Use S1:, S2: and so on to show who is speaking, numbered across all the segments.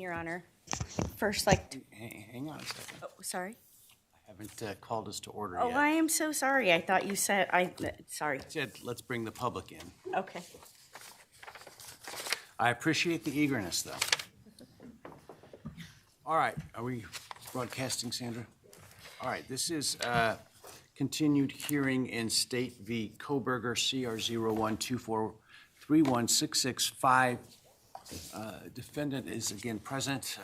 S1: Your Honor. First, like to...
S2: Hang on a second.
S1: Oh, sorry.
S2: I haven't called us to order
S1: Oh,
S2: yet.
S1: I am so sorry. I thought you said, sorry.
S2: I said, let's bring the public in.
S1: Okay.
S2: I appreciate the eagerness, though. All right, are we broadcasting, Sandra? All right, this is a continued hearing in State v. Kohberger, CR 01243165. Defendant is again present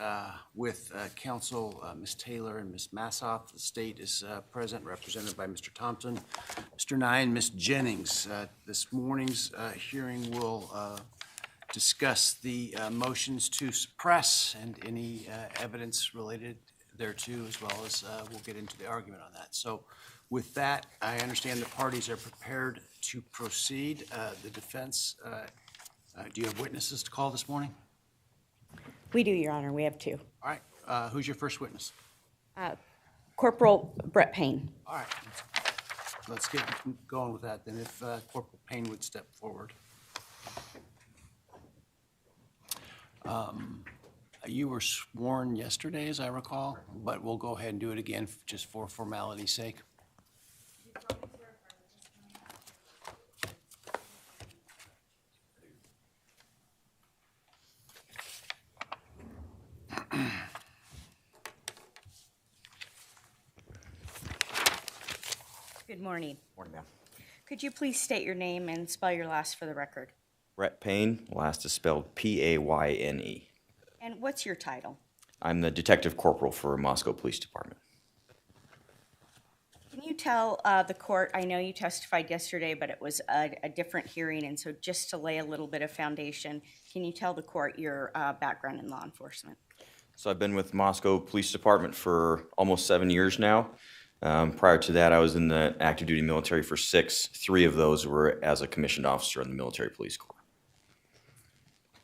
S2: with counsel Ms. Taylor and Ms. Massoff. The state is present, represented by Mr. Thompson, Mr. Nye, and Ms. Jennings. This morning's hearing will discuss the motions to suppress and any evidence related thereto, as well as we'll get into the argument on that. So with that, I understand the parties are prepared to proceed. The defense, do you have witnesses to call this morning?
S1: We do, Your Honor. We have two.
S2: All right, who's your first witness?
S1: Corporal Brett Payne.
S2: All right, let's get going with that then. If Corporal Payne would step forward. You were sworn yesterday, as I recall, but we'll go ahead and do it again just for formality's sake.
S1: Good morning.
S3: Morning, ma'am.
S1: Could you please state your name and spell your last for the record?
S3: Brett Payne, last is spelled P-A-Y-N-E.
S1: And what's your title?
S3: I'm the Detective Corporal for Moscow Police Department.
S1: Can you tell the court, I know you testified yesterday, but it was a different hearing, and so just to lay a little bit of foundation, can you tell the court your background in law enforcement?
S3: So I've been with Moscow Police Department for almost 7 years now. Prior to that, I was in the active duty military for 6. 3 of those were as a commissioned officer in the Military Police Corps.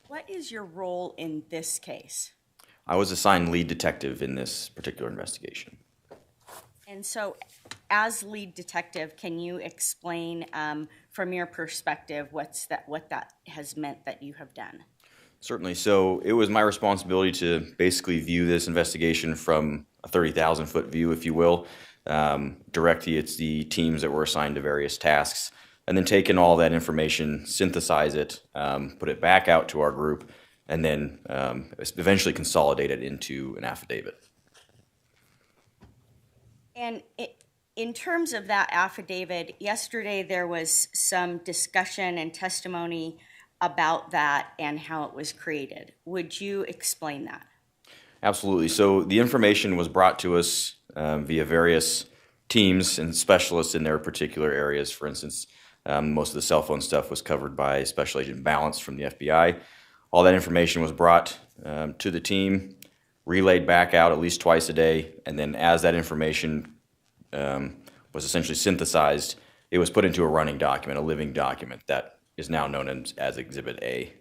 S1: What is your role in this case?
S3: I was assigned lead detective in this particular investigation.
S1: And so, as lead detective, can you explain from your perspective what that has meant that you have done?
S3: Certainly. So it was my responsibility to basically view this investigation from a 30,000-foot view, if you will. Directly, it's the teams that were assigned to various tasks, and then taking all that information, synthesize it, put it back out to our group, and then eventually consolidate it into an affidavit.
S1: And in terms of that affidavit, yesterday there was some discussion and testimony about that and how it was created. Would you explain that? Absolutely.
S3: So the information was brought to us via various teams and specialists in their particular areas. For instance, most of the cell phone stuff was covered by Special Agent Balance from the FBI. All that information was brought to the team, relayed back out at least twice a day, and then as that information was essentially synthesized, it was put into a running document, a living document that is now known as Exhibit A.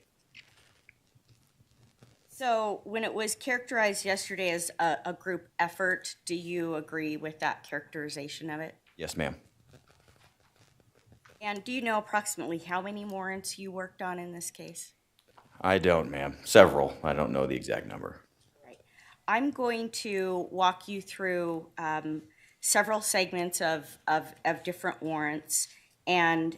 S1: So when it was characterized yesterday as a group effort, do you agree with that characterization of it?
S3: Yes, ma'am.
S1: And do you know approximately how many warrants you worked on in this case?
S3: I don't, ma'am. Several. I don't know the exact number.
S1: Right. I'm going to walk you through several segments of different warrants, and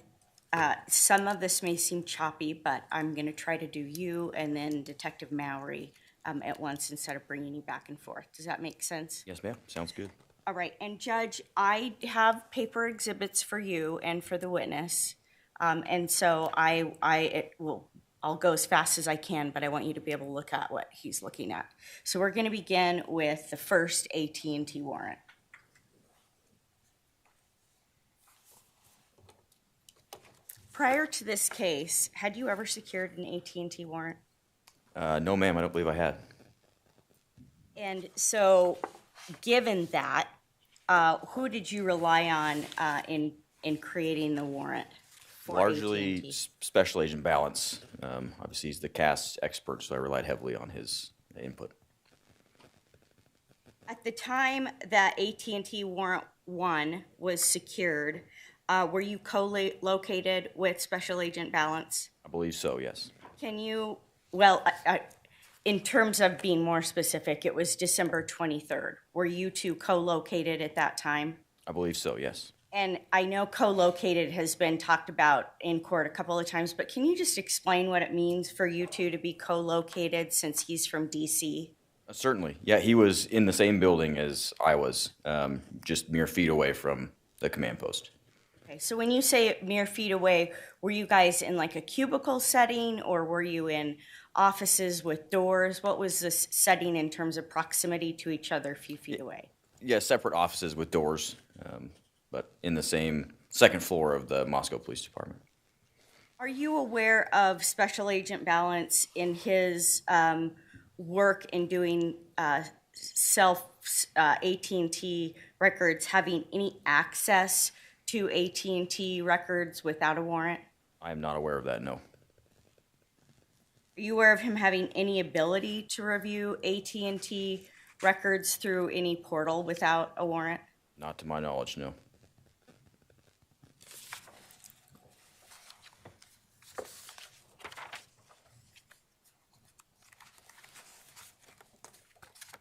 S1: some of this may seem choppy, but I'm going to try to do you and then Detective Mawry at once instead of bringing you back and forth. Does that make sense?
S3: Yes, ma'am. Sounds good.
S1: All right. And Judge, I have paper exhibits for you and for the witness, and so I'll go as fast as I can, but I want you to be able to look at what he's looking at. So we're going to begin with the first AT&T warrant. Prior to this case, had you ever secured an AT&T warrant?
S3: No, ma'am. I don't believe I had.
S1: And so, given that, who did you rely on in creating the warrant for
S3: Largely
S1: AT&T?
S3: Special Agent Balance. Obviously, he's the CAS expert, so I relied heavily on his input.
S1: At the time that AT&T Warrant 1 was secured, were you co-located with Special Agent Balance?
S3: I believe so, yes.
S1: Can you, well, in terms of being more specific, it was December 23rd. Were you two co-located at that time?
S3: I believe so, yes.
S1: And I know co-located has been talked about in court a couple of times, but can you just explain what it means for you two to be co-located since he's from DC?
S3: Certainly. Yeah, he was in the same building as I was, just mere feet away from the command post.
S1: Okay, so when you say mere feet away, were you guys in like a cubicle setting or were you in offices with doors? What was this setting in terms of proximity to each other a few feet away?
S3: Yeah, separate offices with doors, but in the same second floor of the Moscow Police Department.
S1: Are you aware of Special Agent Balance in his work in doing AT&T records having any access to AT&T records without a warrant?
S3: I am not aware of that, no.
S1: Are you aware of him having any ability to review AT&T records through any portal without a warrant?
S3: Not to my knowledge, no.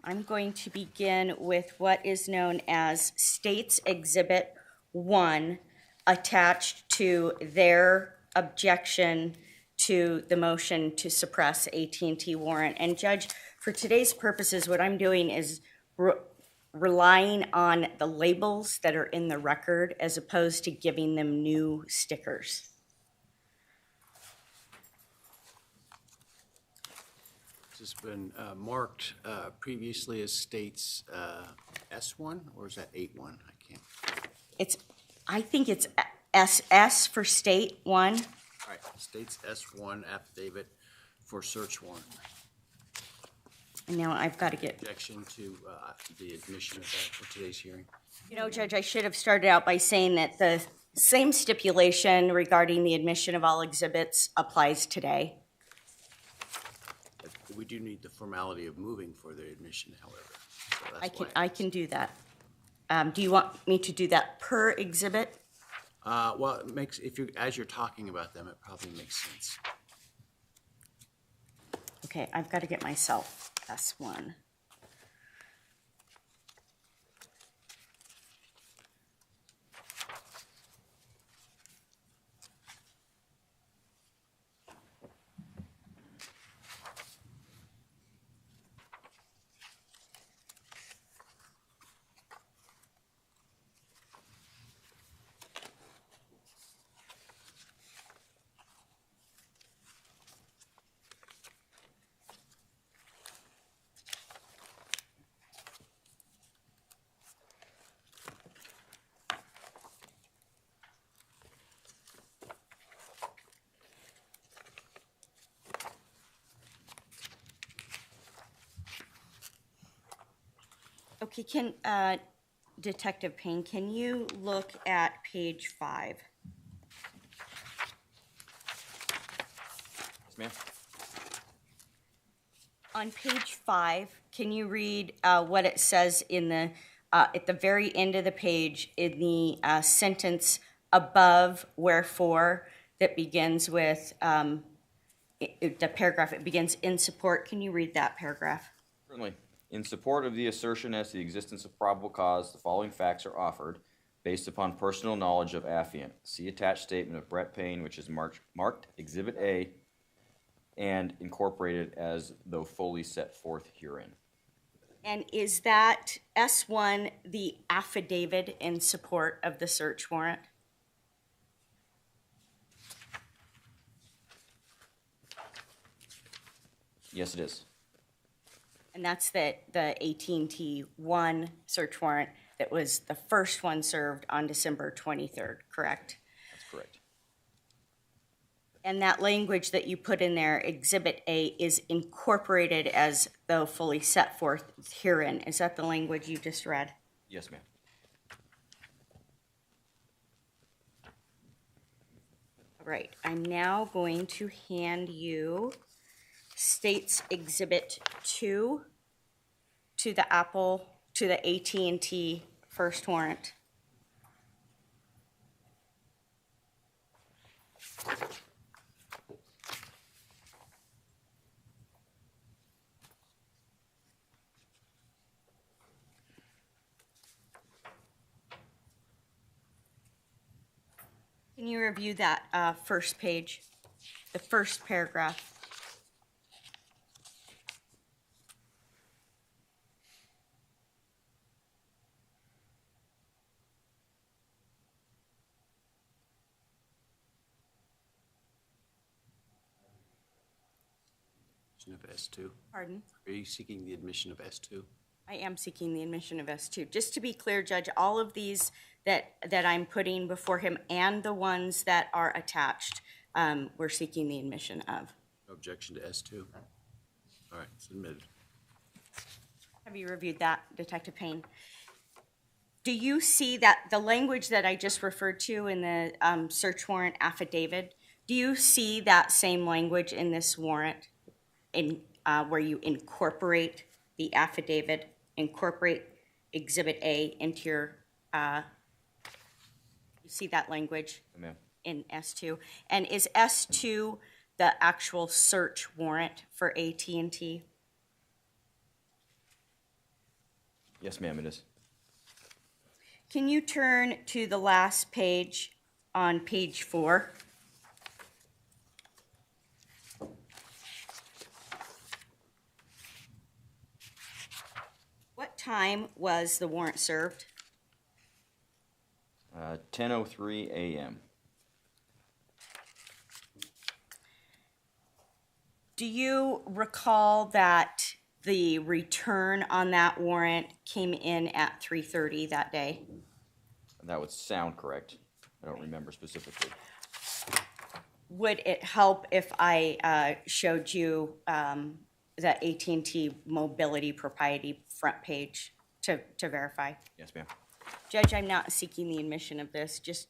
S1: I'm going to begin with what is known as State's Exhibit 1 attached to their objection to the motion to suppress AT&T warrant. And Judge, for today's purposes, what I'm doing is relying on the labels that are in the record as opposed to giving them new stickers.
S2: This has been marked previously as State's S1, or is that 8-1? I can't.
S1: I think it's SS for State 1.
S2: All right, State's S1 affidavit for search warrant.
S1: And now I've got to get...
S2: Objection to the admission of that for today's hearing.
S1: You know, Judge, I should have started out by saying that the same stipulation regarding the admission of all exhibits applies today.
S2: We do need the formality of moving for the admission, however. So that's
S1: I can do that. Do you want me to do that per exhibit?
S2: Well, it makes, as you're talking about them, it probably makes sense.
S1: Okay, I've got to get myself S1. Okay, Detective Payne, can you look at page 5?
S3: Yes, ma'am.
S1: On page 5, can you read what it says in the at the very end of the page in the sentence above wherefore that begins with the paragraph? It begins in support. Can you read that paragraph?
S3: Certainly. In support of the assertion as to the existence of probable cause, the following facts are offered based upon personal knowledge of affiant. See attached statement of Brett Payne, which is marked Exhibit A and incorporated as though fully set forth herein.
S1: And is that S1 the affidavit in support of the search warrant?
S3: Yes, it is.
S1: And that's the AT&T 1 search warrant that was the first one served on December 23rd, correct?
S3: That's correct.
S1: And that language that you put in there, Exhibit A, is incorporated as though fully set forth herein. Is that the language you just read?
S3: Yes, ma'am.
S1: All right, I'm now going to hand you State's Exhibit 2 to the AT&T first warrant. Can you review that first page, the first paragraph?
S2: Of S2.
S1: Pardon?
S2: Are you seeking the admission of S2?
S1: I am seeking the admission of S2. Just to be clear, Judge, all of these that I'm putting before him and the ones that are attached, we're seeking the admission of.
S2: No objection to S2? All right, it's admitted.
S1: Have you reviewed that, Detective Payne? Do you see that the language that I just referred to in the search warrant affidavit, do you see that same language in this warrant in where you incorporate the affidavit, incorporate Exhibit A into your, you see that language in S2? And is S2 the actual search warrant for AT&T?
S3: Yes, ma'am, it is.
S1: Can you turn to the last page on page 4? What time was the warrant served?
S3: 10:03 a.m.
S1: Do you recall that the return on that warrant came in at 3:30 that day?
S3: That would sound correct. I don't remember specifically.
S1: Would it help if I showed you the AT&T mobility propriety front page to verify?
S3: Yes, ma'am.
S1: Judge, I'm not seeking the admission of this, just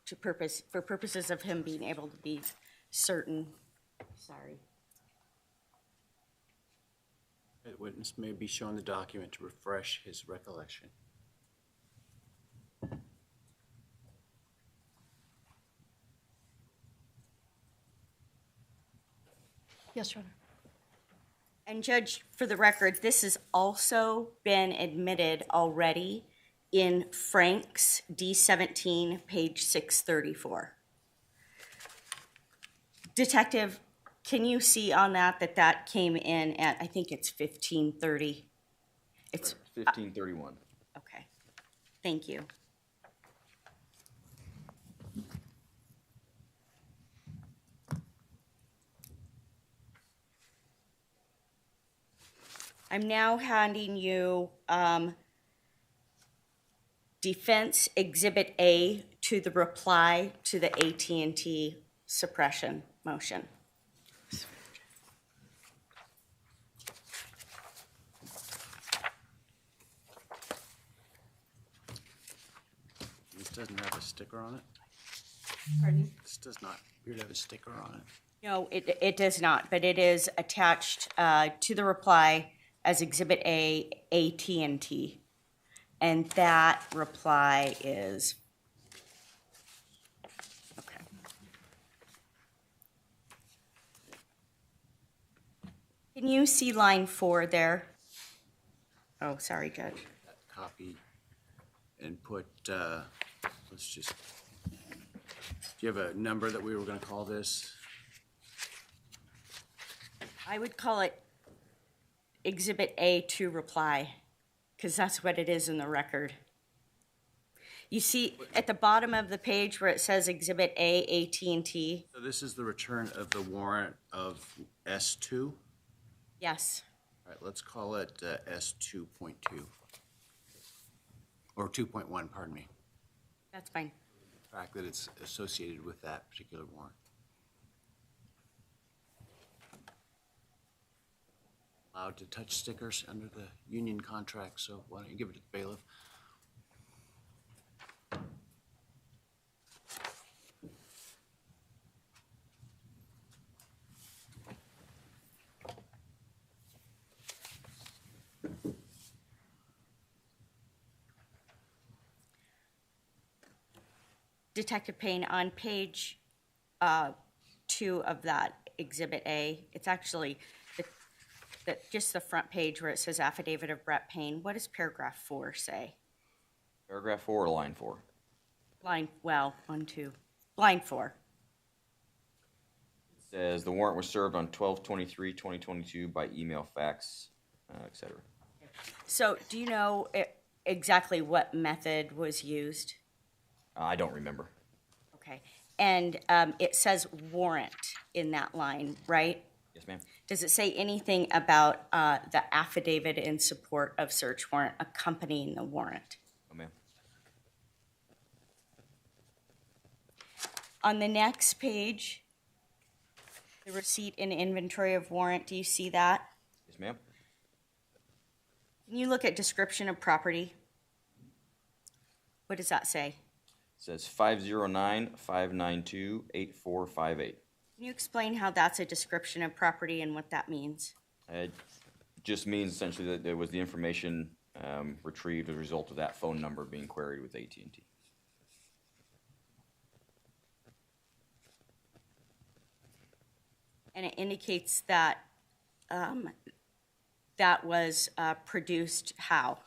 S1: for purposes of him being able to be certain. Sorry.
S2: The witness may be shown the document to refresh his recollection.
S4: Yes, Your Honor.
S1: And Judge, for the record, this has also been admitted already in Frank's D17, page 634. Detective, can you see on that that came in at, I think it's 15:30? It's
S3: 15:31.
S1: okay. Thank you. I'm now handing you Defense Exhibit A to the reply to the AT&T suppression motion.
S2: This doesn't have a sticker on it?
S1: Pardon?
S2: This does not appear to have a sticker on it.
S1: No, it does not, but it is attached to the reply as Exhibit A, AT&T. And that reply is, okay. Can you see line 4 there? Oh, sorry, Judge.
S2: Copy and put, let's just, do you have a number that we were going to call this?
S1: I would call it Exhibit A to reply, because that's what it is in the record. You see at the bottom of the page where it says Exhibit A, AT&T?
S2: So this is the return of the warrant of S2?
S1: Yes.
S2: All right, let's call it S2.2. Or 2.1, pardon me.
S1: That's fine.
S2: The fact that it's associated with that particular warrant. Allowed to touch stickers under the union contract, so why don't you give it to the bailiff?
S1: Detective Payne, on page 2 of that Exhibit A, it's actually just the front page where it says Affidavit of Brett Payne. What does paragraph 4 say?
S3: Paragraph 4 or line 4?
S1: Line, well, 1, 2. blind for?
S3: It says the warrant was served on 12/23/2022 by email, fax, etc.
S1: So do you know exactly what method was used?
S3: I don't remember.
S1: Okay. And it says warrant in that line, right?
S3: Yes, ma'am.
S1: Does it say anything about the affidavit in support of search warrant accompanying the warrant?
S3: Oh, ma'am.
S1: On the next page, the receipt and inventory of warrant, do you see that?
S3: Yes, ma'am.
S1: Can you look at description of property? What does that say?
S3: It says 509-592-8458.
S1: Can you explain how that's a description of property and what that means?
S3: It just means essentially that there was the information retrieved as a result of that phone number being queried with AT&T.
S1: And it indicates that that was produced how?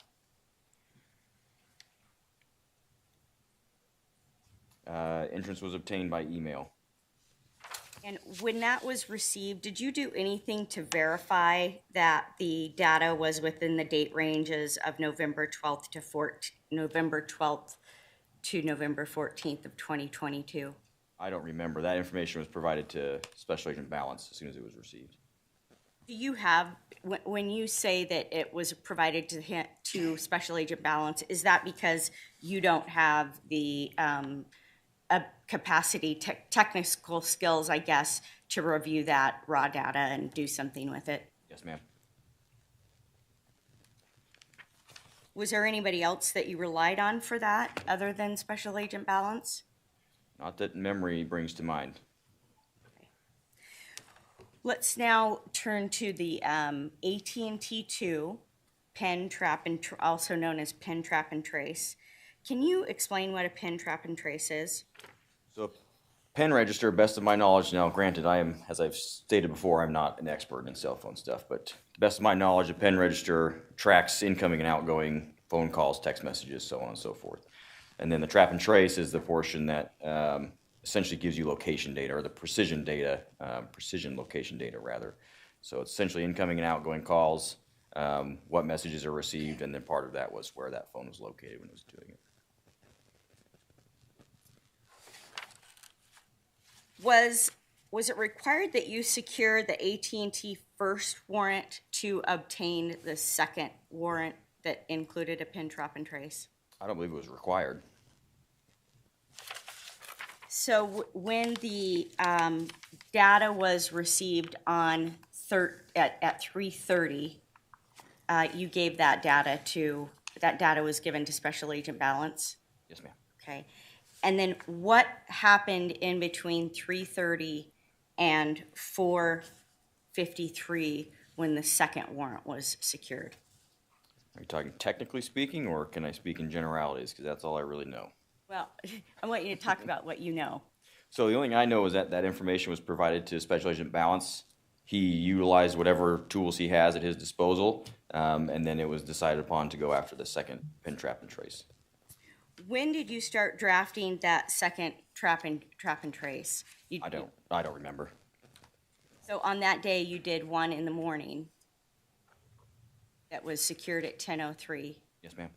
S3: Entrance was obtained by email.
S1: And when that was received, did you do anything to verify that the data was within the date ranges of November 12th to November 14th of 2022?
S3: I don't remember. That information was provided to Special Agent Balance as soon as it was received.
S1: Do you have, when you say that it was provided to Special Agent Balance, is that because you don't have the capacity, technical skills, I guess, to review that raw data and do something with it?
S3: Yes, ma'am.
S1: Was there anybody else that you relied on for that other than Special Agent Balance?
S3: Not that memory brings to mind.
S1: Let's now turn to the AT&T2 pen trap and also known as pen trap and trace. Can you explain what a pen trap and trace is?
S3: So, pen register, best of my knowledge, now granted, I am, as I've stated before, I'm not an expert in cell phone stuff, but to the best of my knowledge, a pen register tracks incoming and outgoing phone calls, text messages, so on and so forth. And then the trap and trace is the portion that essentially gives you location data, or the precision location data rather. So it's essentially incoming and outgoing calls, what messages are received, and then part of that was where that phone was located when it was doing it.
S1: Was it required that you secure the AT&T first warrant to obtain the second warrant that included a pin trap and trace?
S3: I don't believe it was required.
S1: So when the data was received on at 3:30, you gave that data was given to Special Agent Balance?
S3: Yes, ma'am.
S1: Okay. And then what happened in between 3:30 and 4:53 when the second warrant was secured?
S3: Are you talking technically speaking, or can I speak in generalities? Because that's all I really know.
S1: Well, I want you to talk about what you know.
S3: So the only thing I know is that that information was provided to Special Agent Balance. He utilized whatever tools he has at his disposal, and then it was decided upon to go after the second pin trap and trace.
S1: When did you start drafting that second trap and trace?
S3: I don't remember.
S1: So on that day, you did one in the morning that was secured at 10:03.
S3: Yes, ma'am.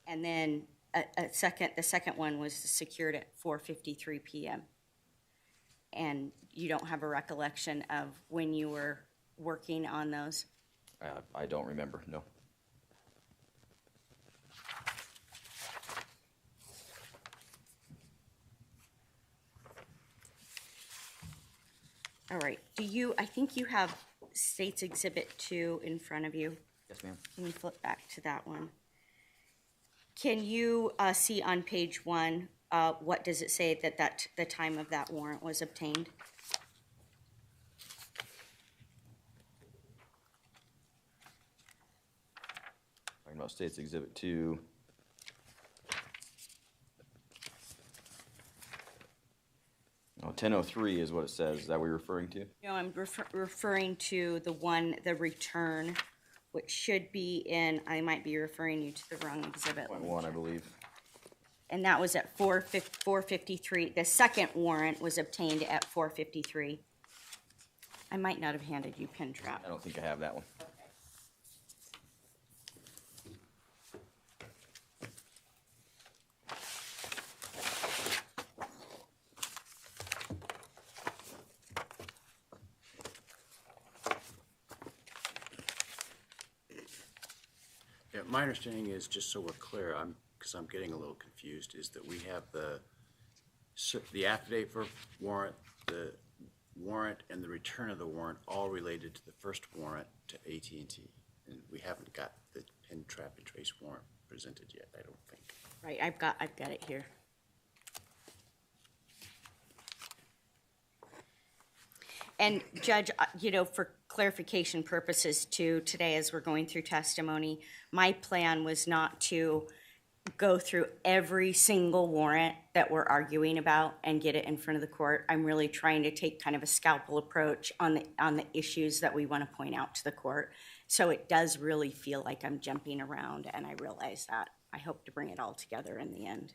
S1: And then the second one was secured at 4:53 p.m. And you don't have a recollection of when you were working on those?
S3: I don't remember, no.
S1: All right. I think you have State's Exhibit 2 in front of you.
S3: Yes, ma'am.
S1: Can you flip back to that one? Can you see on page 1, what does it say that the time of that warrant was obtained?
S3: Talking about State's Exhibit 2. Oh, 10:03 is what it says. Is that what you're referring to?
S1: No, I'm referring to the return, which should be in, I might be referring you to the wrong exhibit.
S3: Point 1, I believe.
S1: And that was at 453. The second warrant was obtained at 453. I might not have handed you pin trap.
S3: I don't think I have that one.
S2: Yeah, my understanding is, just so we're clear, because I'm getting a little confused, is that we have the affidavit for warrant, the warrant, and the return of the warrant all related to the first warrant to AT&T. And we haven't got the pin trap and trace warrant presented yet, I don't think.
S1: Right, I've got it here. And Judge, for clarification purposes too, today as we're going through testimony, my plan was not to go through every single warrant that we're arguing about and get it in front of the court. I'm really trying to take kind of a scalpel approach on the issues that we want to point out to the court. So it does really feel like I'm jumping around, and I realize that. I hope to bring it all together in the end.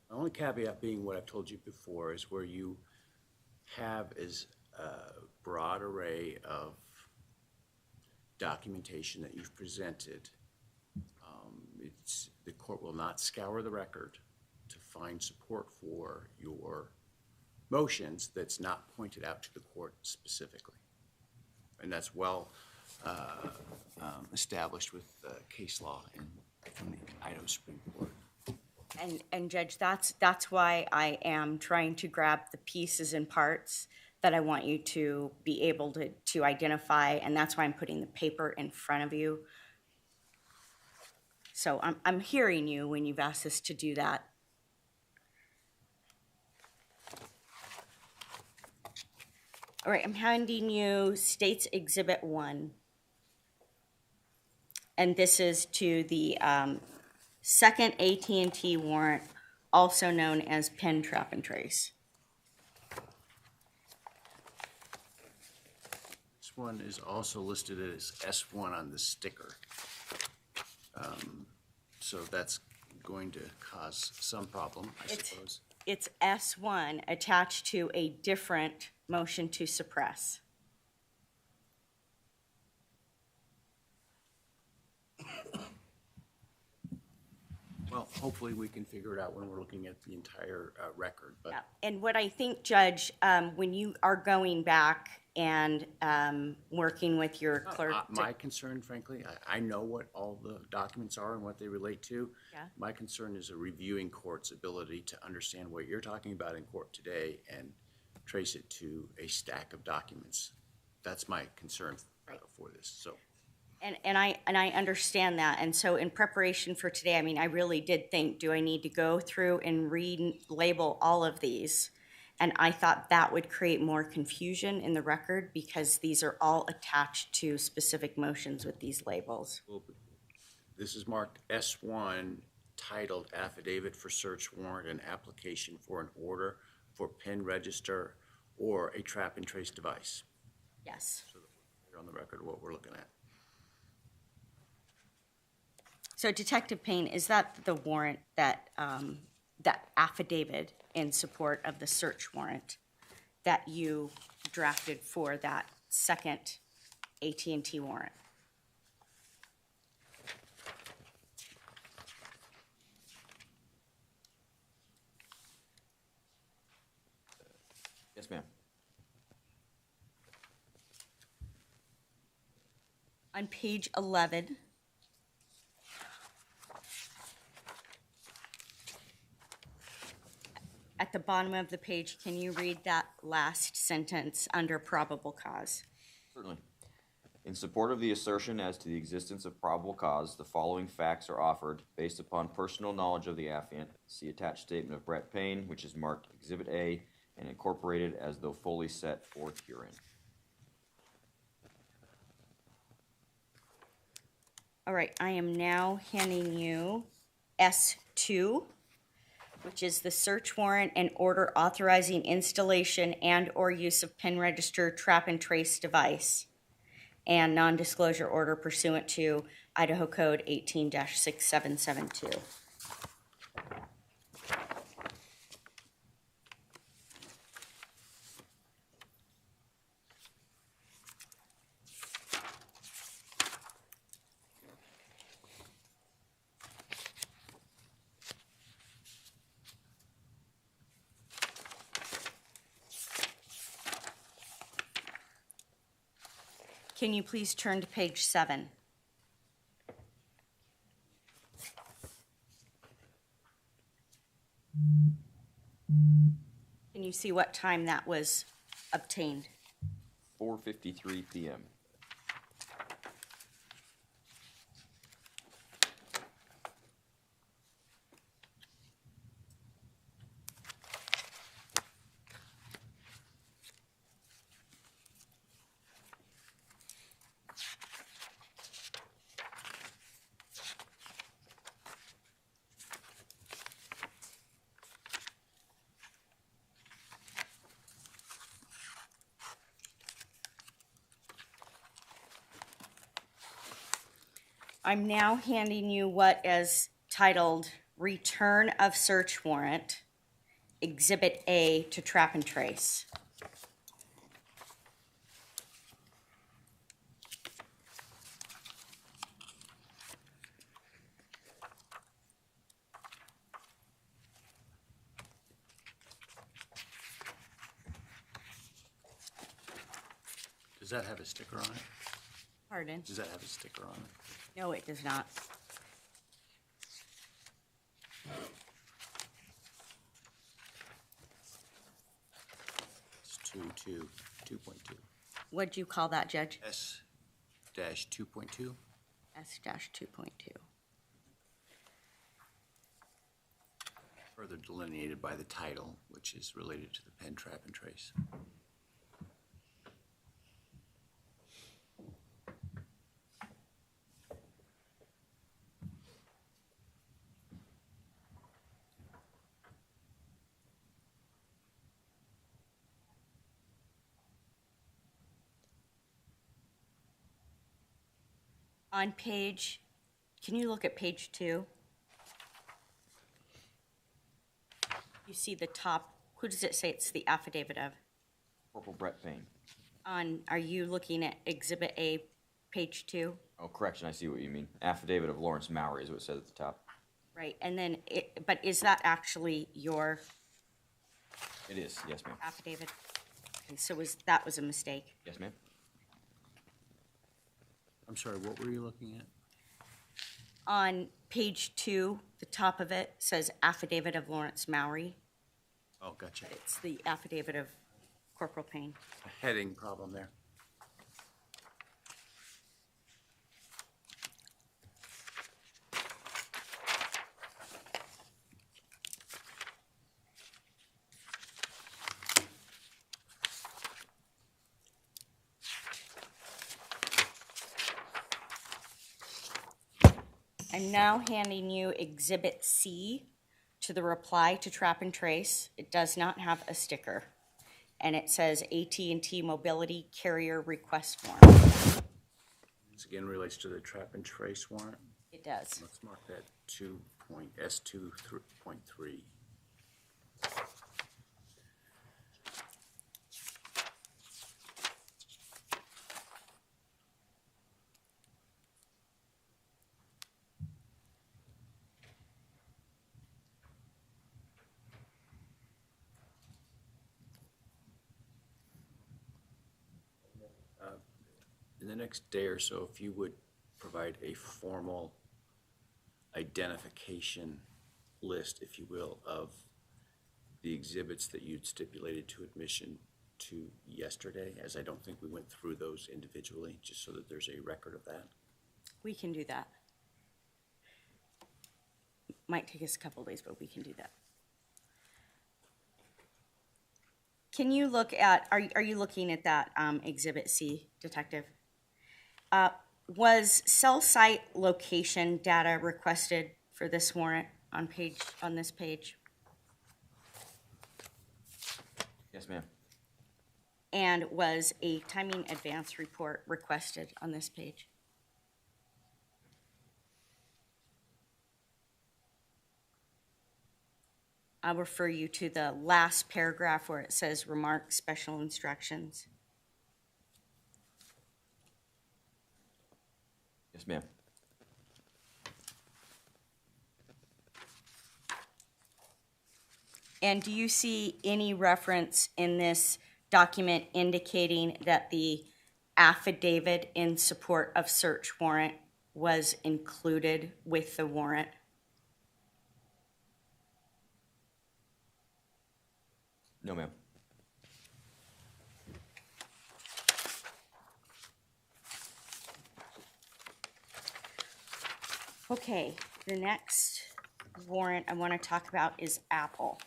S2: The only caveat being what I've told you before is where you have as a broad array of documentation that you've presented, the court will not scour the record to find support for your motions that's not pointed out to the court specifically. And that's well established with case law from the Idaho Supreme Court.
S1: And Judge, that's why I am trying to grab the pieces and parts that I want you to be able to identify, and that's why I'm putting the paper in front of you. So I'm hearing you when you've asked us to do that. All right, I'm handing you State's Exhibit 1. And this is to the second AT&T warrant, also known as pin trap and trace.
S2: This one is also listed as S1 on the sticker. So that's going to cause some problem, I suppose.
S1: It's S1 attached to a different motion to suppress.
S2: Well, hopefully we can figure it out when we're looking at the entire record. But
S1: Yeah. And what I think, Judge, when you are going back and working with your clerk.
S2: my concern, frankly, I know what all the documents are and what they relate to.
S1: Yeah.
S2: My concern is a reviewing court's ability to understand what you're talking about in court today and trace it to a stack of documents. That's my concern for this. So.
S1: And I understand that. And so in preparation for today, I mean, I really did think, do I need to go through and label all of these? And I thought that would create more confusion in the record because these are all attached to specific motions with these labels.
S2: Well, this is marked S1, titled Affidavit for Search Warrant and Application for an Order for PIN Register or a Trap and Trace Device.
S1: Yes.
S2: So that we're clear on the record what we're looking at.
S1: So Detective Payne, is that the warrant that, that affidavit in support of the search warrant that you drafted for that second AT&T warrant?
S3: Yes, ma'am.
S1: On page 11, at the bottom of the page, can you read that last sentence under probable cause?
S3: Certainly. In support of the assertion as to the existence of probable cause, the following facts are offered based upon personal knowledge of the affiant. See attached statement of Brett Payne, which is marked Exhibit A and incorporated as though fully set forth herein.
S1: All right, I am now handing you S2, which is the search warrant and order authorizing installation and or use of PIN register trap and trace device and non-disclosure order pursuant to Idaho Code 18-6772. Can you please turn to page 7? Can you see what time that was obtained?
S3: 4:53 p.m.
S1: I'm now handing you what is titled Return of Search Warrant, Exhibit A to Trap and Trace.
S2: Does that have a sticker on it?
S1: Pardon?
S2: Does that have a sticker on it?
S1: No, it does not.
S2: It's 2.2.
S1: What'd you call that, Judge?
S2: S-2.2.
S1: S-2.2.
S2: Further delineated by the title, which is related to the pen, trap, and trace.
S1: On page, can you look at page 2? You see the top, who does it say it's the affidavit of?
S3: Corporal Brett Payne.
S1: Are you looking at Exhibit A, page 2?
S3: Oh, correction, I see what you mean. Affidavit of Lawrence Mawry is what it says at the top.
S1: Right, and then, but is that actually your
S3: It is, yes, ma'am.
S1: affidavit? Okay, so that was a mistake.
S3: Yes, ma'am.
S2: I'm sorry, what were you looking at?
S1: On page 2, the top of it says affidavit of Lawrence Mawry.
S2: Oh, gotcha.
S1: It's the affidavit of Corporal Payne.
S2: A heading problem there.
S1: I'm now handing you Exhibit C to the reply to Trap and Trace. It does not have a sticker, and it says AT&T Mobility Carrier Request Form.
S2: This again relates to the trap and trace warrant.
S1: It does.
S2: Let's mark that S2.3. In the next day or so, if you would provide a formal identification list, if you will, of the exhibits that you'd stipulated to admission to yesterday, as I don't think we went through those individually, just so that there's a record of that.
S1: We can do that. Might take us a couple days, but we can do that. Can you look at, are you looking at that Exhibit C, Detective? Was cell site location data requested for this warrant on this page?
S3: Yes, ma'am.
S1: And was a timing advance report requested on this page? I'll refer you to the last paragraph where it says remark special instructions.
S3: Yes, ma'am.
S1: And do you see any reference in this document indicating that the affidavit in support of search warrant was included with the warrant?
S3: No, ma'am.
S1: Okay, the next warrant I want to talk about is Apple.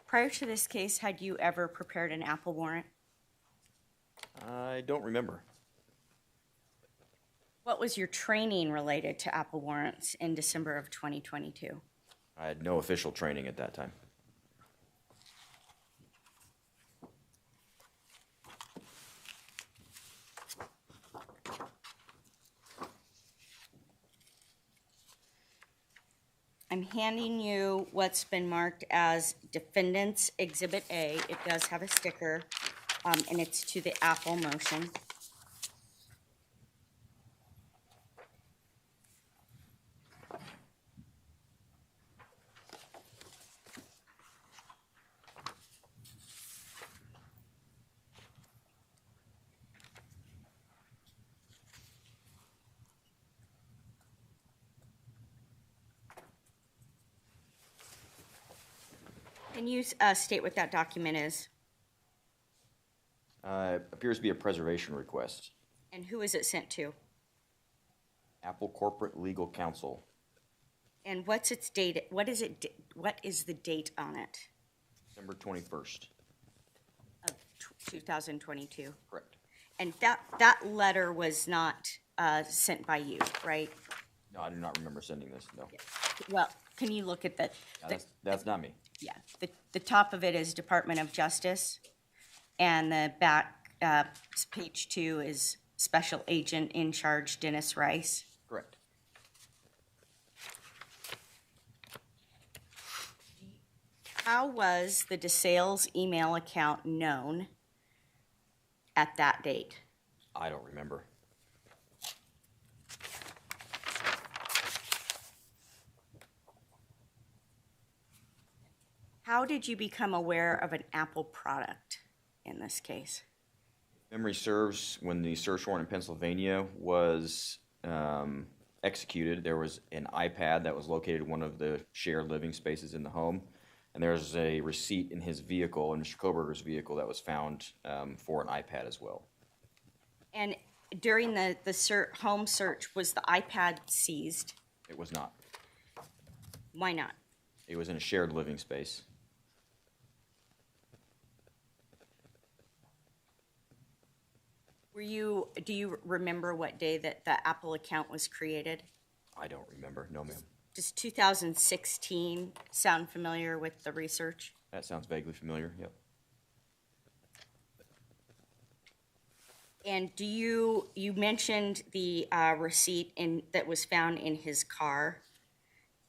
S1: Prior to this case, had you ever prepared an Apple warrant?
S3: I don't remember.
S1: What was your training related to Apple warrants in December of 2022?
S3: I had no official training at that time.
S1: I'm handing you what's been marked as Defendant's Exhibit A. It does have a sticker, and it's to the Apple motion. Can you state what that document is?
S3: Appears to be a preservation request.
S1: And who is it sent to?
S3: Apple Corporate Legal Counsel.
S1: And what's its date? What is it? What is the date on it?
S3: December 21st.
S1: Of 2022.
S3: Correct.
S1: And that letter was not sent by you, right?
S3: No, I do not remember sending this, no.
S1: Well, can you look at the
S3: That's not me.
S1: yeah, the top of it is Department of Justice, and the back, page 2 is Special Agent in Charge Dennis Rice.
S3: Correct.
S1: How was the DeSales email account known at that date?
S3: I don't remember.
S1: How did you become aware of an Apple product in this case?
S3: Memory serves, when the search warrant in Pennsylvania was executed, there was an iPad that was located in one of the shared living spaces in the home, and there was a receipt in his vehicle, in Mr. Kohberger's vehicle, that was found for an iPad as well.
S1: And during the home search, was the iPad seized?
S3: It was not.
S1: Why not?
S3: It was in a shared living space.
S1: Do you remember what day that the Apple account was created?
S3: I don't remember, no ma'am.
S1: Does 2016 sound familiar with the research?
S3: That sounds vaguely familiar, yep.
S1: And you mentioned the receipt that was found in his car.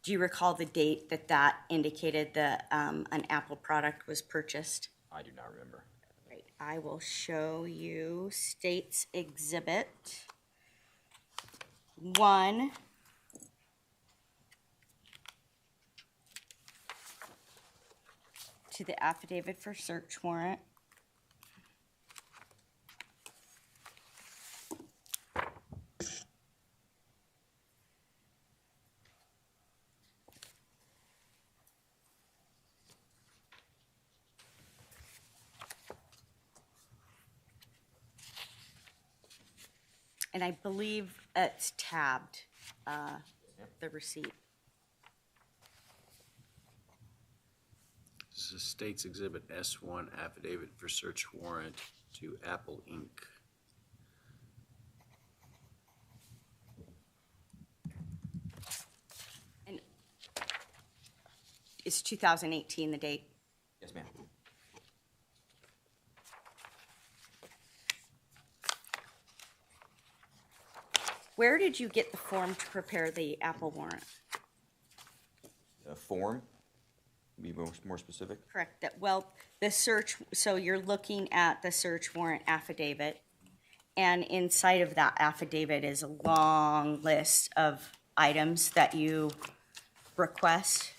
S1: Do you recall the date that indicated that an Apple product was purchased?
S3: I do not remember.
S1: Right. I will show you State's Exhibit 1. To the affidavit for search warrant. And I believe it's tabbed, the receipt.
S2: This is State's Exhibit S1 affidavit for search warrant to Apple Inc.
S1: And it's 2018, the date.
S3: Yes, ma'am.
S1: Where did you get the form to prepare the Apple warrant?
S3: Form? Be more specific?
S1: Correct, the search, so you're looking at the search warrant affidavit, and inside of that affidavit is a long list of items that you request.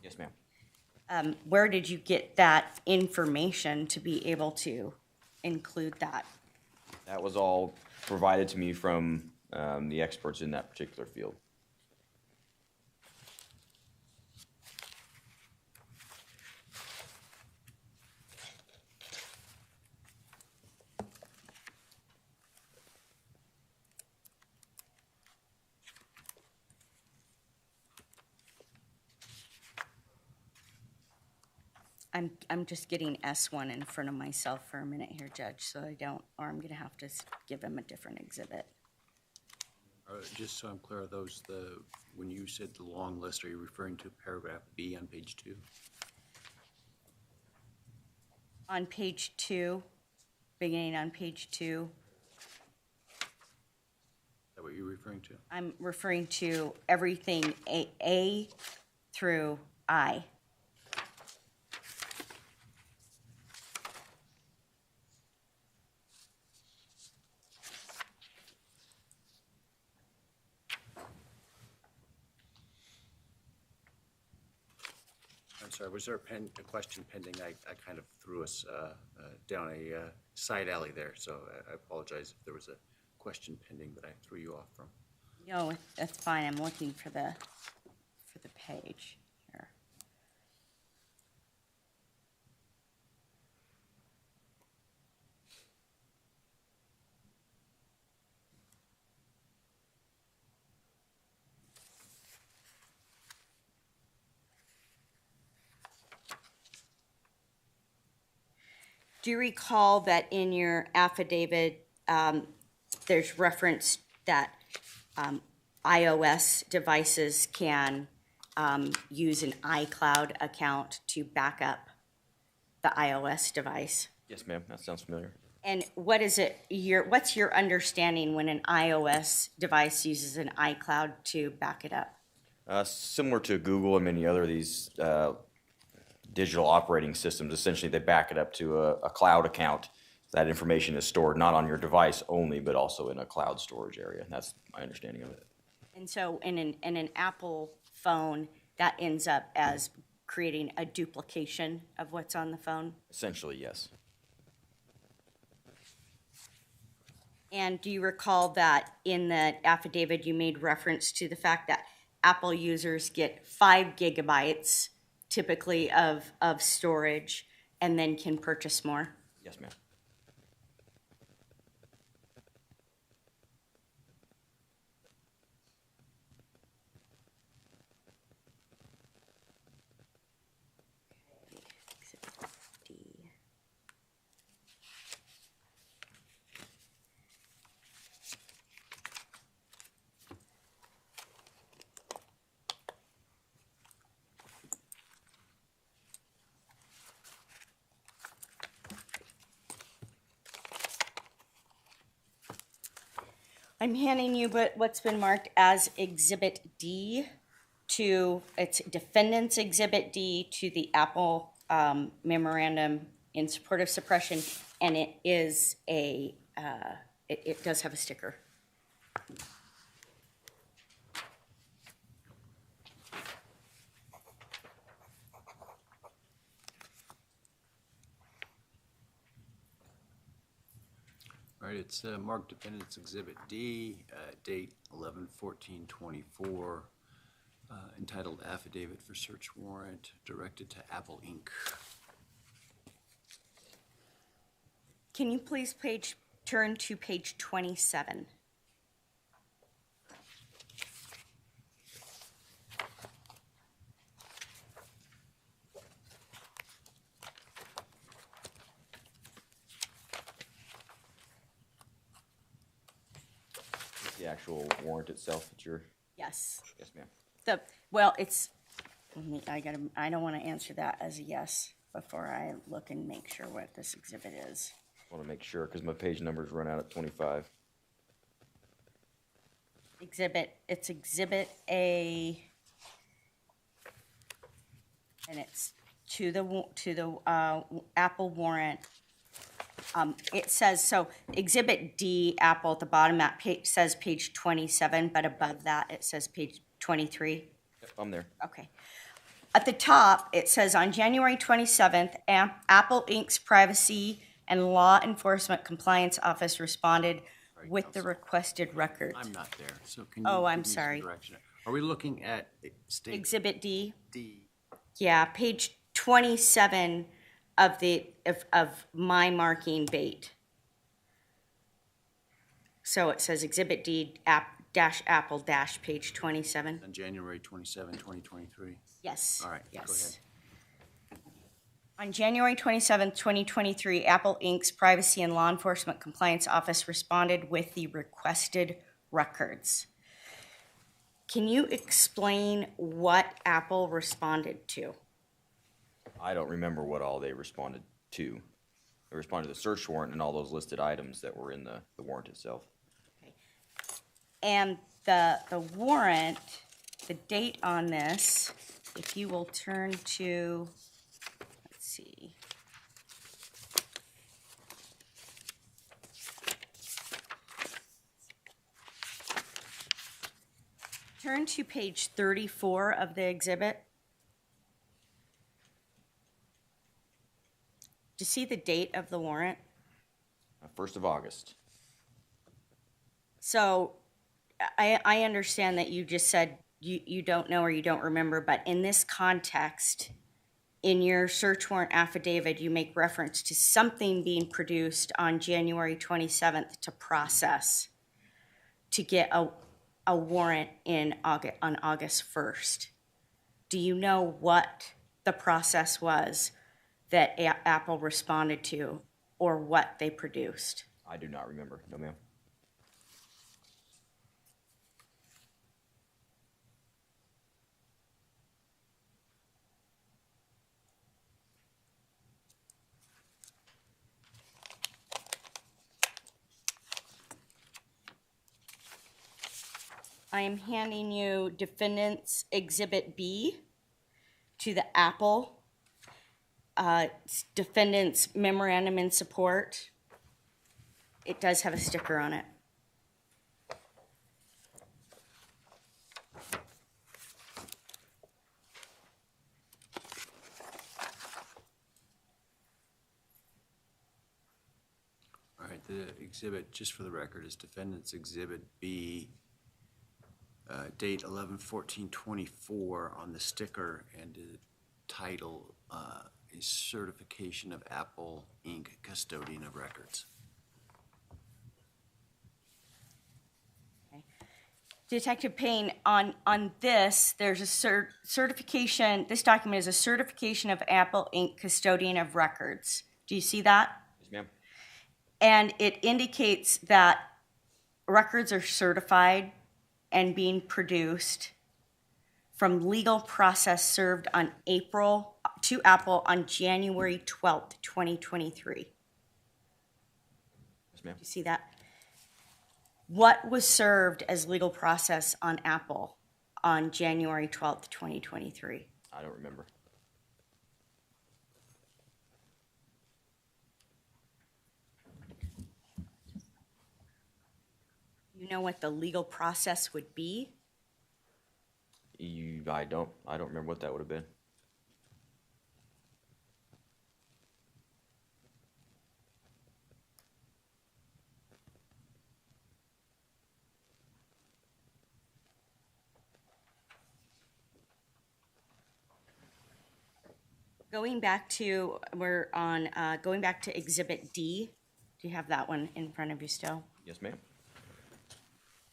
S3: Yes, ma'am.
S1: Where did you get that information to be able to include that?
S3: That was all provided to me from the experts in that particular field.
S1: I'm just getting S1 in front of myself for a minute here, Judge, so I don't, or I'm gonna have to give him a different exhibit.
S2: Just so I'm clear, are those when you said the long list, are you referring to paragraph B on page 2?
S1: On page 2, beginning on page 2,
S2: Is that what you're referring to?
S1: I'm referring to everything A through I.
S2: I'm sorry, was there a question pending? I kind of threw us down a side alley there, so I apologize if there was a question pending that I threw you off from.
S1: No, that's fine. I'm looking for the page here. Do you recall that in your affidavit, there's reference that iOS devices can use an iCloud account to back up the iOS device?
S3: Yes, ma'am. That sounds familiar.
S1: And what's your understanding when an iOS device uses an iCloud to back it up?
S3: Similar to Google and many other of these digital operating systems, essentially they back it up to a cloud account. That information is stored not on your device only, but also in a cloud storage area. That's my understanding of it.
S1: And so in an Apple phone, that ends up as creating a duplication of what's on the phone?
S3: Essentially, yes.
S1: And do you recall that in the affidavit you made reference to the fact that Apple users get 5 gigabytes typically of storage and then can purchase more?
S3: Yes, ma'am.
S1: D. I'm handing you what's been marked as Exhibit D it's Defendant's Exhibit D to the Apple memorandum in support of suppression, and it is it does have a sticker.
S2: All right, it's marked Defendant's Exhibit D, date 11/14/24, entitled Affidavit for Search Warrant, directed to Apple Inc.
S1: Can you please turn to page 27?
S3: The actual warrant itself that you're,
S1: Yes.
S3: yes, ma'am.
S1: I don't want to answer that as a yes before I look and make sure what this exhibit is.
S3: Want to make sure, because my page numbers run out at 25.
S1: It's Exhibit A, and it's to the Apple warrant. It says, so Exhibit D, Apple, at the bottom, that page says page 27, but above that, it says page 23.
S3: Yep, I'm there.
S1: Okay. At the top, it says, on January 27th, Apple Inc.'s Privacy and Law Enforcement Compliance Office responded with the requested records.
S2: I'm not there, so can you?
S1: Oh, I'm
S2: give me some
S1: sorry.
S2: direction? Are we looking at state
S1: Exhibit D.
S2: D?
S1: Yeah, page 27 of my marking bait. So it says Exhibit D Apple page 27.
S2: On January 27, 2023.
S1: Yes.
S2: All right, go
S1: Yes.
S2: ahead.
S1: On January 27, 2023, Apple Inc.'s Privacy and Law Enforcement Compliance Office responded with the requested records. Can you explain what Apple responded to?
S3: I don't remember what all they responded to. They responded to the search warrant and all those listed items that were in the warrant itself.
S1: And the warrant, the date on this, if you will turn to, let's see. Turn to page 34 of the exhibit. Do you see the date of the warrant?
S3: 1st of August.
S1: So I understand that you just said you don't know or you don't remember, but in this context, in your search warrant affidavit, you make reference to something being produced on January 27th to process to get a warrant on August 1st. Do you know what the process was that Apple responded to or what they produced?
S3: I do not remember. No, ma'am.
S1: I am handing you Defendant's Exhibit B to the Apple Defendant's Memorandum in Support. It does have a sticker on it.
S2: All right, the exhibit, just for the record, is Defendant's Exhibit B, date 11/14/24 on the sticker, and the title is Certification of Apple Inc. Custodian of Records.
S1: Detective Payne, on this, there's a certification. This document is a certification of Apple Inc. Custodian of Records. Do you see that?
S3: Yes, ma'am.
S1: And it indicates that records are certified and being produced from legal process served on to Apple on January 12th, 2023.
S3: Yes, ma'am.
S1: Do you see that? What was served as legal process on Apple on January 12th, 2023?
S3: I don't remember.
S1: You know what the legal process would be?
S3: I don't remember what that would have been.
S1: Going back to Exhibit D. Do you have that one in front of you still?
S3: Yes, ma'am.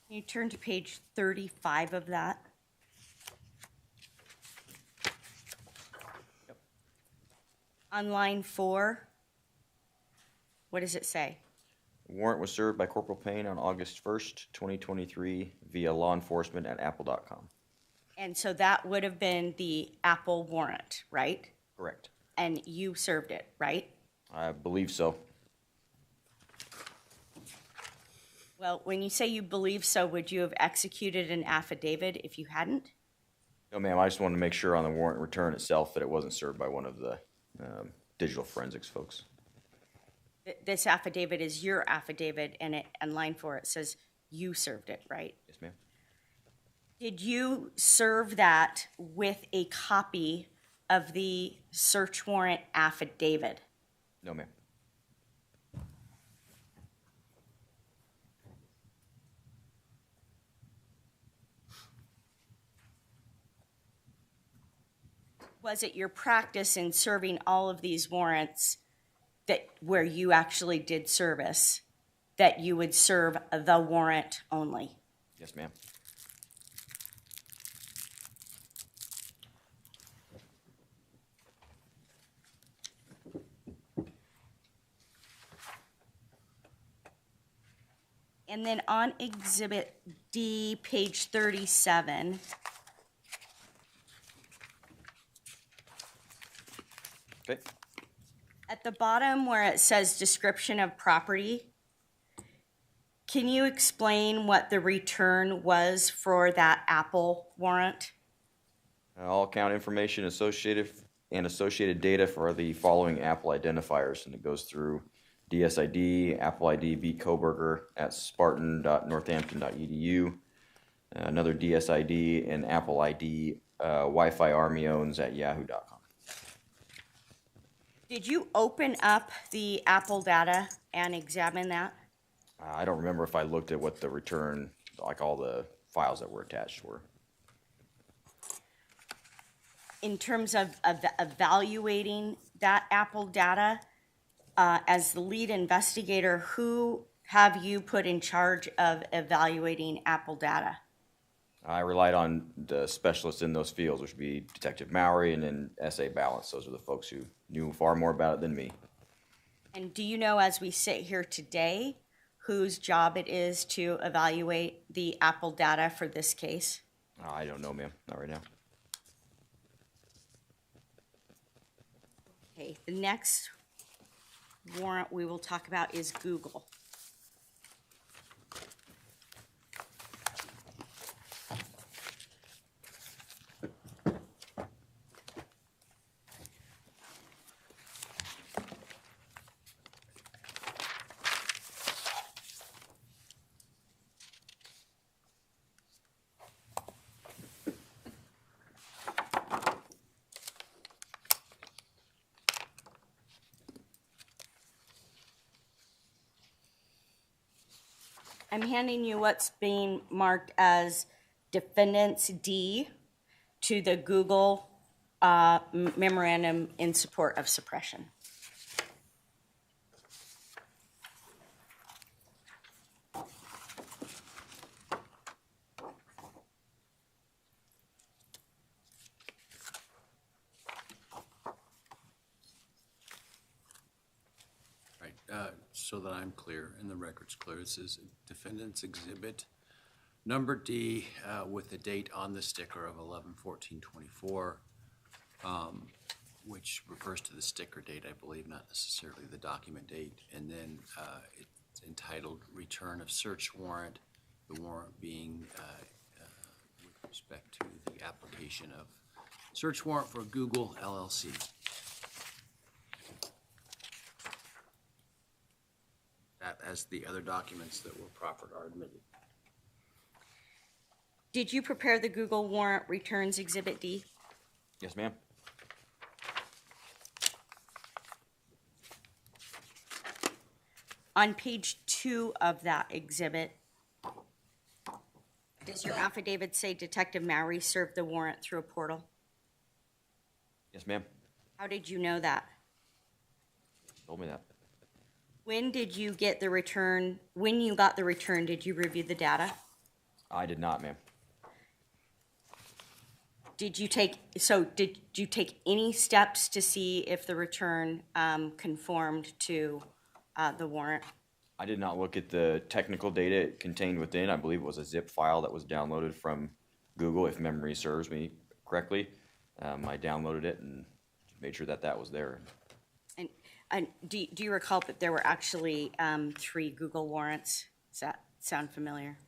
S1: Can you turn to page 35 of that?
S3: Yep.
S1: On line 4, what does it say?
S3: Warrant was served by Corporal Payne on August 1st, 2023 via law enforcement at apple.com.
S1: And so that would have been the Apple warrant, right?
S3: Correct.
S1: And you served it, right?
S3: I believe so.
S1: Well, when you say you believe so, would you have executed an affidavit if you hadn't?
S3: No, ma'am, I just wanted to make sure on the warrant return itself that it wasn't served by one of the digital forensics folks.
S1: This affidavit is your affidavit, and line 4 it says you served it, right?
S3: Yes, ma'am.
S1: Did you serve that with a copy of the search warrant affidavit?
S3: No, ma'am.
S1: Was it your practice in serving all of these warrants that where you actually did service that you would serve the warrant only?
S3: Yes, ma'am.
S1: And then on Exhibit D, page 37,
S3: Okay.
S1: at the bottom where it says description of property, can you explain what the return was for that Apple warrant?
S3: All account information associated data for the following Apple identifiers, and it goes through DSID, Apple ID, Kohberger at spartan.northampton.edu, another DSID, and Apple ID, Wi-Fi Army owns at yahoo.com.
S1: Did you open up the Apple data and examine that?
S3: I don't remember if I looked at what the return, like all the files that were attached were.
S1: In terms of evaluating that Apple data, as the lead investigator, who have you put in charge of evaluating Apple data?
S3: I relied on the specialists in those fields, which would be Detective Mawry and then S.A. Balance. Those are the folks who knew far more about it than me.
S1: And do you know, as we sit here today, whose job it is to evaluate the Apple data for this case?
S3: I don't know, ma'am. Not right now.
S1: Okay, the next warrant we will talk about is Google. I'm handing you what's being marked as Defendants D to the Google memorandum in support of suppression.
S2: Right, so that I'm clear and the record's clear, this is Defendant's Exhibit Number D with the date on the sticker of 11/14/24, which refers to the sticker date, I believe, not necessarily the document date. And then it's entitled Return of Search Warrant, the warrant being with respect to the application of search warrant for Google LLC. That, as the other documents that were proffered, are admitted.
S1: Did you prepare the Google warrant returns Exhibit D?
S3: Yes, ma'am.
S1: On page 2 of that exhibit, does your affidavit say Detective Mawry served the warrant through a portal?
S3: Yes, ma'am.
S1: How did you know that?
S3: Told me that.
S1: When did you get the return? When you got the return, did you review the data?
S3: I did not, ma'am.
S1: Did you take any steps to see if the return conformed to the warrant?
S3: I did not look at the technical data contained within. I believe it was a zip file that was downloaded from Google, if memory serves me correctly. I downloaded it and made sure that that was there.
S1: And do you recall that there were actually 3 Google warrants? Does that sound familiar?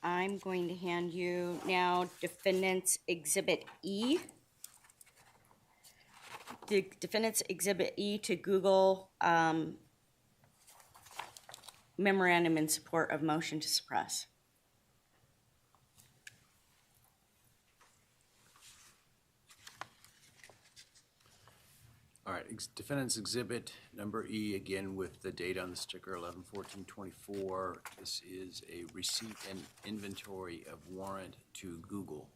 S1: I'm going to hand you now Defendant's Exhibit E. The Defendant's Exhibit E to Google memorandum in support of motion to suppress.
S2: All right, defendant's exhibit number E, again with the date on the sticker, 11/14/24. This is a receipt and inventory of warrant to Google.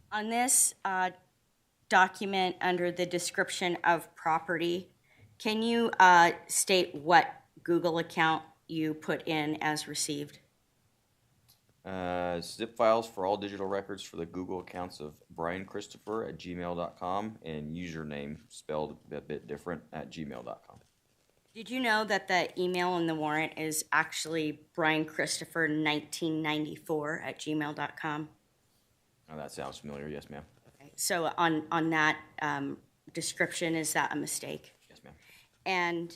S1: On this document under the description of property, can you state what Google account you put in as received?
S3: Zip files for all digital records for the Google accounts of Bryan Christopher at gmail.com and username spelled a bit different at gmail.com.
S1: Did you know that the email in the warrant is actually Bryan Christopher 1994 at gmail.com?
S3: Oh, that sounds familiar. Yes, ma'am.
S1: Okay. So on that description, is that a mistake?
S3: Yes, ma'am.
S1: And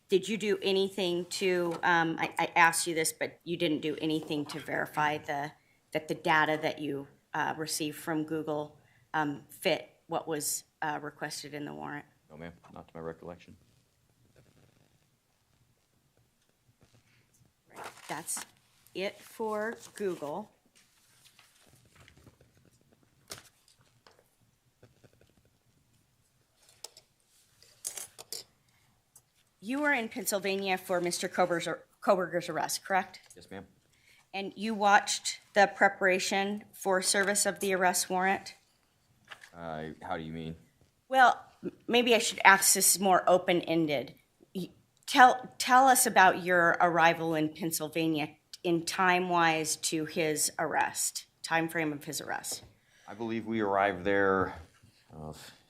S1: did you do anything to, I asked you this, but you didn't do anything to verify that the data that you received from Google fit what was requested in the warrant?
S3: No, ma'am. Not to my recollection.
S1: That's it for Google. You were in Pennsylvania for Mr. Kohberger's arrest, correct?
S3: Yes, ma'am.
S1: And you watched the preparation for service of the arrest warrant?
S3: How do you mean?
S1: Well, maybe I should ask this more open-ended. Tell us about your arrival in Pennsylvania in time-wise to his arrest, time frame of his arrest.
S3: I believe we arrived there,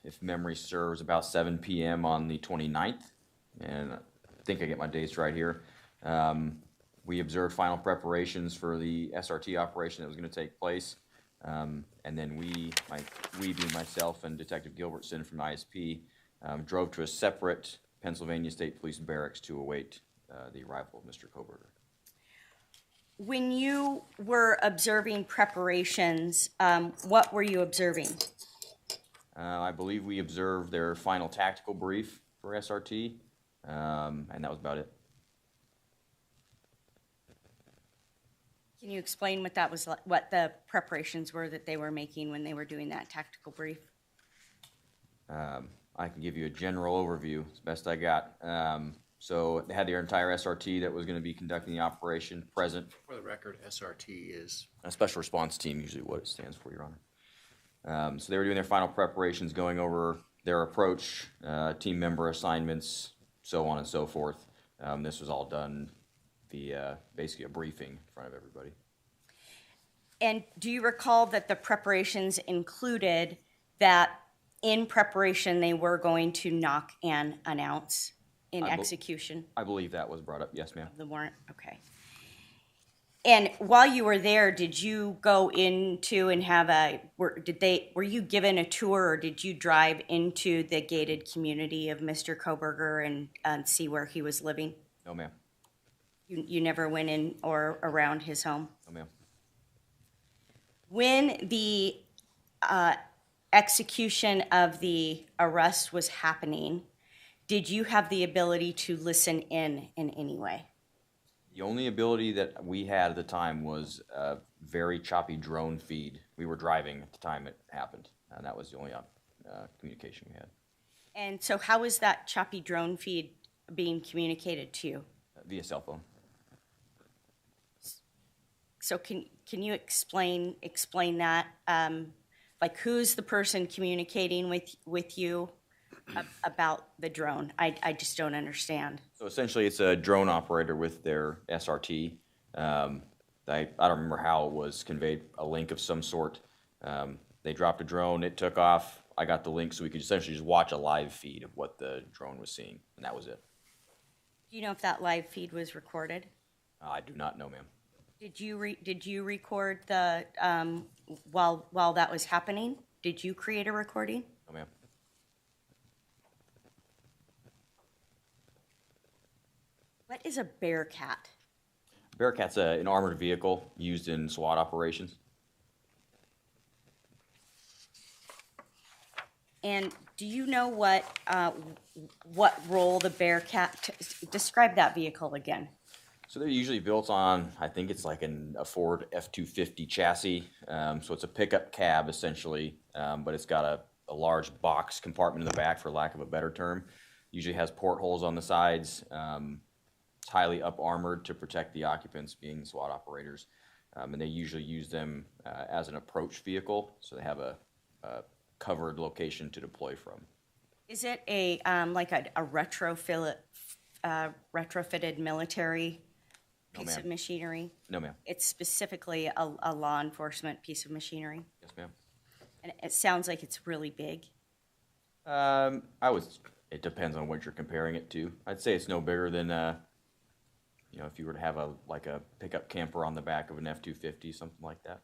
S3: if memory serves, about 7 p.m. on the 29th. And I think I get my dates right here. We observed final preparations for the SRT operation that was going to take place. And then we being myself and Detective Gilbertson from ISP, drove to a separate Pennsylvania State Police barracks to await the arrival of Mr. Kohberger.
S1: When you were observing preparations, what were you observing?
S3: I believe we observed their final tactical brief for SRT, and that was about it.
S1: Can you explain what that was, what the preparations were that they were making when they were doing that tactical brief?
S3: I can give you a general overview as best I got. So they had their entire SRT that was going to be conducting the operation present.
S2: For the record, SRT is?
S3: A special response team, usually what it stands for, Your Honor. So they were doing their final preparations, going over their approach, team member assignments, so on and so forth. This was all done via basically a briefing in front of everybody.
S1: And do you recall that the preparations included that in preparation they were going to knock and announce in execution?
S3: I believe that was brought up, yes, ma'am.
S1: The warrant, okay. And while you were there, did you go into and have were you given a tour, or did you drive into the gated community of Mr. Kohberger and see where he was living?
S3: No, ma'am.
S1: You never went in or around his home?
S3: No, ma'am.
S1: When the execution of the arrest was happening, did you have the ability to listen in any way?
S3: The only ability that we had at the time was a very choppy drone feed. We were driving at the time it happened, and that was the only communication we had.
S1: And so how is that choppy drone feed being communicated to you?
S3: Via cell phone.
S1: So can you explain that? Like, who's the person communicating with you about the drone? I just don't understand.
S3: So essentially, it's a drone operator with their SRT. I don't remember how it was conveyed, a link of some sort. They dropped a drone, it took off. I got the link so we could essentially just watch a live feed of what the drone was seeing, and that was it.
S1: Do you know if that live feed was recorded?
S3: I do not know, ma'am.
S1: Did you record the while that was happening? Did you create a recording?
S3: No, ma'am.
S1: What is a Bearcat?
S3: Bearcat's an armored vehicle used in SWAT operations.
S1: And do you know what role the Bearcat? Describe that vehicle again.
S3: So they're usually built on, I think it's like a Ford F-250 chassis. So it's a pickup cab essentially, but it's got a large box compartment in the back, for lack of a better term. Usually has portholes on the sides. It's highly up-armored to protect the occupants, being SWAT operators. And they usually use them as an approach vehicle, so they have a covered location to deploy from.
S1: Is it a like a retrofitted military piece of machinery?
S3: No, ma'am.
S1: It's specifically a law enforcement piece of machinery,
S3: Yes, ma'am.
S1: and it sounds like it's really big.
S3: It depends on what you're comparing it to. I'd say it's no bigger than, if you were to have a pickup camper on the back of an F-250, something like that.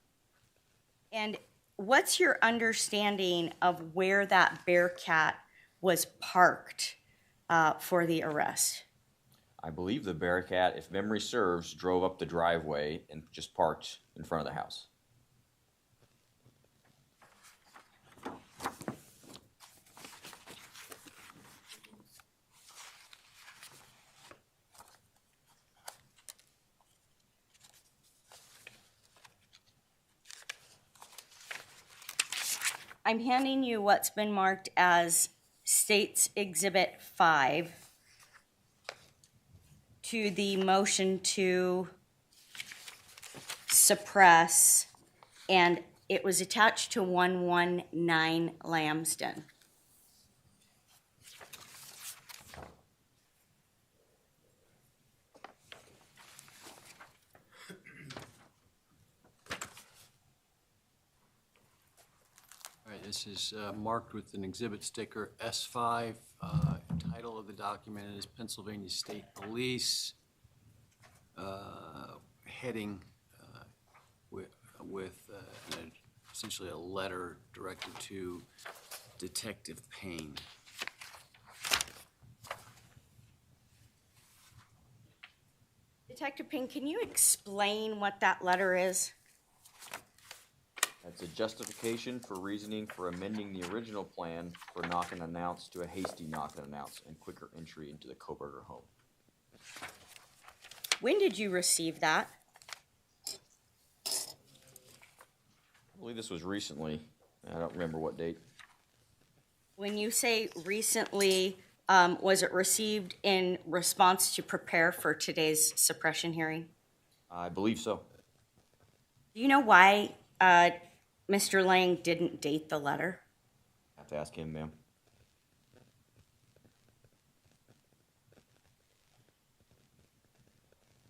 S1: And what's your understanding of where that Bearcat was parked for the arrest?
S3: I believe the Bearcat, if memory serves, drove up the driveway and just parked in front of the house.
S1: I'm handing you what's been marked as State's Exhibit 5 to the motion to suppress, and it was attached to 119 Lambston.
S2: All right, this is marked with an exhibit sticker S5. Title of the document is Pennsylvania State Police. Heading with essentially a letter directed to Detective Payne.
S1: Detective Payne, can you explain what that letter is?
S3: That's a justification for reasoning for amending the original plan for knock and announce to a hasty knock and announce and quicker entry into the Kohberger home.
S1: When did you receive that?
S3: I believe this was recently. I don't remember what date.
S1: When you say recently, was it received in response to prepare for today's suppression hearing?
S3: I believe so.
S1: Do you know why Mr. Lang didn't date the letter?
S3: I have to ask him, ma'am.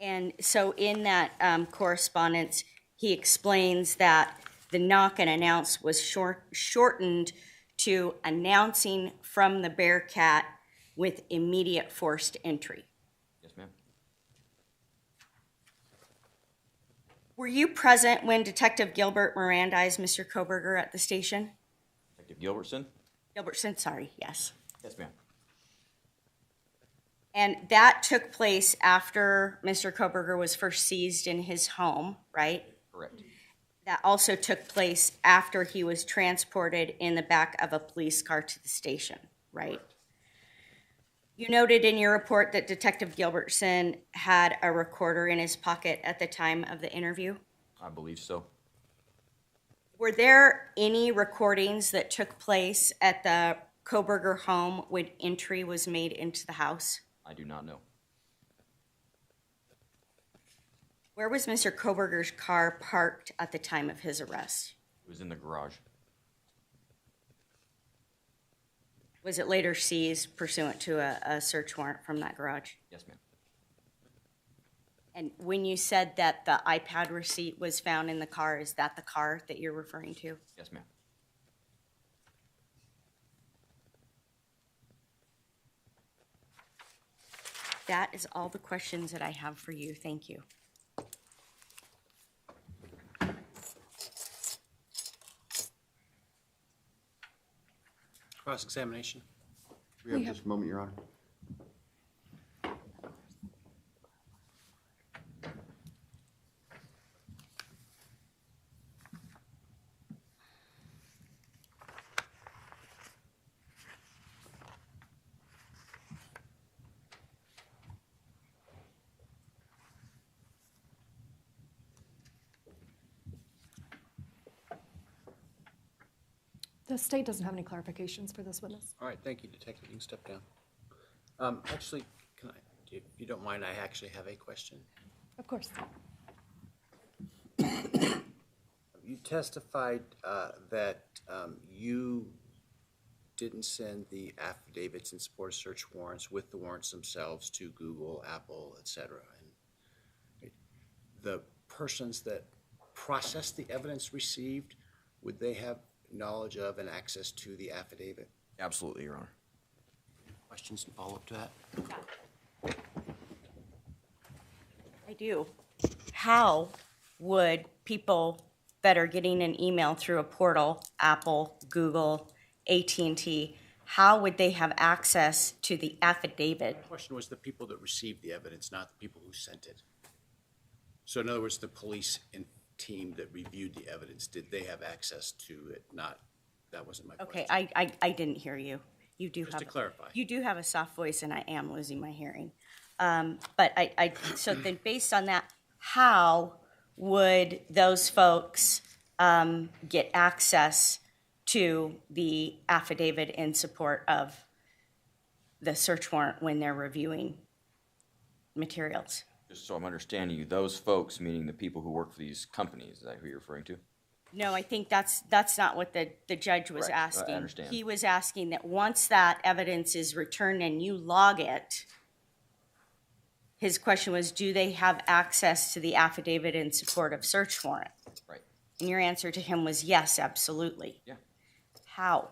S1: And so in that correspondence, he explains that the knock and announce was shortened to announcing from the Bearcat with immediate forced entry.
S3: Yes, ma'am.
S1: Were you present when Detective Gilbert Mirandized Mr. Kohberger at the station?
S3: Detective Gilbertson?
S1: Gilbertson, sorry, yes.
S3: Yes, ma'am.
S1: And that took place after Mr. Kohberger was first seized in his home, right?
S3: Correct.
S1: That also took place after he was transported in the back of a police car to the station, right?
S3: Correct.
S1: You noted in your report that Detective Gilbertson had a recorder in his pocket at the time of the interview.
S3: I believe so.
S1: Were there any recordings that took place at the Kohberger home when entry was made into the house?
S3: I do not know.
S1: Where was Mr. Kohberger's car parked at the time of his arrest?
S3: It was in the garage.
S1: Was it later seized pursuant to a search warrant from that garage?
S3: Yes, ma'am.
S1: And when you said that the iPad receipt was found in the car, is that the car that you're referring to?
S3: Yes, ma'am.
S1: That is all the questions that I have for you. Thank you.
S2: Cross-examination.
S5: We have just a moment, Your Honor.
S4: The state doesn't have any clarifications for this witness.
S2: All right, thank you, Detective. You can step down. Actually, can I, if you don't mind, I actually have a question.
S4: Of course.
S2: You testified that you didn't send the affidavits in support of search warrants with the warrants themselves to Google, Apple, et cetera. And the persons that processed the evidence received, would they have knowledge of and access to the affidavit?
S3: Absolutely, Your Honor.
S2: Questions and follow-up to that?
S1: I do. How would people that are getting an email through a portal, Apple, Google, AT&T, how would they have access to the affidavit?
S2: The question was the people that received the evidence, not the people who sent it. So in other words, the police and team that reviewed the evidence, did they have access to it? Not, that wasn't my question.
S1: Okay, I didn't hear you. You do
S2: Just
S1: have
S2: to clarify.
S1: You do have a soft voice, and I am losing my hearing. But so then based on that, how would those folks get access to the affidavit in support of the search warrant when they're reviewing materials?
S3: Just so I'm understanding you, those folks, meaning the people who work for these companies, is that who you're referring to?
S1: No, I think that's not what the judge was
S3: Correct.
S1: asking.
S3: I understand.
S1: He was asking that once that evidence is returned and you log it, his question was, do they have access to the affidavit in support of search warrant?
S3: Right.
S1: And your answer to him was yes, absolutely.
S3: Yeah.
S1: How?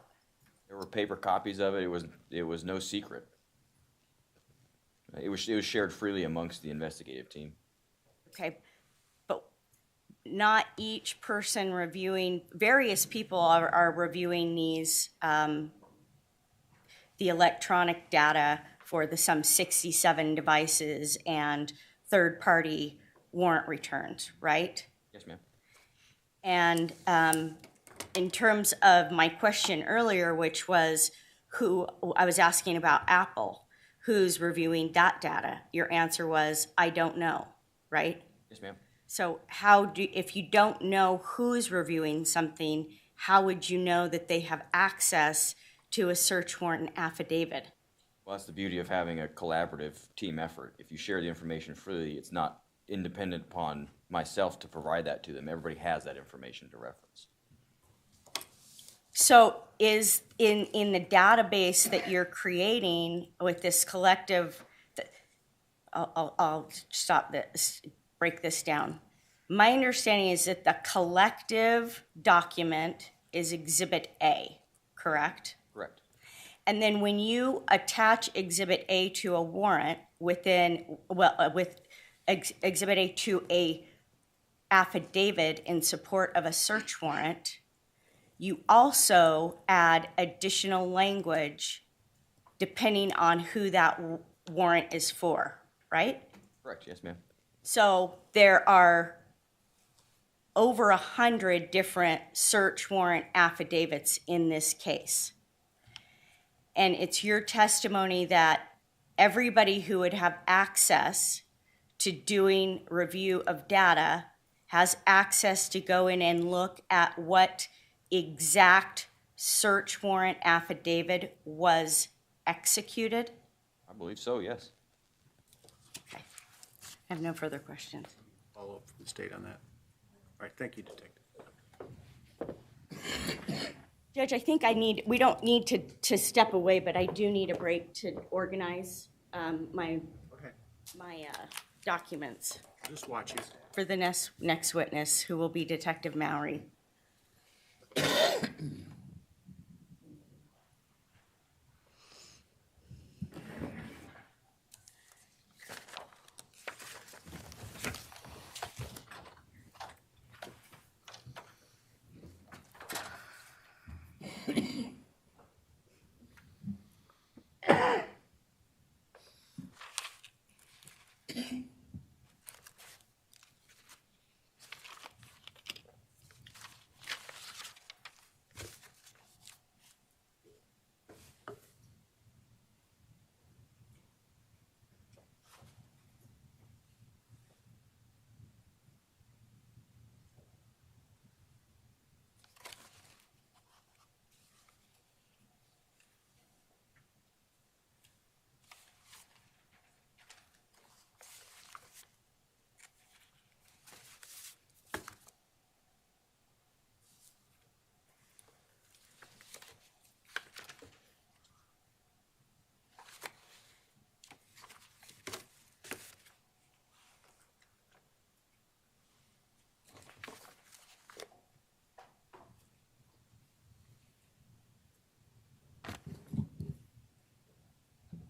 S3: There were paper copies of it. It was no secret. It was shared freely amongst the investigative team.
S1: Okay, but not each person reviewing, various people are reviewing these, the electronic data for the some 67 devices and third-party warrant returns, right?
S3: Yes, ma'am.
S1: And in terms of my question earlier, which was who, I was asking about Apple, who's reviewing that data? Your answer was, I don't know, right?
S3: Yes, ma'am.
S1: So if you don't know who's reviewing something, how would you know that they have access to a search warrant and affidavit?
S3: Well, that's the beauty of having a collaborative team effort. If you share the information freely, it's not independent upon myself to provide that to them. Everybody has that information to reference.
S1: So is in the database that you're creating with this collective, I'll stop this, break this down. My understanding is that the collective document is Exhibit A, correct?
S3: Correct.
S1: And then when you attach Exhibit A to a warrant with Exhibit A to a affidavit in support of a search warrant, you also add additional language depending on who that warrant is for, right?
S3: Correct. Yes, ma'am.
S1: So there are over 100 different search warrant affidavits in this case. And it's your testimony that everybody who would have access to doing review of data has access to go in and look at what exact search warrant affidavit was executed?
S3: I believe so, yes.
S1: Okay. I have no further questions.
S2: follow-up from the state on that. All right, thank you, Detective.
S1: Judge, I think we don't need to step away, but I do need a break to organize my documents
S2: Just watch you.
S1: for the next witness, who will be Detective Mawry.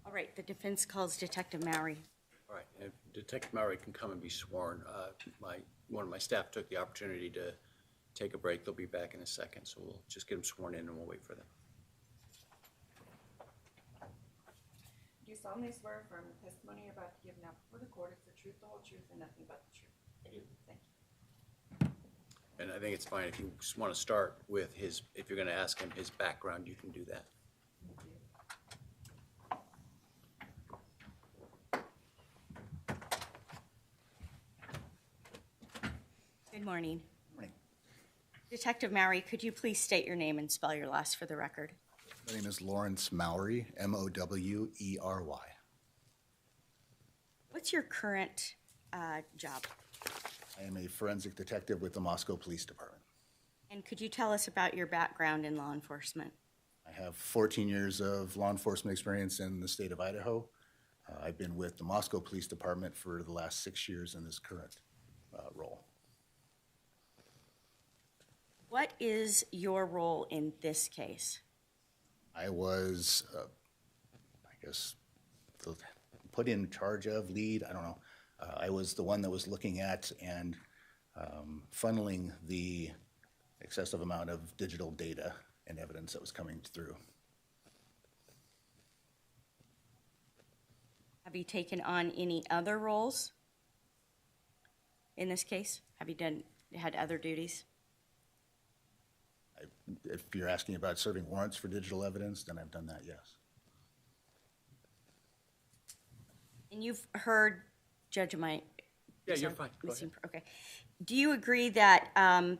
S1: All right, the defense calls Detective Mawry.
S2: All right, if Detective Mawry can come and be sworn. One of my staff took the opportunity to take a break. They'll be back in a second, so we'll just get them sworn in and we'll wait for them.
S6: Do you solemnly swear affirm the testimony you're about to give now before the court is the truth, the whole truth, and nothing but the truth? I do. Thank you.
S2: And I think it's fine if you just want to start with his, if you're going to ask him his background, you can do that.
S6: Thank you.
S1: Good morning.
S5: Morning.
S1: Detective Mawry, could you please state your name and spell your last for the record?
S5: My name is Lawrence Mawry, Mowrey.
S1: What's your current job?
S5: I am a forensic detective with the Moscow Police Department.
S1: And could you tell us about your background in law enforcement?
S5: I have 14 years of law enforcement experience in the state of Idaho. I've been with the Moscow Police Department for the last 6 years in this current role.
S1: What is your role in this case?
S5: I was, put in charge of, lead, I don't know. I was the one that was looking at and funneling the excessive amount of digital data and evidence that was coming through.
S1: Have you taken on any other roles in this case? Have you had other duties?
S5: If you're asking about serving warrants for digital evidence, then I've done that, yes.
S1: And you've heard, Judge, am I?
S2: Yeah, you're fine. Go ahead.
S1: Okay. Do you agree that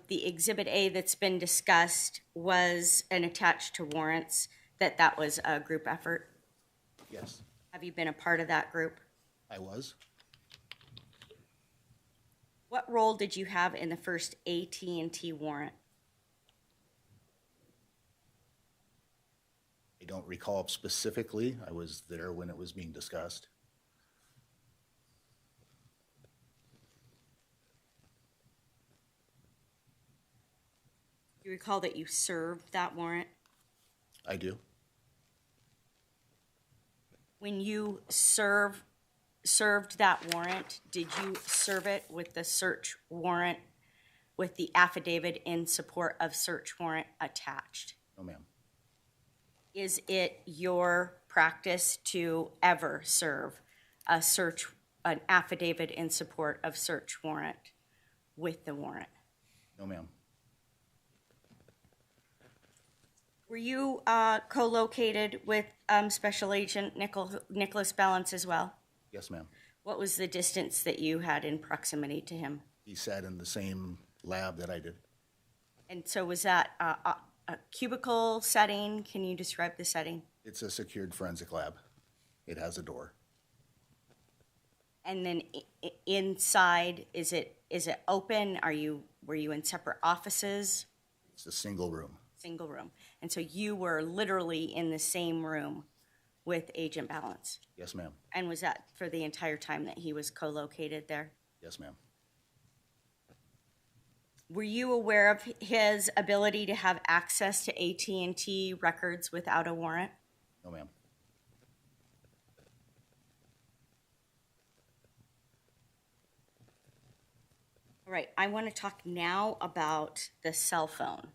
S1: the Exhibit A that's been discussed was an attached to warrants, that was a group effort?
S5: Yes,
S1: Have you been a part of that group?
S5: I was.
S1: What role did you have in the first AT&T warrant?
S5: I don't recall specifically. I was there when it was being discussed.
S1: Do you recall that you served that warrant?
S5: I do.
S1: When you served that warrant, did you serve it with the search warrant, with the affidavit in support of search warrant attached?
S5: No, ma'am.
S1: Is it your practice to ever serve an affidavit in support of search warrant with the warrant?
S5: No, ma'am.
S1: Were you co-located with Special Agent Nicholas Balance as well?
S5: Yes, ma'am.
S1: What was the distance that you had in proximity to him?
S5: He sat in the same lab that I did.
S1: And so was that a cubicle setting? Can you describe the setting?
S5: It's a secured forensic lab. It has a door.
S1: And then inside, is it open? Were you in separate offices?
S5: It's a single room.
S1: Single room. And so you were literally in the same room with Agent Balance?
S5: Yes, ma'am.
S1: And was that for the entire time that he was co-located there?
S5: Yes, ma'am.
S1: Were you aware of his ability to have access to AT&T records without a warrant?
S5: No, ma'am.
S1: All right, I want to talk now about the cell phone,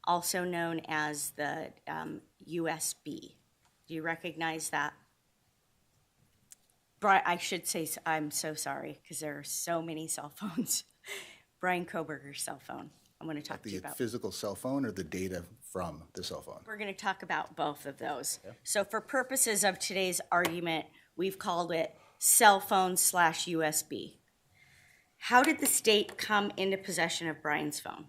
S1: also known as the USB. Do you recognize that? I should say, I'm so sorry, because there are so many cell phones. Bryan Kohberger's cell phone. I want to talk to you
S5: The
S1: about.
S5: physical cell phone or the data from the cell phone?
S1: We're going to talk about both of those. So for purposes of today's argument, we've called it cell phone / USB. How did the state come into possession of Bryan's phone?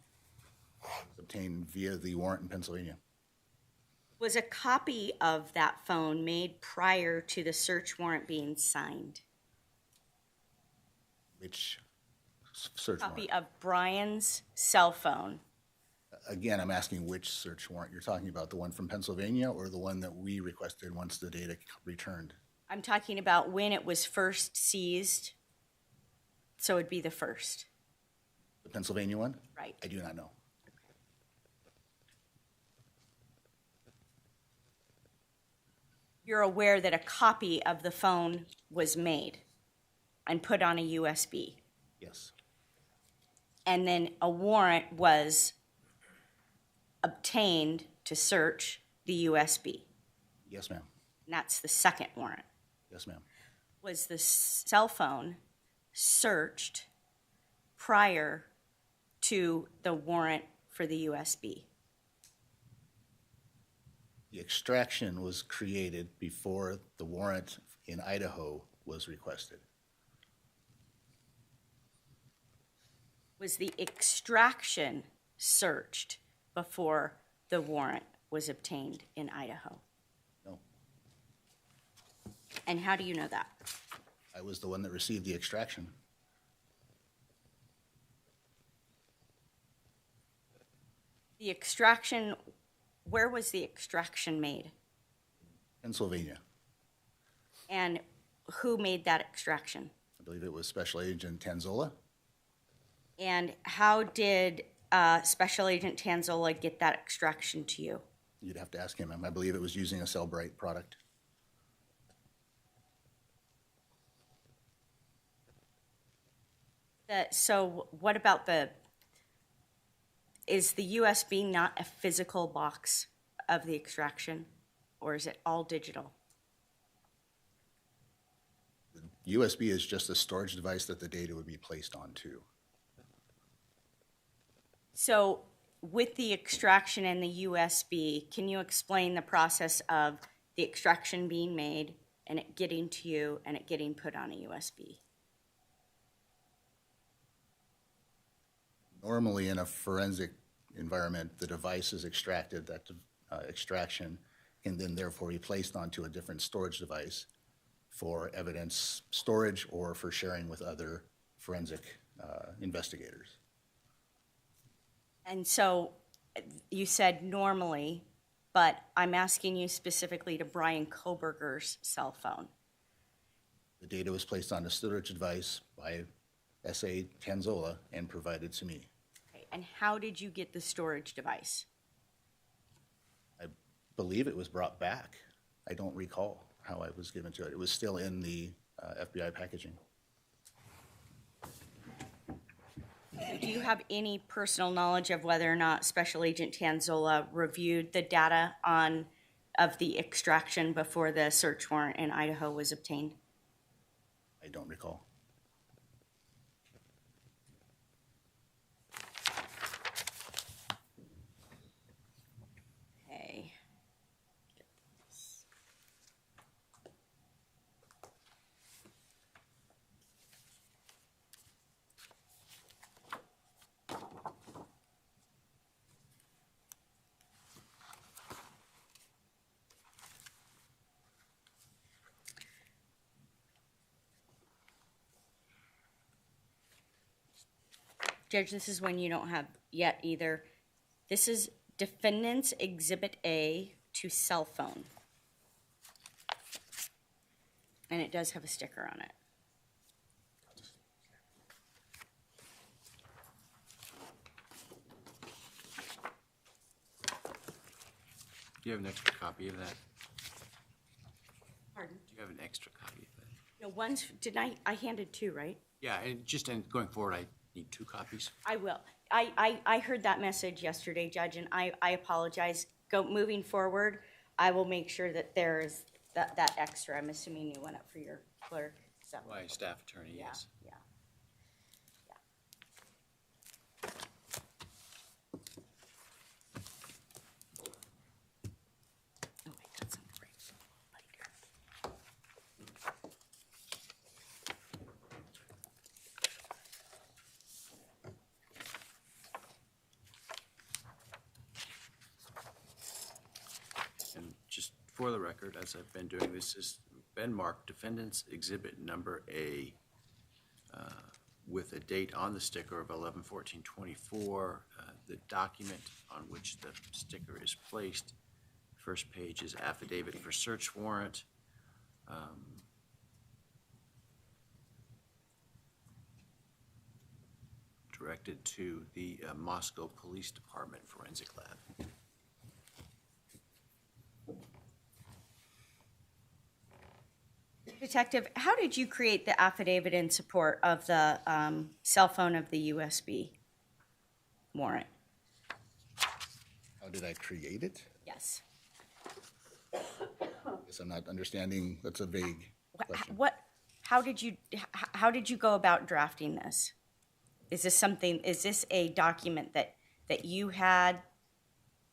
S5: Obtained via the warrant in Pennsylvania.
S1: Was a copy of that phone made prior to the search warrant being signed?
S5: Which search
S1: Copy
S5: warrant?
S1: of Bryan's cell phone.
S5: Again, I'm asking which search warrant. You're talking about the one from Pennsylvania or the one that we requested once the data returned?
S1: I'm talking about when it was first seized, so it'd be the first.
S5: The Pennsylvania one?
S1: Right.
S5: I do not know.
S1: You're aware that a copy of the phone was made and put on a USB,
S5: Yes.
S1: and then a warrant was obtained to search the USB.
S5: Yes, ma'am.
S1: And that's the second warrant.
S5: Yes, ma'am.
S1: Was the cell phone searched prior to the warrant for the USB?
S5: The extraction was created before the warrant in Idaho was requested.
S1: Was the extraction searched before the warrant was obtained in Idaho?
S5: No,
S1: And how do you know that?
S5: I was the one that received the extraction.
S1: The extraction, where was the extraction made?
S5: Pennsylvania.
S1: And who made that extraction?
S5: I believe it was Special Agent Tanzola.
S1: And how did Special Agent Tanzola get that extraction to you?
S5: You'd have to ask him. I believe it was using a Cellbrite product.
S1: So what about is the USB not a physical box of the extraction, or is it all digital?
S5: USB is just a storage device that the data would be placed onto.
S1: So with the extraction and the USB, can you explain the process of the extraction being made and it getting to you and it getting put on a USB?
S5: Normally, in a forensic environment, the device is extracted. That extraction can then therefore be placed onto a different storage device for evidence storage or for sharing with other forensic investigators.
S1: And so you said normally, but I'm asking you specifically to Bryan Kohberger's cell phone.
S5: The data was placed on a storage device by S.A. Tanzola and provided to me.
S1: Okay, and how did you get the storage device?
S5: I believe it was brought back. I don't recall how I was given to it. It was still in the FBI packaging.
S1: Do you have any personal knowledge of whether or not Special Agent Tanzola reviewed the data of the extraction before the search warrant in Idaho was obtained?
S5: I don't recall.
S1: Okay. Judge, this is one you don't have yet either. This is Defendant's Exhibit A to cell phone. And it does have a sticker on it.
S2: Do you have an extra copy of that?
S1: Pardon?
S2: Do you have an extra copy of that?
S1: No, one's, I handed two, right?
S2: Yeah, and just going forward, I need 2 copies.
S1: I will. I heard that message yesterday, Judge, and I apologize. Moving forward, I will make sure that there's that extra. I'm assuming you went up for your clerk, so.
S2: My staff attorney,
S1: Yeah,
S2: yes.
S1: yeah. Oh, I got some right here.
S2: And just for the record, as I've been doing, this has been marked Defendant's Exhibit Number A with a date on the sticker of 11/14/24. The document on which the sticker is placed, first page is affidavit for search warrant. Directed to the Moscow Police Department Forensic Lab.
S1: Detective, how did you create the affidavit in support of the cell phone of the USB warrant?
S5: How did I create it?
S1: Yes.
S5: Guess I'm not understanding, that's a vague question.
S1: How did you go about drafting this? Is this a document that you had,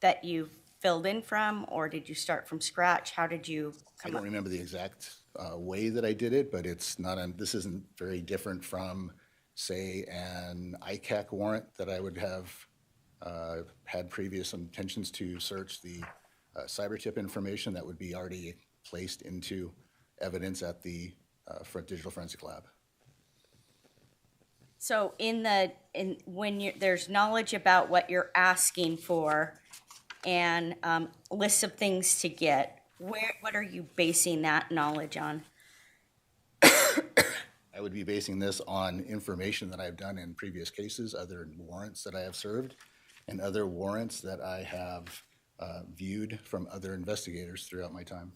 S1: that you filled in from, or did you start from scratch? How did you
S5: I
S1: come
S5: don't
S1: up?
S5: remember the exact way that I did it, but it's not, this isn't very different from, say, an ICAC warrant that I would have had previous intentions to search the cyber tip information that would be already placed into evidence at the Digital Forensic Lab.
S1: So there's knowledge about what you're asking for and lists of things to get, what are you basing that knowledge on?
S5: I would be basing this on information that I've done in previous cases, other warrants that I have served, and other warrants that I have viewed from other investigators throughout my time.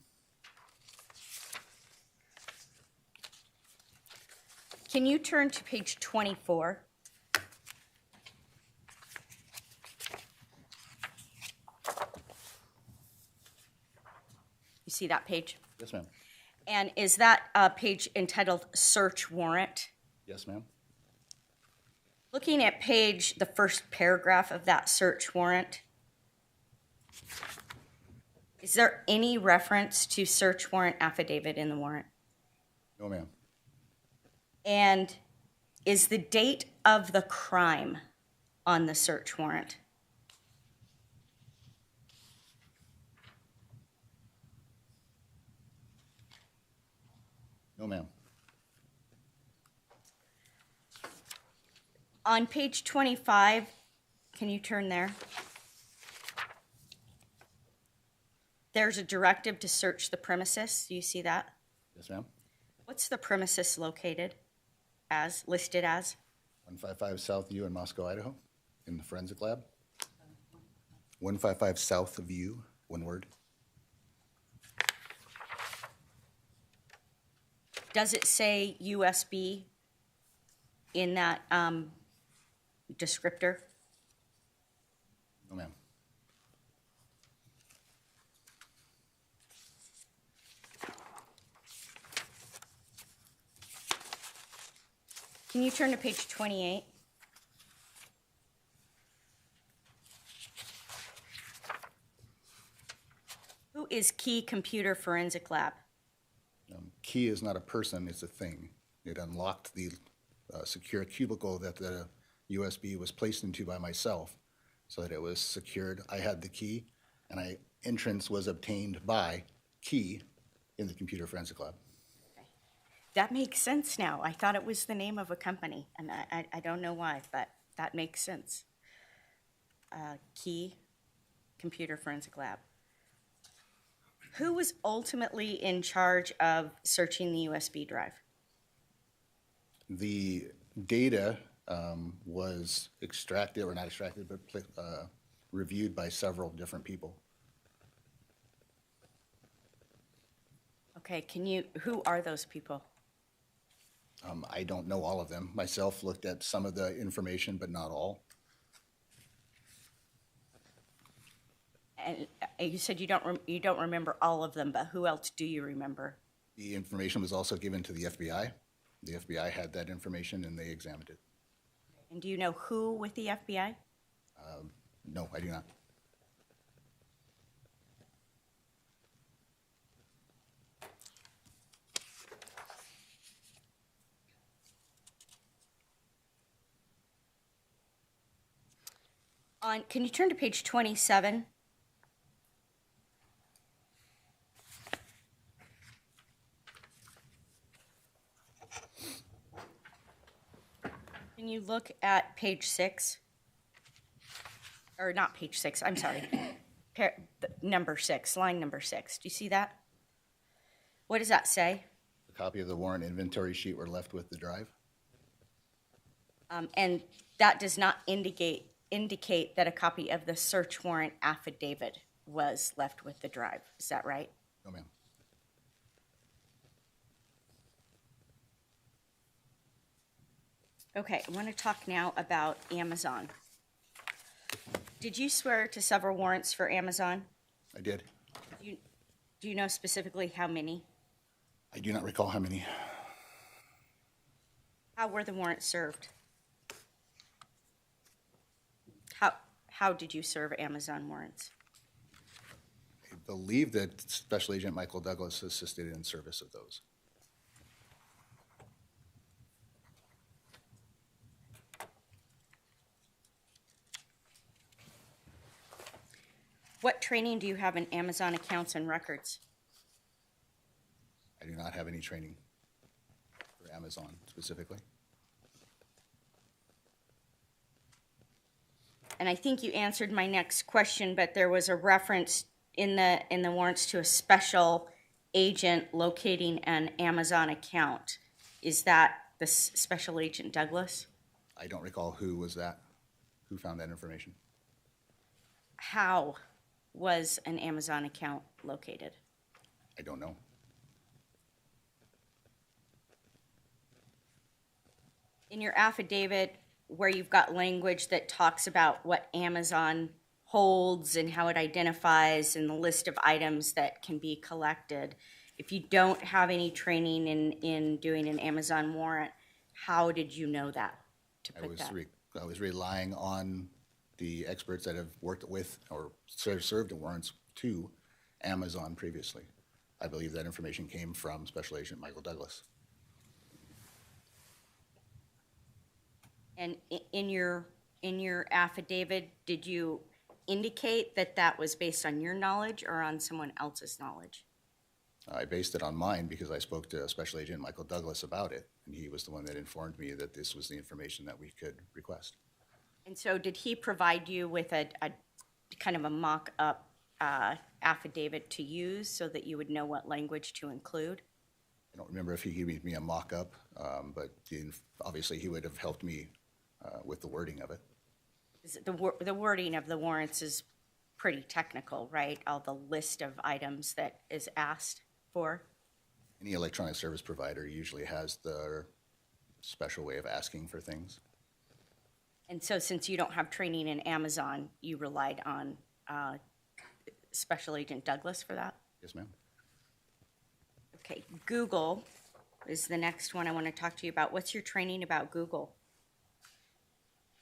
S1: Can you turn to page 24? You see that page?
S5: Yes, ma'am.
S1: And is that a page entitled Search Warrant?
S5: Yes, ma'am.
S1: Looking at the first paragraph of that search warrant, is there any reference to search warrant affidavit in the warrant?
S5: No, ma'am.
S1: And is the date of the crime on the search warrant?
S5: No, ma'am.
S1: On page 25, can you turn there? There's a directive to search the premises. Do you see that?
S5: Yes, ma'am.
S1: What's the premises listed as?
S5: 155 South View in Moscow, Idaho, in the forensic lab. 155 South View, one word.
S1: Does it say USB in that descriptor?
S5: No, ma'am.
S1: Can you turn to page 28? Who is Key Computer Forensic Lab?
S5: Key is not a person, it's a thing. It unlocked the secure cubicle that the USB was placed into by myself so that it was secured. I had the key, and entrance was obtained by Key in the Computer Forensic Lab.
S1: That makes sense now. I thought it was the name of a company, and I don't know why, but That makes sense. Key, computer forensic lab. Who was ultimately in charge of searching the USB drive?
S5: The data was extracted, or not extracted, but reviewed by several different people.
S1: Okay, who are those people?
S5: I don't know all of them. Myself looked at some of the information, but not all.
S1: And you said you don't remember all of them, but who else do you remember?
S5: The information was also given to the FBI. The FBI had that information and they examined it.
S1: And do you know who with the FBI?
S5: No, I do not.
S1: Can you turn to page 27? Can you look at page 6? Or not page 6, I'm sorry. Number 6, line number 6. Do you see that? What does that say?
S5: A copy of the warrant inventory sheet were left with the drive.
S1: And that does not indicate that a copy of the search warrant affidavit was left with the drive. Is that right?
S5: No, ma'am.
S1: Okay, I want to talk now about Amazon. Did you swear to several warrants for Amazon?
S5: I did.
S1: Do you know specifically how many?
S5: I do not recall how many.
S1: How were the warrants served? How did you serve Amazon warrants?
S5: I believe that Special Agent Michael Douglas assisted in service of those.
S1: What training do you have in Amazon accounts and records?
S5: I do not have any training for Amazon specifically.
S1: And I think you answered my next question, but there was a reference in the warrants to a special agent locating an Amazon account. Is that the Special Agent Douglas?
S5: I don't recall who was that, who found that information.
S1: How was an Amazon account located?
S5: I don't know.
S1: In your affidavit, where you've got language that talks about what Amazon holds and how it identifies and the list of items that can be collected, if you don't have any training in doing an Amazon warrant, how did you know that, to put that?
S5: I was relying on the experts that have worked with or served in warrants to Amazon previously. I believe that information came from Special Agent Michael Douglas.
S1: And in your affidavit, did you indicate that that was based on your knowledge or on someone else's knowledge?
S5: I based it on mine because I spoke to Special Agent Michael Douglas about it, and he was the one that informed me that this was the information that we could request.
S1: And so did he provide you with a kind of a mock-up affidavit to use so that you would know what language to include?
S5: I don't remember if he gave me a mock-up, but obviously he would have helped me with the wording of it.
S1: The wording of the warrants is pretty technical, right? All the list of items that is asked for?
S5: Any electronic service provider usually has their special way of asking for things.
S1: And so since you don't have training in Amazon, you relied on Special Agent Douglas for that?
S5: Yes, ma'am.
S1: Okay, Google is the next one I want to talk to you about. What's your training about Google?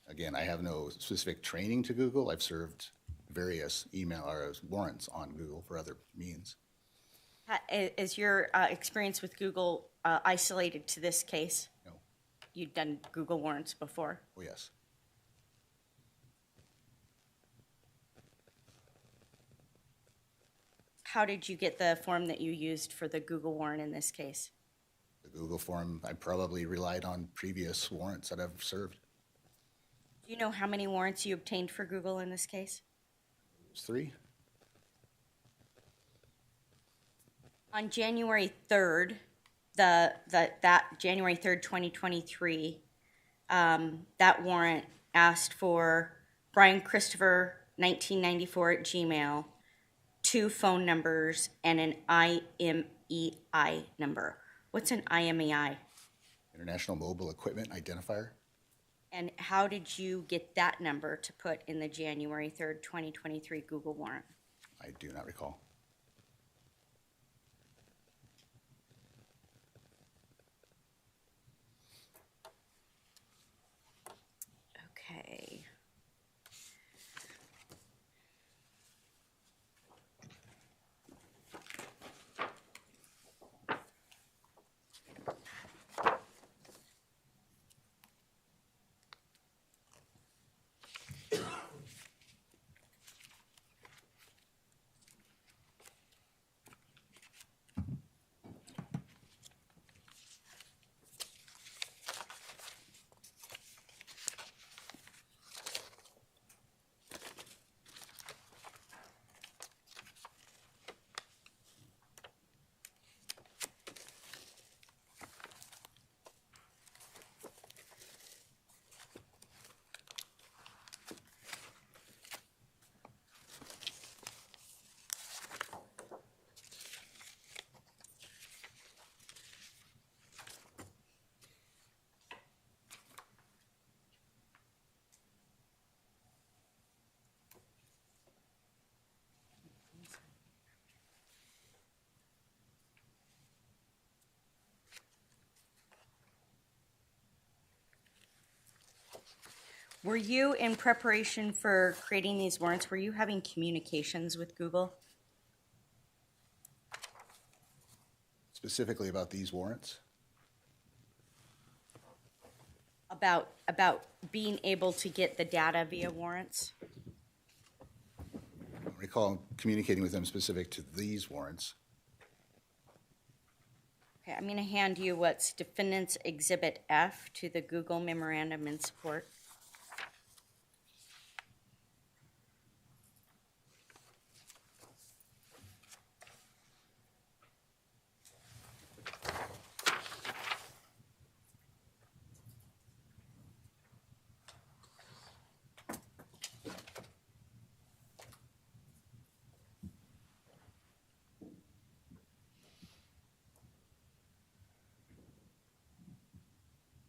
S5: Again, I have no specific training to Google. I've served various email or warrants on Google for other means.
S1: Is your experience with Google isolated to this case?
S5: No.
S1: You'd done Google warrants before?
S5: Oh, yes.
S1: How did you get the form that you used for the Google warrant in this case?
S5: The Google form, I probably relied on previous warrants that I've served.
S1: Do you know how many warrants you obtained for Google in this case?
S5: It's 3.
S1: On January 3rd, that January 3rd, 2023, that warrant asked for Bryan Christopher 1994 at Gmail, 2 phone numbers, and an IMEI number. What's an IMEI?
S5: International Mobile Equipment Identifier.
S1: And how did you get that number to put in the January 3rd, 2023 Google warrant?
S5: I do not recall.
S1: Okay. Were you, in preparation for creating these warrants, were you having communications with Google?
S5: Specifically about these warrants?
S1: About being able to get the data via warrants?
S5: I don't recall communicating with them specific to these warrants.
S1: Okay, I'm going to hand you what's Defendant's Exhibit F to the Google Memorandum in Support.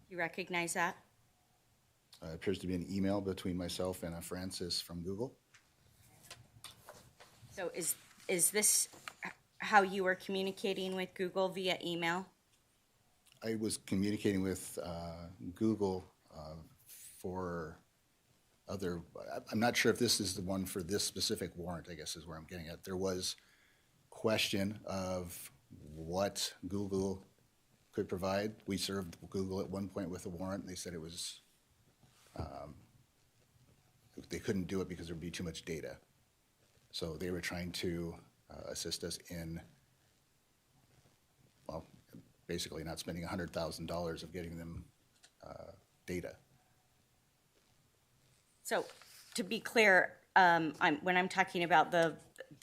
S1: You recognize that?
S5: It appears to be an email between myself and a Francis from Google.
S1: So is this how you were communicating with Google via email?
S5: I was communicating with Google for other, I'm not sure if this is the one for this specific warrant, I guess is where I'm getting at. There was question of what Google could provide. We served Google at one point with a warrant, and they said it was, they couldn't do it because there would be too much data. So they were trying to assist us in, well, basically not spending $100,000 of getting them data.
S1: So to be clear, when I'm talking about the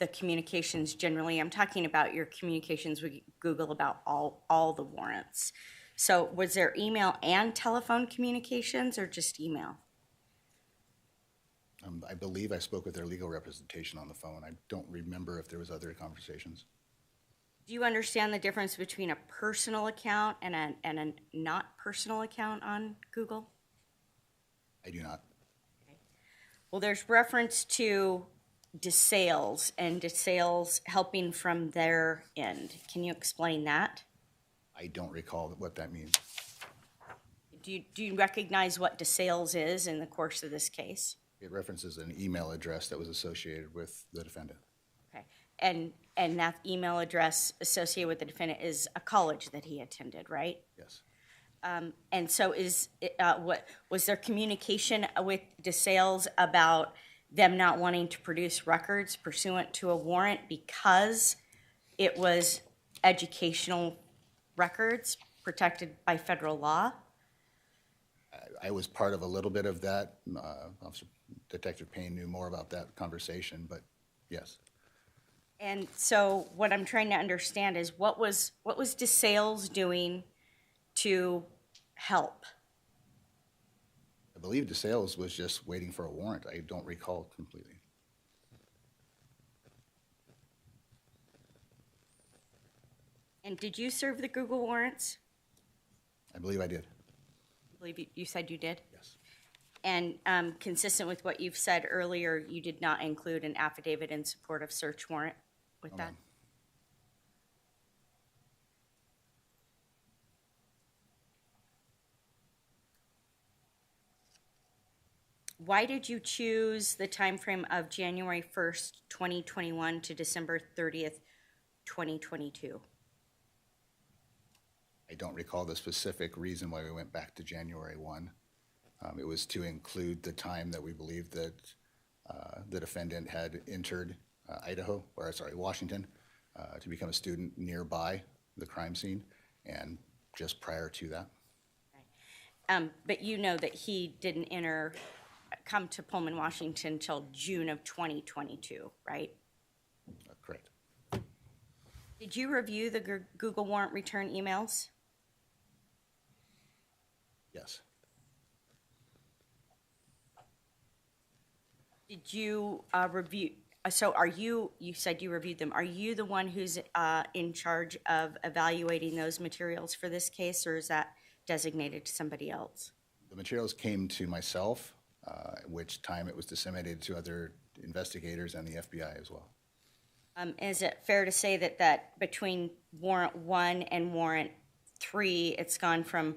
S1: communications generally, I'm talking about your communications with Google about all the warrants. So was there email and telephone communications or just email?
S5: I believe I spoke with their legal representation on the phone. I don't remember if there was other conversations.
S1: Do you understand the difference between a personal account and a not personal account on Google?
S5: I do not.
S1: Well, there's reference to DeSales and DeSales helping from their end. Can you explain that?
S5: I don't recall what that means.
S1: Do you recognize what DeSales is in the course of this case?
S5: It references an email address that was associated with the defendant.
S1: Okay, and that email address associated with the defendant is a college that he attended, right?
S5: Yes.
S1: And so what was there communication with DeSales about them not wanting to produce records pursuant to a warrant because it was educational records protected by federal law?
S5: I was part of a little bit of that. Officer Detective Payne knew more about that conversation, but yes.
S1: And so what I'm trying to understand is what was DeSales doing to help?
S5: I believe DeSales was just waiting for a warrant. I don't recall completely.
S1: And did you serve the Google warrants?
S5: I believe I did.
S1: I believe you said you did?
S5: Yes.
S1: And consistent with what you've said earlier, you did not include an affidavit in support of search warrant with that?
S5: ma'am.
S1: Why did you choose the timeframe of January 1st, 2021 to December 30th, 2022?
S5: I don't recall the specific reason why we went back to January 1. It was to include the time that we believed that the defendant had entered Washington, to become a student nearby the crime scene, and just prior to that.
S1: But you know that he didn't come to Pullman, Washington until June of 2022, right?
S5: Correct.
S1: Did you review the Google warrant return emails?
S5: Yes.
S1: Did you review, so you said you reviewed them. Are you the one who's in charge of evaluating those materials for this case, or is that designated to somebody else?
S5: The materials came to myself, at which time it was disseminated to other investigators and the FBI as well.
S1: Is it fair to say that between warrant 1 and warrant 3, it's gone from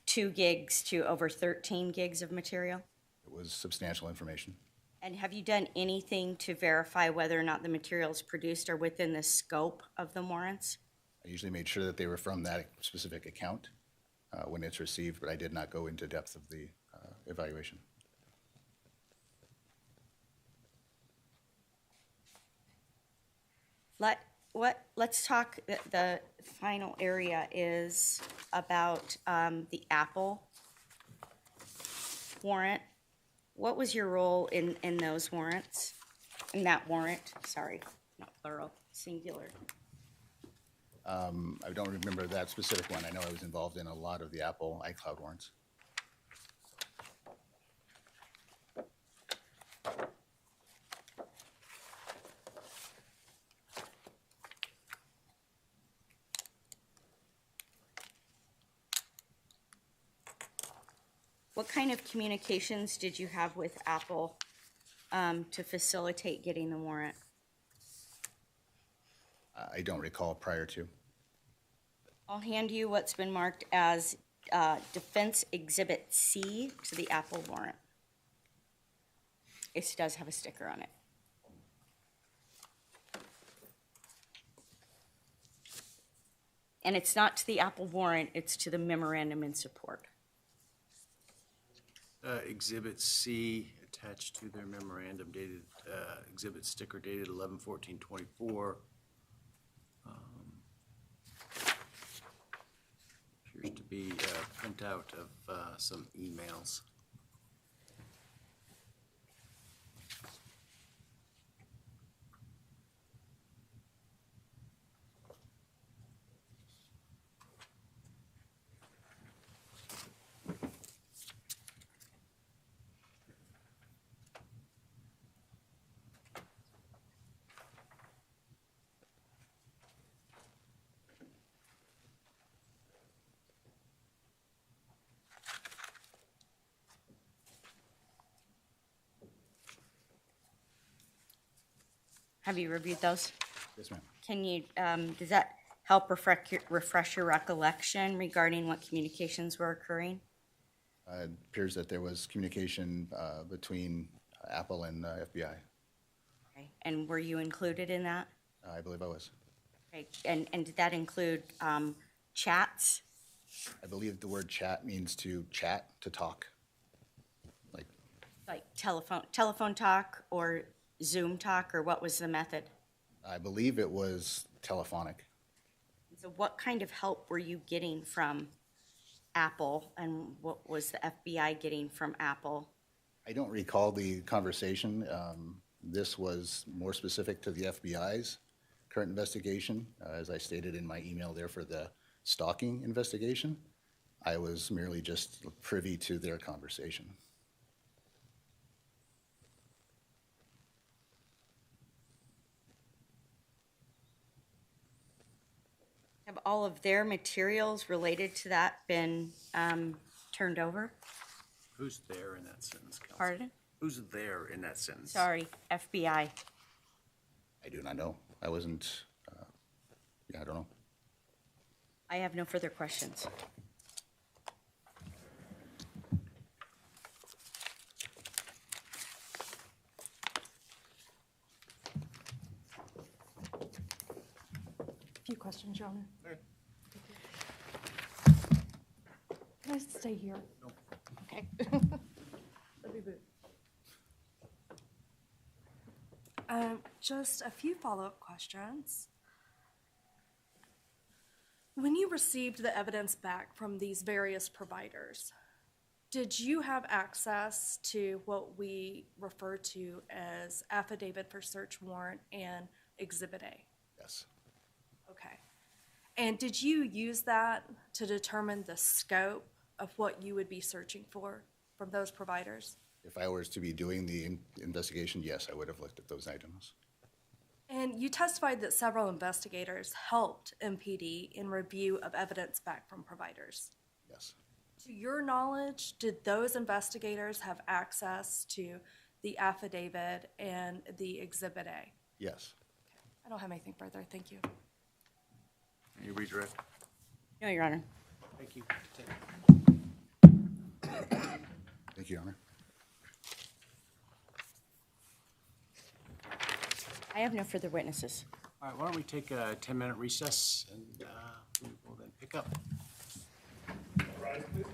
S1: 2 gigs to over 13 gigs of material?
S5: It was substantial information.
S1: And have you done anything to verify whether or not the materials produced are within the scope of the warrants?
S5: I usually made sure that they were from that specific account when it's received, but I did not go into depth of the evaluation.
S1: Let's talk, the final area is about the Apple warrant. What was your role in those warrants? In that warrant, sorry, not plural, singular.
S5: I don't remember that specific one. I know I was involved in a lot of the Apple iCloud warrants.
S1: What kind of communications did you have with Apple to facilitate getting the warrant?
S5: I don't recall prior to.
S1: I'll hand you what's been marked as Defense Exhibit C to the Apple warrant. It does have a sticker on it. And it's not to the Apple warrant, it's to the memorandum in support.
S2: Exhibit C attached to their memorandum dated, exhibit sticker dated 11/14/24. Appears to be a printout of some emails.
S1: Have you reviewed those?
S5: Yes, ma'am.
S1: Can you, does that help refresh your recollection regarding what communications were occurring?
S5: It appears that there was communication between Apple and FBI.
S1: Okay. And were you included in that?
S5: I believe I was.
S1: Okay. And did that include chats?
S5: I believe the word chat means to chat, to talk.
S1: Like telephone talk or Zoom talk, or what was the method?
S5: I believe it was telephonic.
S1: So what kind of help were you getting from Apple, and what was the FBI getting from Apple?
S5: I don't recall the conversation. This was more specific to the FBI's current investigation. As I stated in my email there for the stalking investigation, I was merely just privy to their conversation.
S1: Have all of their materials related to that been turned over?
S2: Who's there in that sentence, Counsel?
S1: Pardon?
S2: Who's there in that sentence?
S1: Sorry, FBI.
S5: I do not know. I wasn't, yeah, I don't know.
S1: I have no further questions.
S4: A few questions, Your Honor. Can I stay here?
S2: No.
S4: Okay. Let me move. Just a few follow-up questions. When you received the evidence back from these various providers, did you have access to what we refer to as affidavit for search warrant and Exhibit A?
S5: Yes.
S4: Okay. And did you use that to determine the scope of what you would be searching for from those providers?
S5: If I was to be doing the investigation, yes, I would have looked at those items.
S4: And you testified that several investigators helped MPD in review of evidence back from providers.
S5: Yes.
S4: To your knowledge, did those investigators have access to the affidavit and the Exhibit A?
S5: Yes.
S4: I don't have anything further. Thank you.
S2: Any redirect?
S1: No, Your Honor.
S2: Thank you.
S5: Thank you, Your Honor.
S1: I have no further witnesses.
S2: All right, why don't we take a 10-minute recess, and we will then pick up.
S7: Rise, please.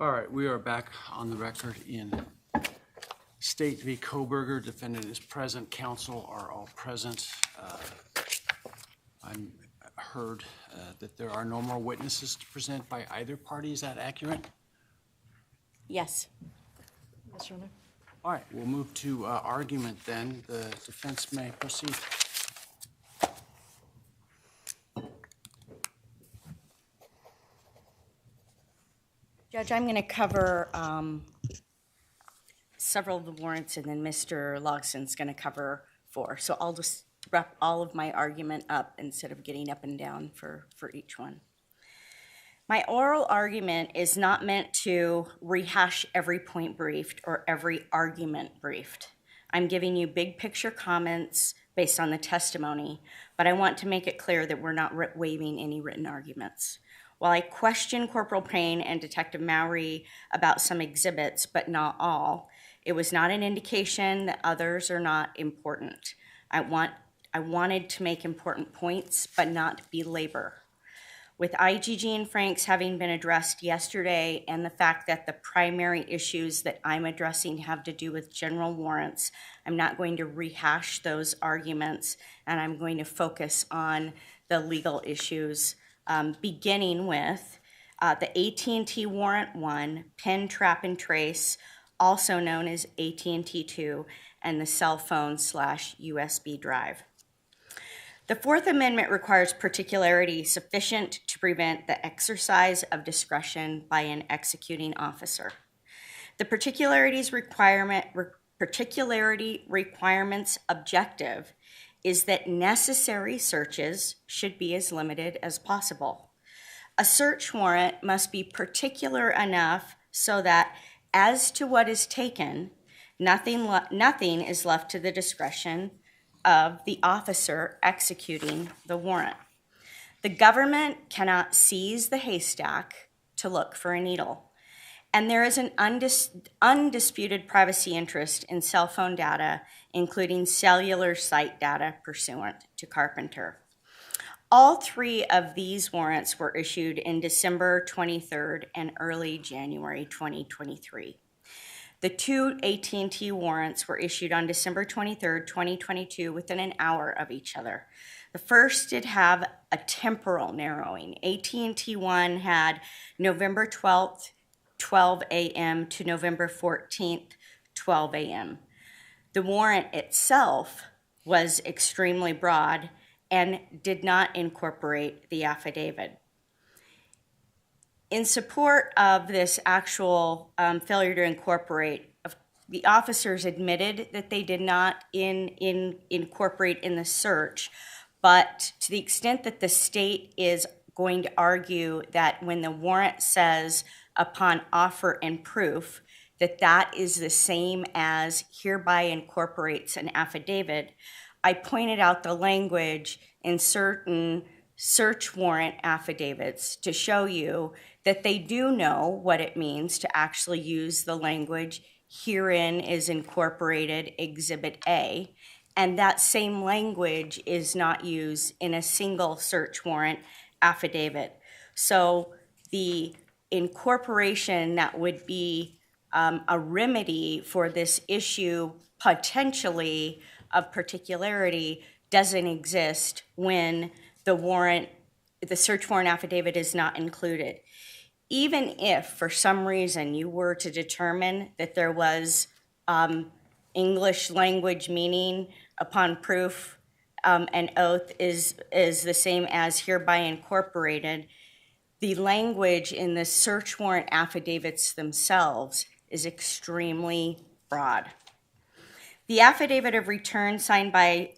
S2: All right, we are back on the record in State v. Kohberger. Defendant is present. Counsel are all present. I'm heard that there are no more witnesses to present by either party. Is that accurate?
S1: Yes.
S4: Yes, Your Honor.
S2: All right, we'll move to argument then. The defense may proceed.
S1: Judge, I'm going to cover several of the warrants, and then Mr. Logson's going to cover 4. So I'll just wrap all of my argument up instead of getting up and down for each one. My oral argument is not meant to rehash every point briefed or every argument briefed. I'm giving you big picture comments based on the testimony, but I want to make it clear that we're not waiving any written arguments. While I question Corporal Payne and Detective Mawry about some exhibits, but not all, it was not an indication that others are not important. I wanted to make important points, but not belabor. With IGG and Franks having been addressed yesterday, and the fact that the primary issues that I'm addressing have to do with general warrants, I'm not going to rehash those arguments, and I'm going to focus on the legal issues, beginning with the AT&T Warrant 1, Pin, Trap, and Trace, also known as AT&T 2, and the cell phone / USB drive. The Fourth Amendment requires particularity sufficient to prevent the exercise of discretion by an executing officer. The particularity requirement's objective is that necessary searches should be as limited as possible. A search warrant must be particular enough so that, as to what is taken, nothing is left to the discretion of the officer executing the warrant. The government cannot seize the haystack to look for a needle, and there is an undisputed privacy interest in cell phone data, including cellular site data pursuant to Carpenter. All 3 of these warrants were issued in December 23rd and early January 2023. The 2 AT&T warrants were issued on December 23rd, 2022, within an hour of each other. The first did have a temporal narrowing. AT&T 1 had November 12th, 12 a.m. to November 14th, 12 a.m. The warrant itself was extremely broad and did not incorporate the affidavit. In support of this actual failure to incorporate, the officers admitted that they did not incorporate in the search, but to the extent that the state is going to argue that when the warrant says upon offer and proof, that is the same as hereby incorporates an affidavit, I pointed out the language in certain search warrant affidavits to show you that they do know what it means to actually use the language herein is incorporated Exhibit A, and that same language is not used in a single search warrant affidavit. So the incorporation that would be a remedy for this issue potentially of particularity doesn't exist when the search warrant affidavit is not included. Even if, for some reason, you were to determine that there was English language meaning upon proof and oath is the same as hereby incorporated, the language in the search warrant affidavits themselves is extremely broad. The affidavit of return signed by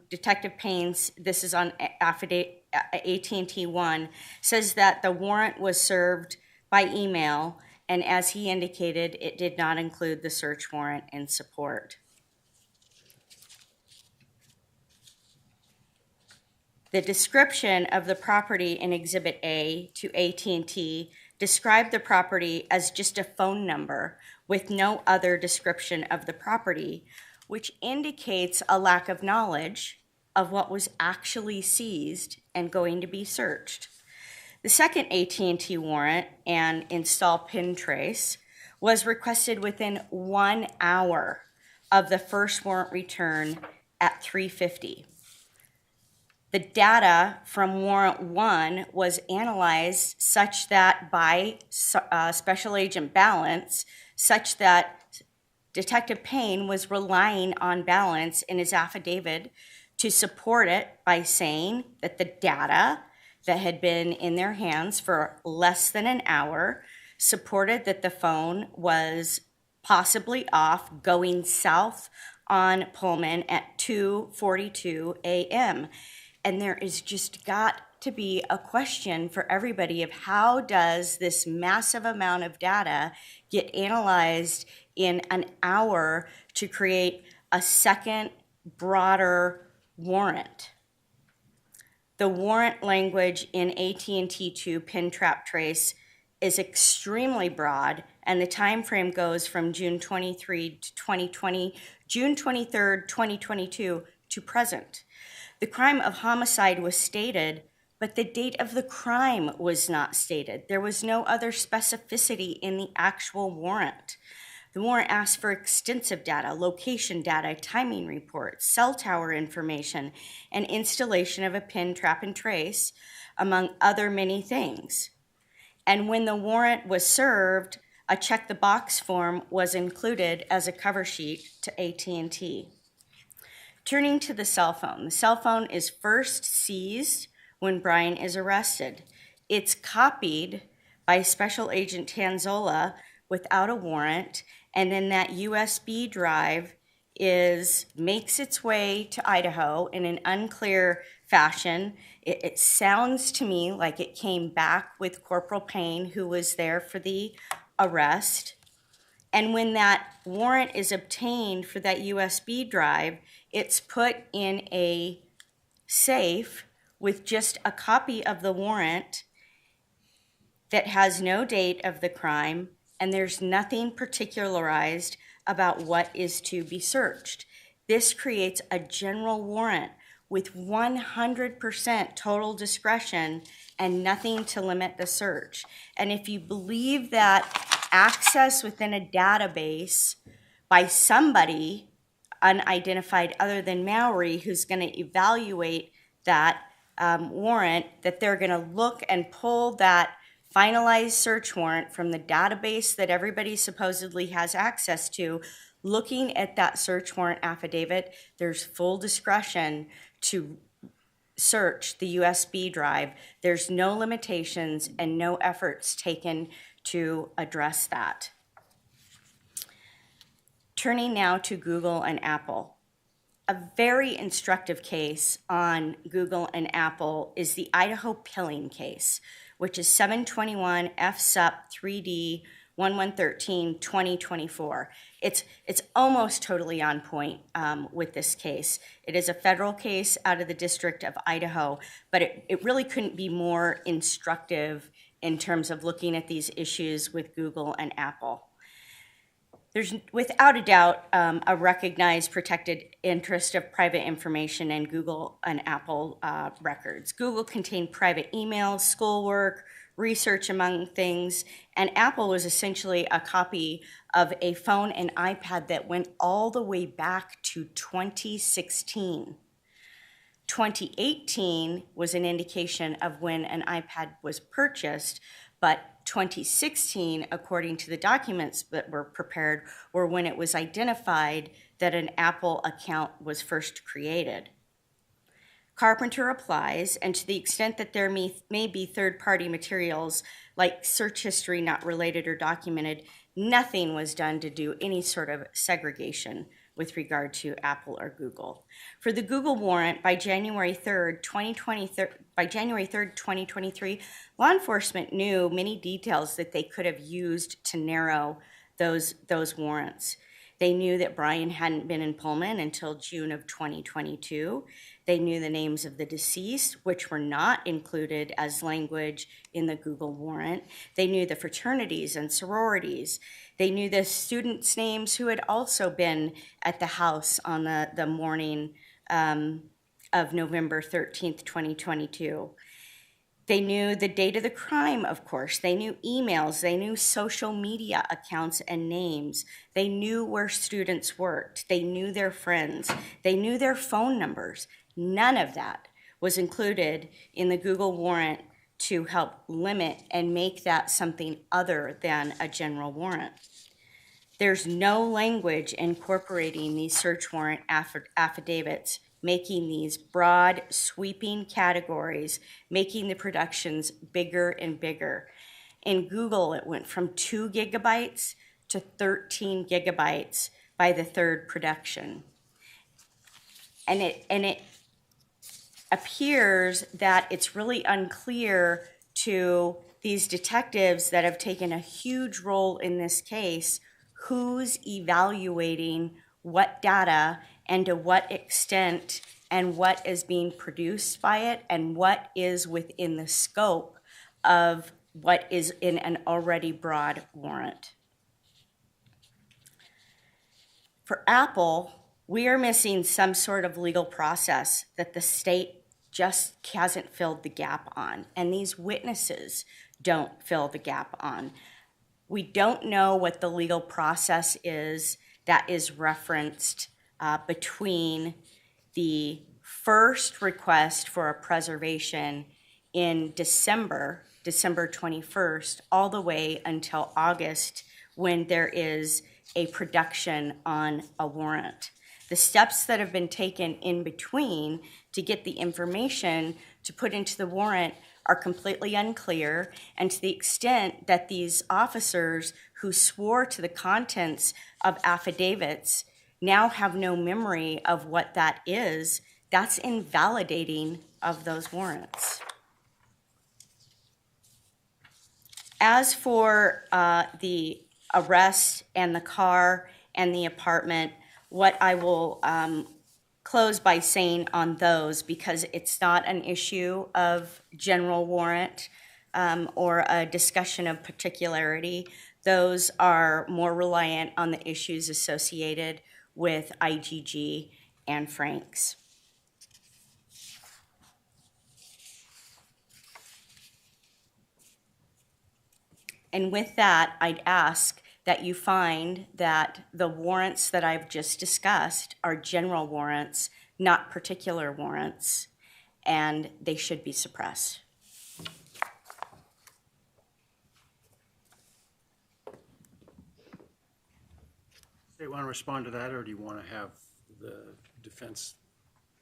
S1: Detective Payne, this is on AT&T 1, says that the warrant was served by email, and as he indicated, it did not include the search warrant in support. The description of the property in Exhibit A to AT&T described the property as just a phone number with no other description of the property, which indicates a lack of knowledge of what was actually seized and going to be searched. The second AT&T warrant and install pin trace was requested within 1 hour of the first warrant return at 3:50. The data from warrant 1 was analyzed such that by Special Agent Balance, such that Detective Payne was relying on Balance in his affidavit to support it by saying that the data that had been in their hands for less than an hour supported that the phone was possibly off going south on Pullman at 2:42 a.m. And there is just got to be a question for everybody of how does this massive amount of data get analyzed in an hour to create a second, broader warrant? The warrant language in AT&T2 pin trap trace is extremely broad, and the time frame goes from June 23rd, 2022 to present. The crime of homicide was stated, but the date of the crime was not stated. There was no other specificity in the actual warrant. The warrant asked for extensive data, location data, timing reports, cell tower information, and installation of a pin, trap, and trace, among other many things. And when the warrant was served, a check the box form was included as a cover sheet to AT&T. Turning to the cell phone is first seized when Bryan is arrested. It's copied by Special Agent Tanzola without a warrant, and then that USB drive makes its way to Idaho in an unclear fashion. It sounds to me like it came back with Corporal Payne, who was there for the arrest. And when that warrant is obtained for that USB drive, it's put in a safe with just a copy of the warrant that has no date of the crime, and there's nothing particularized about what is to be searched. This creates a general warrant with 100% total discretion and nothing to limit the search. And if you believe that access within a database by somebody unidentified other than Mawry, who's going to evaluate that warrant, that they're going to look and pull that finalized search warrant from the database that everybody supposedly has access to, looking at that search warrant affidavit, there's full discretion to search the USB drive. There's no limitations and no efforts taken to address that. Turning now to Google and Apple. A very instructive case on Google and Apple is the Idaho pilling case, which is 721 FSUP 3D 1113 2024. It's almost totally on point with this case. It is a federal case out of the District of Idaho, but it really couldn't be more instructive in terms of looking at these issues with Google and Apple. There's without a doubt a recognized protected interest of private information in Google and Apple records. Google contained private emails, schoolwork, research, among things, and Apple was essentially a copy of a phone and iPad that went all the way back to 2016. 2018 was an indication of when an iPad was purchased, but 2016, according to the documents that were prepared, were when it was identified that an Apple account was first created. Carpenter applies, and to the extent that there may be third-party materials like search history not related or documented, nothing was done to do any sort of segregation with regard to Apple or Google. For the Google warrant, by January 3rd, 2023, law enforcement knew many details that they could have used to narrow those warrants. They knew that Bryan hadn't been in Pullman until June of 2022. They knew the names of the deceased, which were not included as language in the Google warrant. They knew the fraternities and sororities. They knew the students' names who had also been at the house on the morning of November 13th, 2022. They knew the date of the crime, of course. They knew emails. They knew social media accounts and names. They knew where students worked. They knew their friends. They knew their phone numbers. None of that was included in the Google warrant to help limit and make that something other than a general warrant. There's no language incorporating these search warrant affidavits, making these broad, sweeping categories, making the productions bigger and bigger. In Google, it went from 2 gigabytes to 13 gigabytes by the third production. And it appears that it's really unclear to these detectives that have taken a huge role in this case who's evaluating what data and to what extent and what is being produced by it and what is within the scope of what is in an already broad warrant. For Apple, we are missing some sort of legal process that the state just hasn't filled the gap on, and these witnesses don't fill the gap on. We don't know what the legal process is that is referenced between the first request for a preservation in December 21st, all the way until August when there is a production on a warrant. The steps that have been taken in between to get the information to put into the warrant are completely unclear, and to the extent that these officers who swore to the contents of affidavits now have no memory of what that is, that's invalidating of those warrants. As for the arrest and the car and the apartment, what I will close by saying on those, because it's not an issue of general warrant or a discussion of particularity, those are more reliant on the issues associated with IGG and Franks. And with that, I'd ask that you find that the warrants that I've just discussed are general warrants, not particular warrants, and they should be suppressed.
S2: Do you want to respond to that, or do you want to have the defense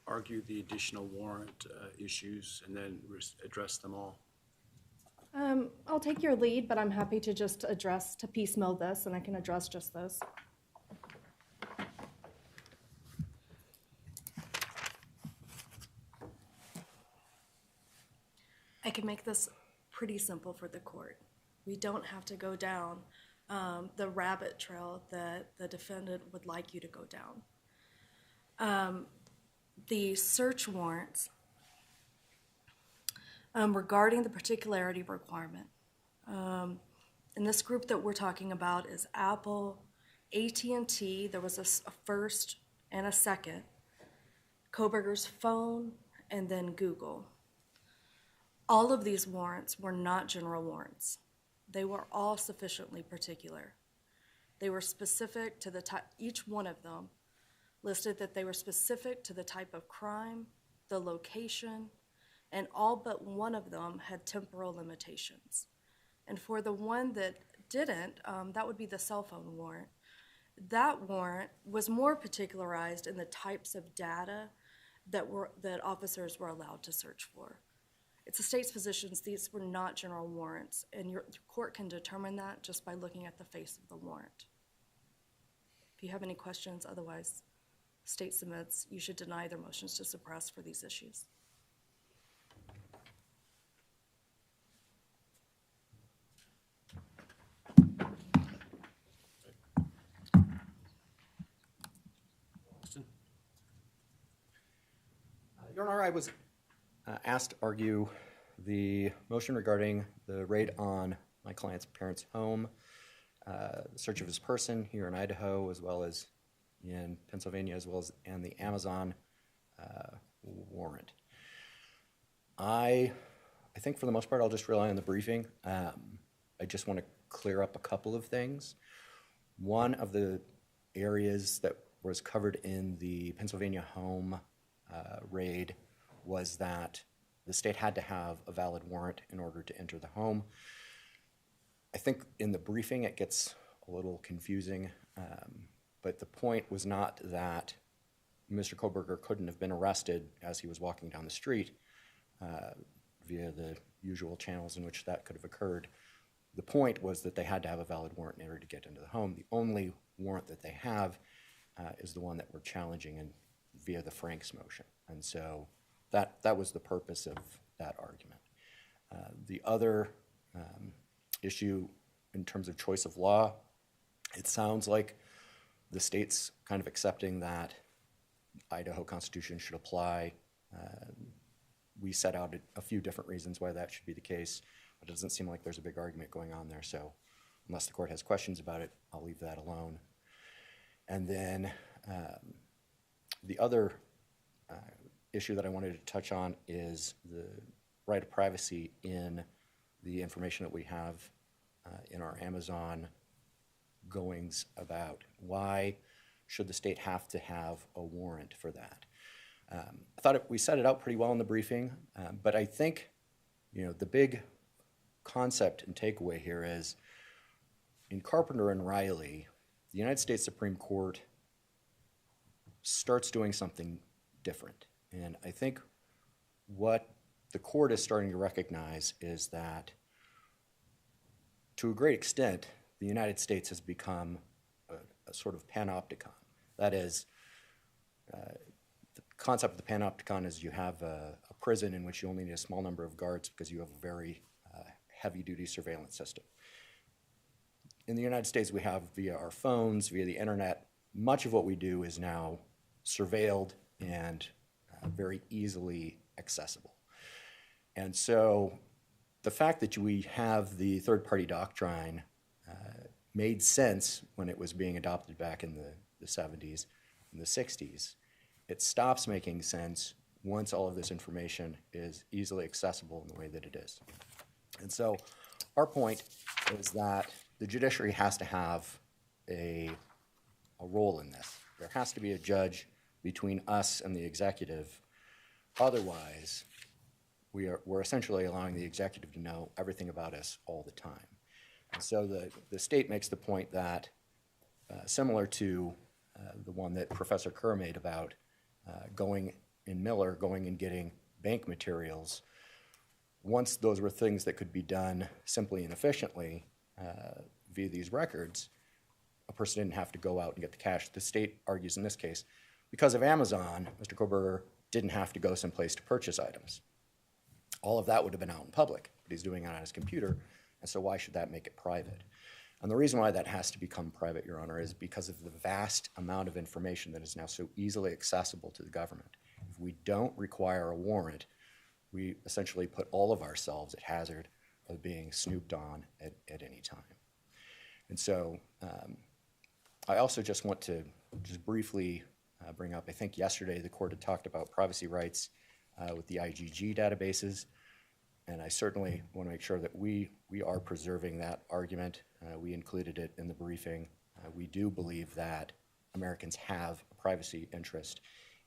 S2: argue the additional warrant issues and then address them all?
S4: I'll take your lead, but I'm happy to just to piecemeal this, and I can address just those. I can make this pretty simple for the court. We don't have to go down the rabbit trail that the defendant would like you to go down. The search warrants regarding the particularity requirement. And this group that we're talking about is Apple, AT&T, there was a first and a second, Kohberger's phone, and then Google. All of these warrants were not general warrants. They were all sufficiently particular. They were specific to the type, each one of them listed that they were specific to the type of crime, the location, and all but one of them had temporal limitations. And for the one that didn't, that would be the cell phone warrant. That warrant was more particularized in the types of data that officers were allowed to search for. It's the state's positions, these were not general warrants, and your court can determine that just by looking at the face of the warrant. If you have any questions, otherwise, state submits, you should deny their motions to suppress for these issues.
S8: Your Honor, I was asked to argue the motion regarding the raid on my client's parents' home, the search of his person here in Idaho, as well as in Pennsylvania, as well as and the Amazon warrant. I I think for the most part, I'll just rely on the briefing. I just want to clear up a couple of things. One of the areas that was covered in the Pennsylvania home raid was that the state had to have a valid warrant in order to enter the home. I think in the briefing it gets a little confusing, but the point was not that Mr. Kohberger couldn't have been arrested as he was walking down the street via the usual channels in which that could have occurred. The point was that they had to have a valid warrant in order to get into the home. The only warrant that they have is the one that we're challenging via the Franks motion. And so that was the purpose of that argument. The other issue in terms of choice of law, it sounds like the state's kind of accepting that Idaho Constitution should apply. We set out a few different reasons why that should be the case, but it doesn't seem like there's a big argument going on there. So unless the court has questions about it, I'll leave that alone. And then the other issue that I wanted to touch on is the right of privacy in the information that we have in our Amazon goings about. Why should the state have to have a warrant for that? I thought we set it out pretty well in the briefing, but I think the big concept and takeaway here is in Carpenter and Riley, the United States Supreme Court starts doing something different. And I think what the court is starting to recognize is that to a great extent, the United States has become a sort of panopticon. That is, the concept of the panopticon is you have a prison in which you only need a small number of guards because you have a very heavy-duty surveillance system. In the United States, we have via our phones, via the internet, much of what we do is now surveilled and very easily accessible. And so the fact that we have the third-party doctrine made sense when it was being adopted back in the 70s and the 60s. It stops making sense once all of this information is easily accessible in the way that it is. And so our point is that the judiciary has to have a role in this. There has to be a judge between us and the executive. Otherwise, we're essentially allowing the executive to know everything about us all the time. And so the state makes the point that, similar to the one that Professor Kerr made about going and getting bank materials, once those were things that could be done simply and efficiently via these records, a person didn't have to go out and get the cash. The state argues in this case, because of Amazon, Mr. Kohberger didn't have to go someplace to purchase items. All of that would have been out in public, but he's doing it on his computer, and so why should that make it private? And the reason why that has to become private, Your Honor, is because of the vast amount of information that is now so easily accessible to the government. If we don't require a warrant, we essentially put all of ourselves at hazard of being snooped on at any time. And so I also just want to briefly bring up, I think yesterday the court had talked about privacy rights with the IgG databases, and I certainly want to make sure that we are preserving that argument. We included it in the briefing. We do believe that Americans have a privacy interest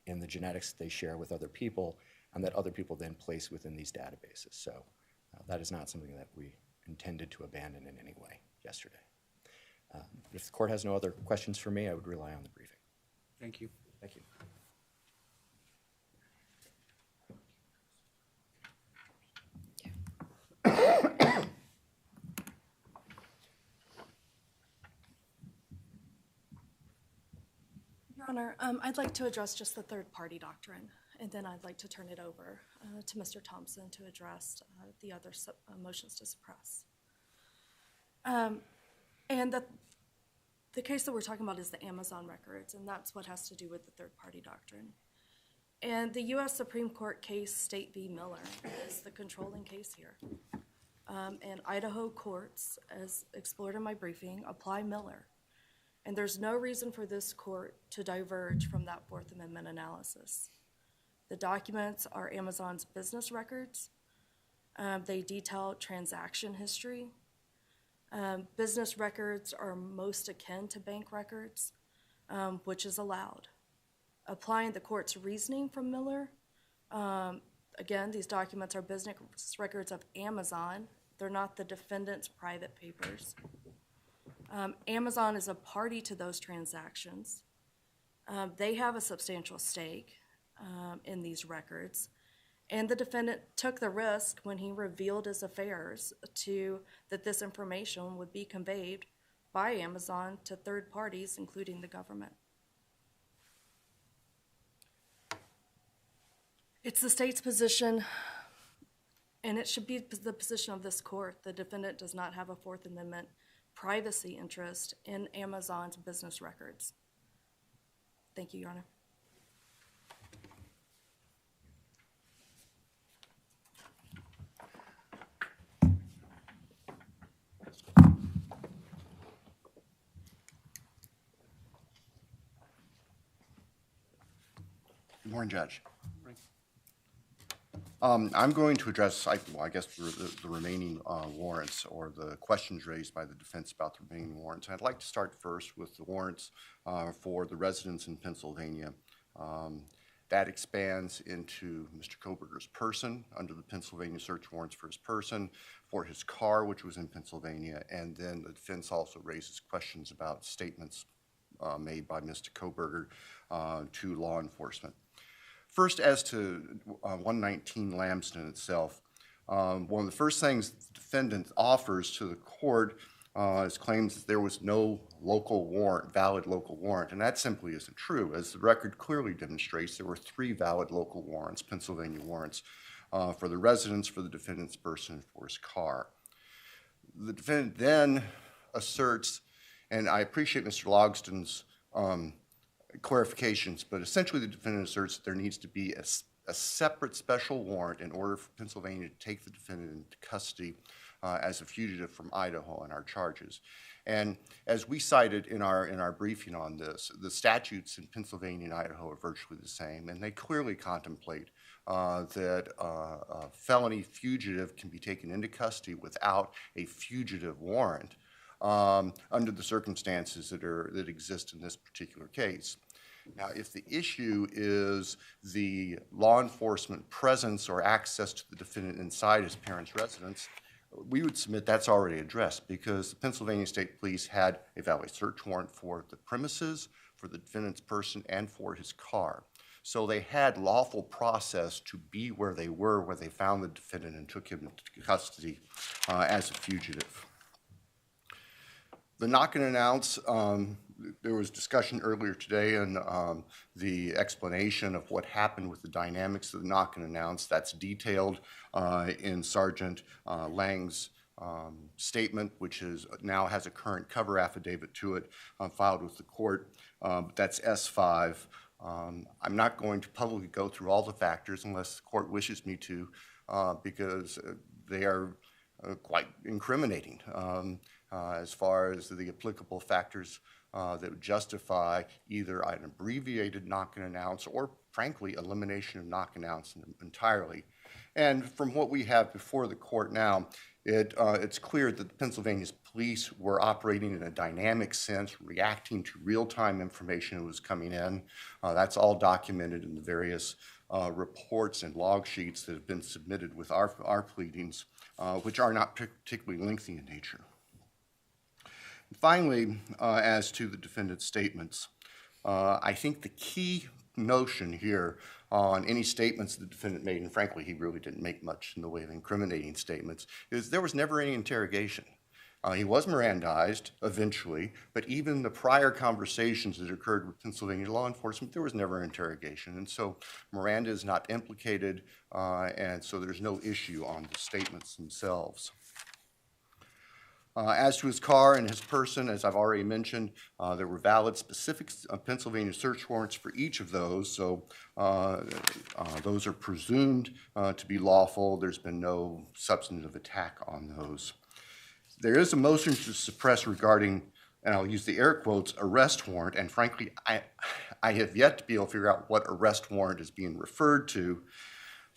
S8: in the genetics that they share with other people and that other people then place within these databases. So that is not something that we intended to abandon in any way yesterday. If the court has no other questions for me, I would rely on the briefing.
S2: Thank you.
S8: Thank you.
S4: Your Honor, I'd like to address just the third-party doctrine, and then I'd like to turn it over to Mr. Thompson to address the other motions to suppress. And the case that we're talking about is the Amazon records, and that's what has to do with the third-party doctrine. And the U.S. Supreme Court case State v. Miller is the controlling case here. And Idaho courts, as explored in my briefing, apply Miller. And there's no reason for this court to diverge from that Fourth Amendment analysis. The documents are Amazon's business records. They detail transaction history. Business records are most akin to bank records, which is allowed. Applying the court's reasoning from Miller, again, these documents are business records of Amazon. They're not the defendant's private papers. Amazon is a party to those transactions. They have a substantial stake in these records. And the defendant took the risk when he revealed his affairs that this information would be conveyed by Amazon to third parties, including the government. It's the state's position, and it should be the position of this court. The defendant does not have a Fourth Amendment privacy interest in Amazon's business records. Thank you, Your Honor.
S9: Good morning, Judge. I'm going to address, I guess, the remaining warrants or the questions raised by the defense about the remaining warrants. I'd like to start first with the warrants for the residents in Pennsylvania. That expands into Mr. Kohberger's person under the Pennsylvania search warrants for his person, for his car, which was in Pennsylvania, and then the defense also raises questions about statements made by Mr. Kohberger to law enforcement. First, as to 119 Lambston itself, one of the first things the defendant offers to the court is claims that there was no local warrant, valid local warrant, and that simply isn't true. As the record clearly demonstrates, there were 3 valid local warrants, Pennsylvania warrants, for the residents, for the defendant's person, and for his car. The defendant then asserts, and I appreciate Mr. Logston's clarifications, but essentially the defendant asserts that there needs to be a separate special warrant in order for Pennsylvania to take the defendant into custody as a fugitive from Idaho on our charges. And as we cited in our briefing on this, the statutes in Pennsylvania and Idaho are virtually the same, and they clearly contemplate that a felony fugitive can be taken into custody without a fugitive warrant under the circumstances that exist in this particular case. Now, if the issue is the law enforcement presence or access to the defendant inside his parents' residence, we would submit that's already addressed because the Pennsylvania State Police had a valid search warrant for the premises, for the defendant's person, and for his car. So they had lawful process to be where they were, where they found the defendant and took him into custody as a fugitive. The knock and announce, there was discussion earlier today and the explanation of what happened with the dynamics of the knock and announce. That's detailed in Sergeant Lang's statement, which now has a current cover affidavit to it filed with the court. That's S5. I'm not going to publicly go through all the factors unless the court wishes me to because they are quite incriminating as far as the applicable factors that would justify either an abbreviated knock and announce or, frankly, elimination of knock and announce entirely. And from what we have before the court now, it's clear that the Pennsylvania police were operating in a dynamic sense, reacting to real-time information that was coming in. That's all documented in the various reports and log sheets that have been submitted with our pleadings, which are not particularly lengthy in nature. Finally, as to the defendant's statements, I think the key notion here on any statements the defendant made, and frankly he really didn't make much in the way of incriminating statements, is there was never any interrogation. He was Mirandized eventually, but even the prior conversations that occurred with Pennsylvania law enforcement, there was never an interrogation. And so Miranda is not implicated, and so there's no issue on the statements themselves. As to his car and his person, as I've already mentioned, there were valid specific Pennsylvania search warrants for each of those, so those are presumed to be lawful. There's been no substantive attack on those. There is a motion to suppress regarding, and I'll use the air quotes, arrest warrant, and frankly, I have yet to be able to figure out what arrest warrant is being referred to.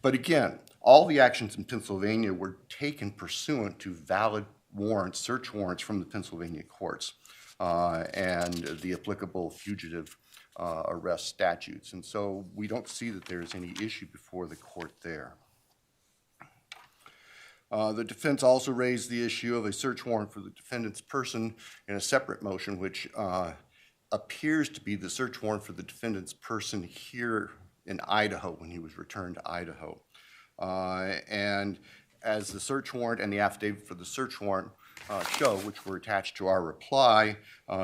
S9: But again, all the actions in Pennsylvania were taken pursuant to valid warrants, search warrants from the Pennsylvania courts and the applicable fugitive arrest statutes. And so we don't see that there's any issue before the court there. The defense also raised the issue of a search warrant for the defendant's person in a separate motion, which appears to be the search warrant for the defendant's person here in Idaho when he was returned to Idaho. And as the search warrant and the affidavit for the search warrant show, which were attached to our reply,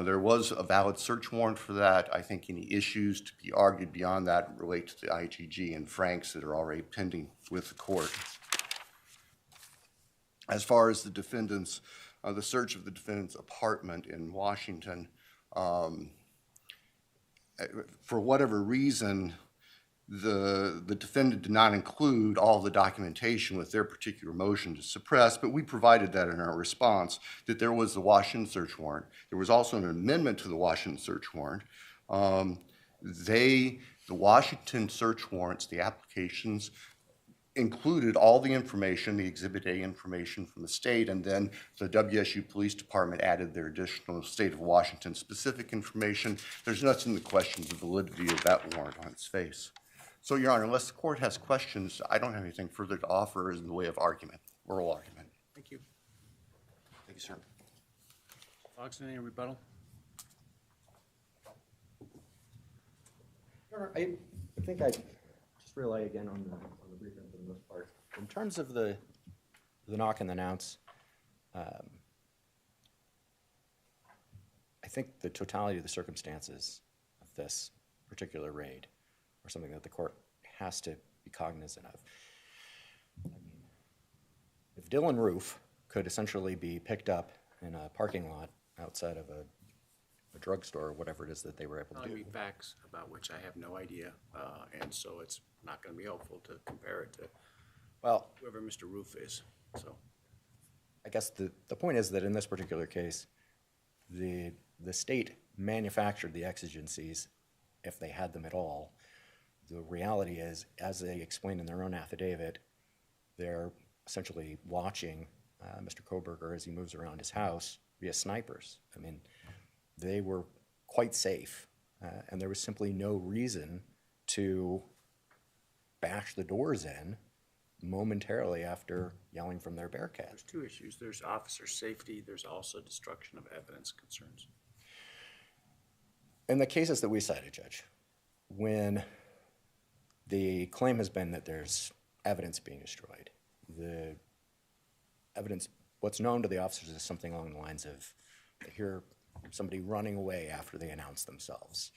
S9: there was a valid search warrant for that. I think any issues to be argued beyond that relate to the ITG and Franks that are already pending with the court. As far as the defendant's, the search of the defendant's apartment in Washington, for whatever reason, the defendant did not include all the documentation with their particular motion to suppress, but we provided that in our response, that there was the Washington search warrant. There was also an amendment to the Washington search warrant. The Washington search warrants, the applications, included all the information, the Exhibit A information from the state, and then the WSU Police Department added their additional state of Washington specific information. There's nothing to question the validity of that warrant on its face. So, Your Honor, unless the court has questions, I don't have anything further to offer in the way of argument, oral argument.
S2: Thank you.
S9: Thank you, sir.
S2: Foxton, any rebuttal?
S8: I think I just rely again on the briefing for the most part. In terms of the knock and announce, I think the totality of the circumstances of this particular raid are something that the court has to be cognizant of. I mean, if Dylan Roof could essentially be picked up in a parking lot outside of a drugstore or whatever it is that they were able to do.
S2: Telling me facts about which I have no idea, and so it's not going to be helpful to compare it to whoever Mr. Roof is. So,
S8: I guess the point is that in this particular case, the state manufactured the exigencies, if they had them at all. The reality is, as they explained in their own affidavit, they're essentially watching Mr. Kohberger as he moves around his house via snipers. I mean, they were quite safe, and there was simply no reason to bash the doors in momentarily after yelling from their Bearcat.
S2: there's two issues. There's officer safety. There's also destruction of evidence concerns.
S8: In the cases that we cited, Judge, when the claim has been that there's evidence being destroyed, the evidence, what's known to the officers is something along the lines of, they hear somebody running away after they announce themselves.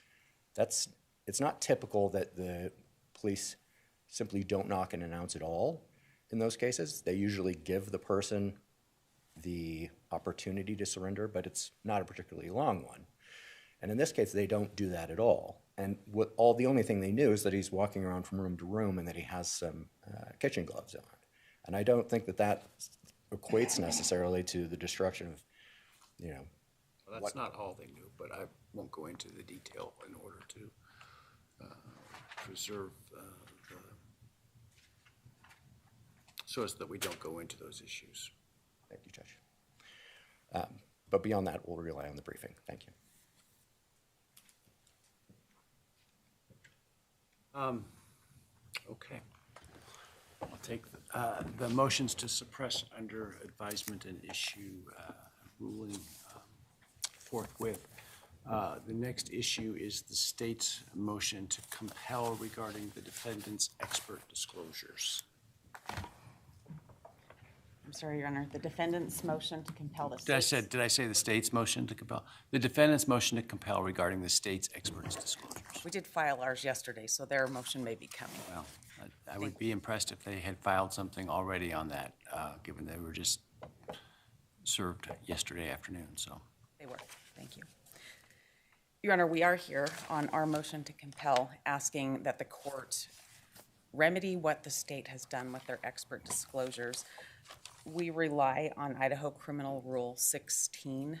S8: It's not typical that the police simply don't knock and announce at all in those cases. They usually give the person the opportunity to surrender, but it's not a particularly long one. And in this case, they don't do that at all. And the only thing they knew is that he's walking around from room to room and that he has some kitchen gloves on. And I don't think that equates necessarily to the destruction of,
S2: Well, that's not all they knew, but I won't go into the detail in order to preserve so as that we don't go into those issues.
S8: Thank you, Judge. But beyond that, we'll rely on the briefing. Thank you.
S2: Okay. I'll take the motions to suppress under advisement and issue ruling forthwith. The next issue is the state's motion to compel regarding the defendant's expert disclosures.
S1: I'm sorry, Your Honor, the defendant's motion to compel the
S2: Did I say the state's motion to compel? The defendant's motion to compel regarding the state's expert's disclosures.
S10: We did file ours yesterday, so their motion may be coming.
S2: Well, I would be impressed if they had filed something already on that, given they were just served yesterday afternoon, so.
S10: They were. Thank you. Your Honor, we are here on our motion to compel, asking that the court remedy what the state has done with their expert disclosures. We rely on Idaho Criminal Rule 16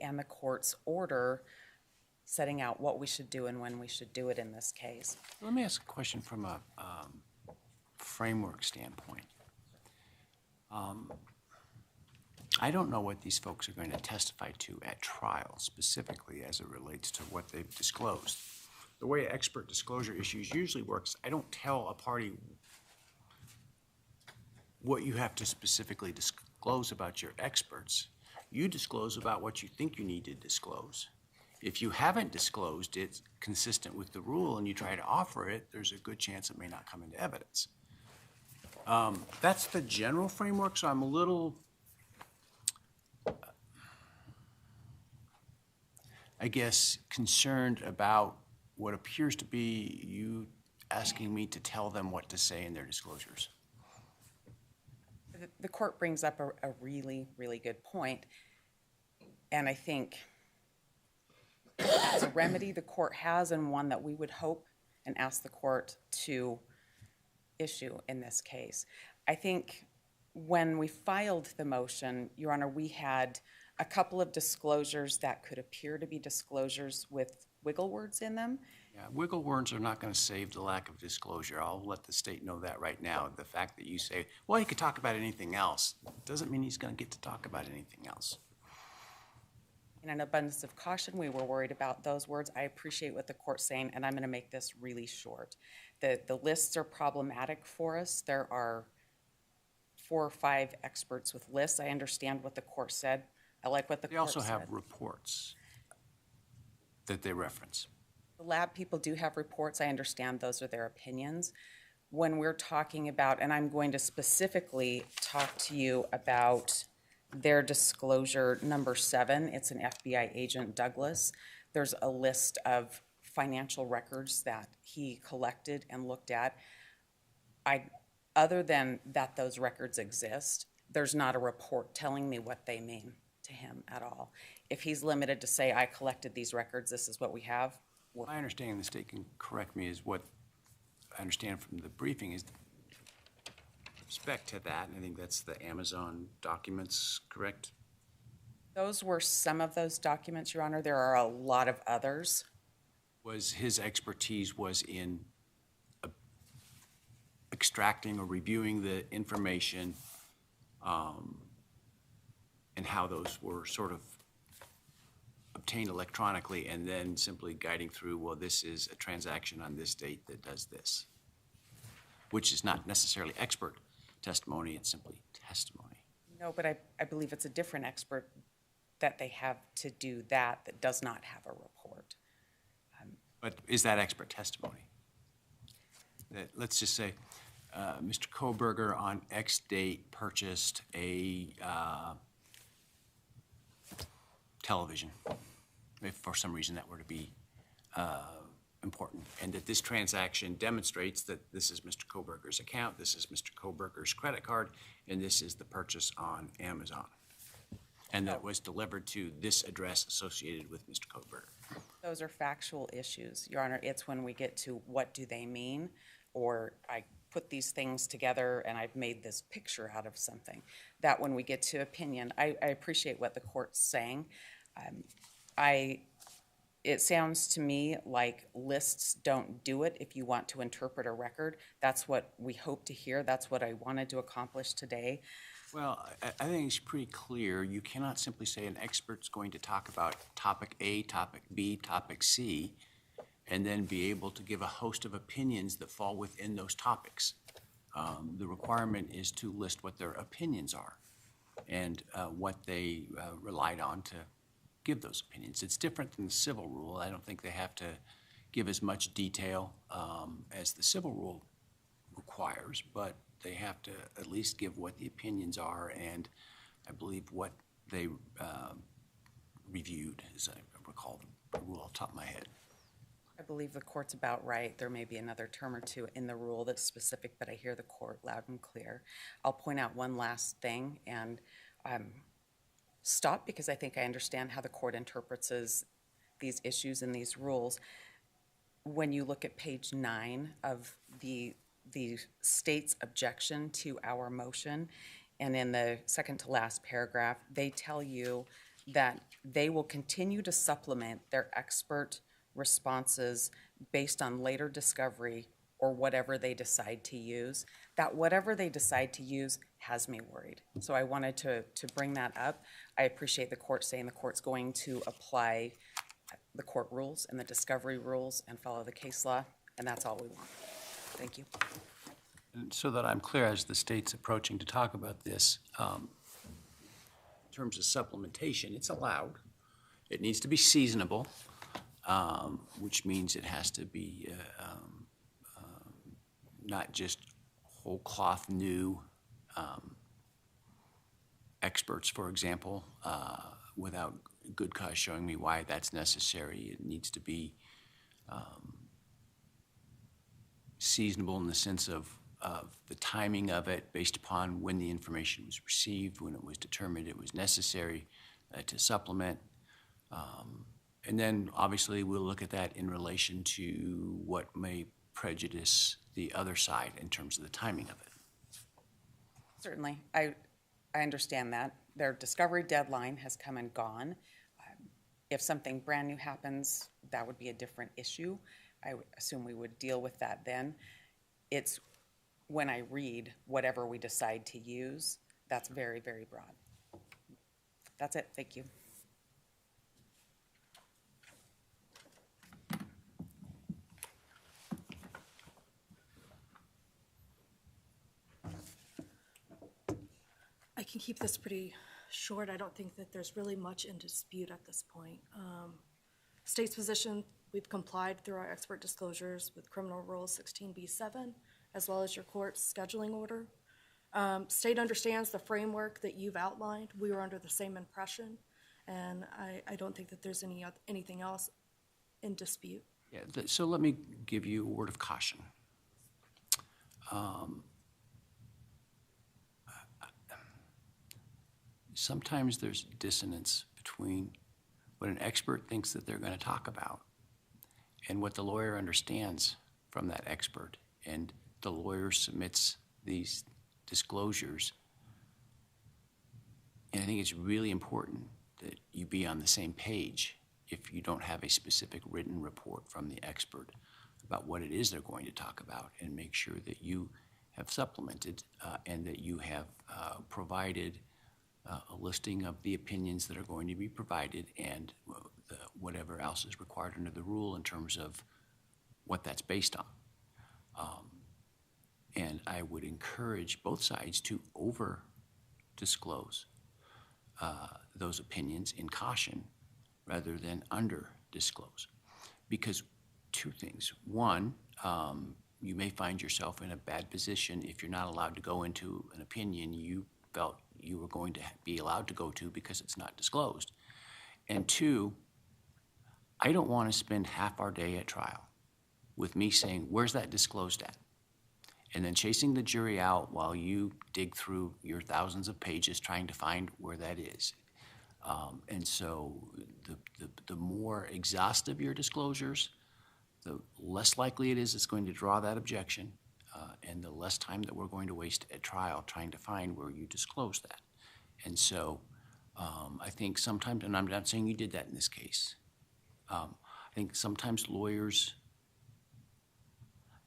S10: and the court's order setting out what we should do and when we should do it in this case.
S2: Let me ask a question from a framework standpoint. I don't know what these folks are going to testify to at trial, specifically as it relates to what they've disclosed. The way expert disclosure issues usually works, I don't tell a party what you have to specifically disclose about your experts. You disclose about what you think you need to disclose. If you haven't disclosed it consistent with the rule and you try to offer it, there's a good chance it may not come into evidence. That's the general framework, so I'm a little, I guess, concerned about what appears to be you asking me to tell them what to say in their disclosures.
S10: The court brings up a really, really good point, and I think it's a remedy the court has and one that we would hope and ask the court to issue in this case. I think when we filed the motion, Your Honor, we had a couple of disclosures that could appear to be disclosures with wiggle words in them.
S2: Yeah, wiggle words are not going to save the lack of disclosure. I'll let the state know that right now. The fact that you say, well, he could talk about anything else, doesn't mean he's going to get to talk about anything else.
S10: In an abundance of caution, we were worried about those words. I appreciate what the court's saying, and I'm going to make this really short. The lists are problematic for us. There are 4 or 5 experts with lists. I understand what the court said. I like what the court said.
S2: They also have reports that they reference.
S10: The lab people do have reports. I understand those are their opinions. When we're talking about, and I'm going to specifically talk to you about their disclosure number 7, it's an FBI agent, Douglas. There's a list of financial records that he collected and looked at. Other than that those records exist, there's not a report telling me what they mean to him at all. If he's limited to say, I collected these records, this is what we have.
S2: My understanding, the state can correct me, is what I understand from the briefing is respect to that, and I think that's the Amazon documents, correct?
S10: Those were some of those documents, Your Honor. There are a lot of others.
S2: Was his expertise was in extracting or reviewing the information and how those were sort of obtained electronically and then simply guiding through, well, this is a transaction on this date that does this, which is not necessarily expert testimony, it's simply testimony.
S10: No, but I believe it's a different expert that they have to do that does not have a report.
S2: But is that expert testimony? Let's just say Mr. Kohberger on X date purchased a television, if for some reason that were to be important, and that this transaction demonstrates that this is Mr. Kohberger's account, this is Mr. Kohberger's credit card, and this is the purchase on Amazon, and that was delivered to this address associated with Mr. Kohberger.
S10: Those are factual issues, Your Honor. It's when we get to what do they mean, or I put these things together and I've made this picture out of something. That when we get to opinion, I appreciate what the court's saying. It sounds to me like lists don't do it if you want to interpret a record. That's what we hope to hear. That's what I wanted to accomplish today.
S2: Well, I think it's pretty clear. You cannot simply say an expert's going to talk about topic A, topic B, topic C, and then be able to give a host of opinions that fall within those topics. The requirement is to list what their opinions are and what they relied on to give those opinions. It's different than the civil rule. I don't think they have to give as much detail as the civil rule requires, but they have to at least give what the opinions are and I believe what they reviewed, as I recall the rule off the top of my head.
S10: I believe the court's about right. There may be another term or two in the rule that's specific, but I hear the court loud and clear. I'll point out one last thing and stop because I think I understand how the court interprets these issues and these rules. When you look at page 9 of the state's objection to our motion, and in the second to last paragraph, they tell you that they will continue to supplement their expert responses based on later discovery or whatever they decide to use. That whatever they decide to use has me worried. So I wanted to bring that up. I appreciate the court saying the court's going to apply the court rules and the discovery rules and follow the case law, and that's all we want. Thank you.
S2: And so that I'm clear, as the state's approaching to talk about this, in terms of supplementation, it's allowed. It needs to be seasonable, which means it has to be not just whole cloth new experts, for example, without good cause showing me why that's necessary. It needs to be seasonable in the sense of the timing of it based upon when the information was received, when it was determined it was necessary to supplement. And then obviously we'll look at that in relation to what may prejudice the other side in terms of the timing of it.
S10: Certainly. I understand that. Their discovery deadline has come and gone. If something brand new happens, that would be a different issue. I would assume we would deal with that then. It's when I read whatever we decide to use, that's very, very broad. That's it. Thank you.
S4: I can keep this pretty short. I don't think that there's really much in dispute at this point. State's position, we've complied through our expert disclosures with Criminal Rule 16b-7, as well as your court's scheduling order. State understands the framework that you've outlined. We were under the same impression, and I don't think that there's anything else in dispute.
S2: Yeah, so let me give you a word of caution. Sometimes there's dissonance between what an expert thinks that they're going to talk about and what the lawyer understands from that expert. And the lawyer submits these disclosures. And I think it's really important that you be on the same page if you don't have a specific written report from the expert about what it is they're going to talk about, and make sure that you have supplemented and that you have provided a listing of the opinions that are going to be provided and whatever else is required under the rule in terms of what that's based on. And I would encourage both sides to over-disclose those opinions in caution rather than under-disclose. Because two things. One, you may find yourself in a bad position if you're not allowed to go into an opinion you felt you were going to be allowed to go to because it's not disclosed. And two, I don't want to spend half our day at trial with me saying, where's that disclosed at? And then chasing the jury out while you dig through your thousands of pages trying to find where that is. And so the more exhaustive your disclosures, the less likely it is it's going to draw that objection, and the less time that we're going to waste at trial trying to find where you disclose that. And so I think sometimes, and I'm not saying you did that in this case, I think sometimes lawyers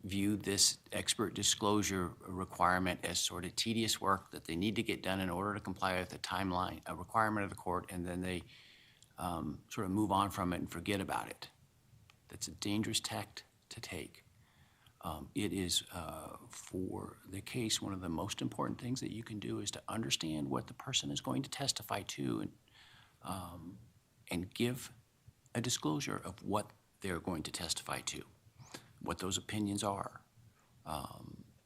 S2: view this expert disclosure requirement as sort of tedious work that they need to get done in order to comply with the timeline, a requirement of the court, and then they sort of move on from it and forget about it. That's a dangerous tact to take. It is, for the case, one of the most important things that you can do is to understand what the person is going to testify to and give a disclosure of what they're going to testify to, what those opinions are,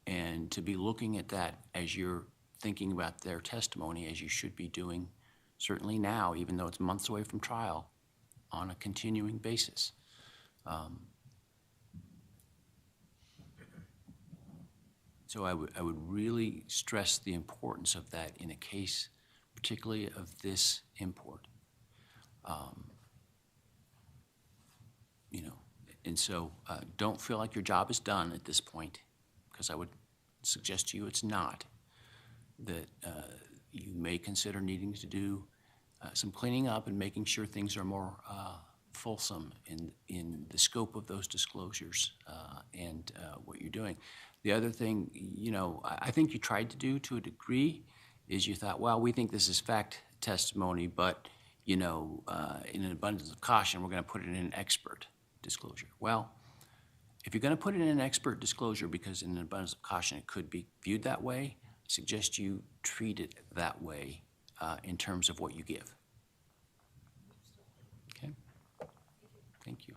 S2: and to be looking at that as you're thinking about their testimony, as you should be doing certainly now, even though it's months away from trial, on a continuing basis. So I would really stress the importance of that in a case, particularly of this import. And so don't feel like your job is done at this point, because I would suggest to you it's not, that you may consider needing to do some cleaning up and making sure things are more fulsome in the scope of those disclosures and what you're doing. The other thing, you know, I think you tried to do to a degree is you thought, well, we think this is fact testimony, but, you know, in an abundance of caution, we're going to put it in an expert disclosure. Well, if you're going to put it in an expert disclosure because in an abundance of caution it could be viewed that way, I suggest you treat it that way in terms of what you give. Okay? Thank you.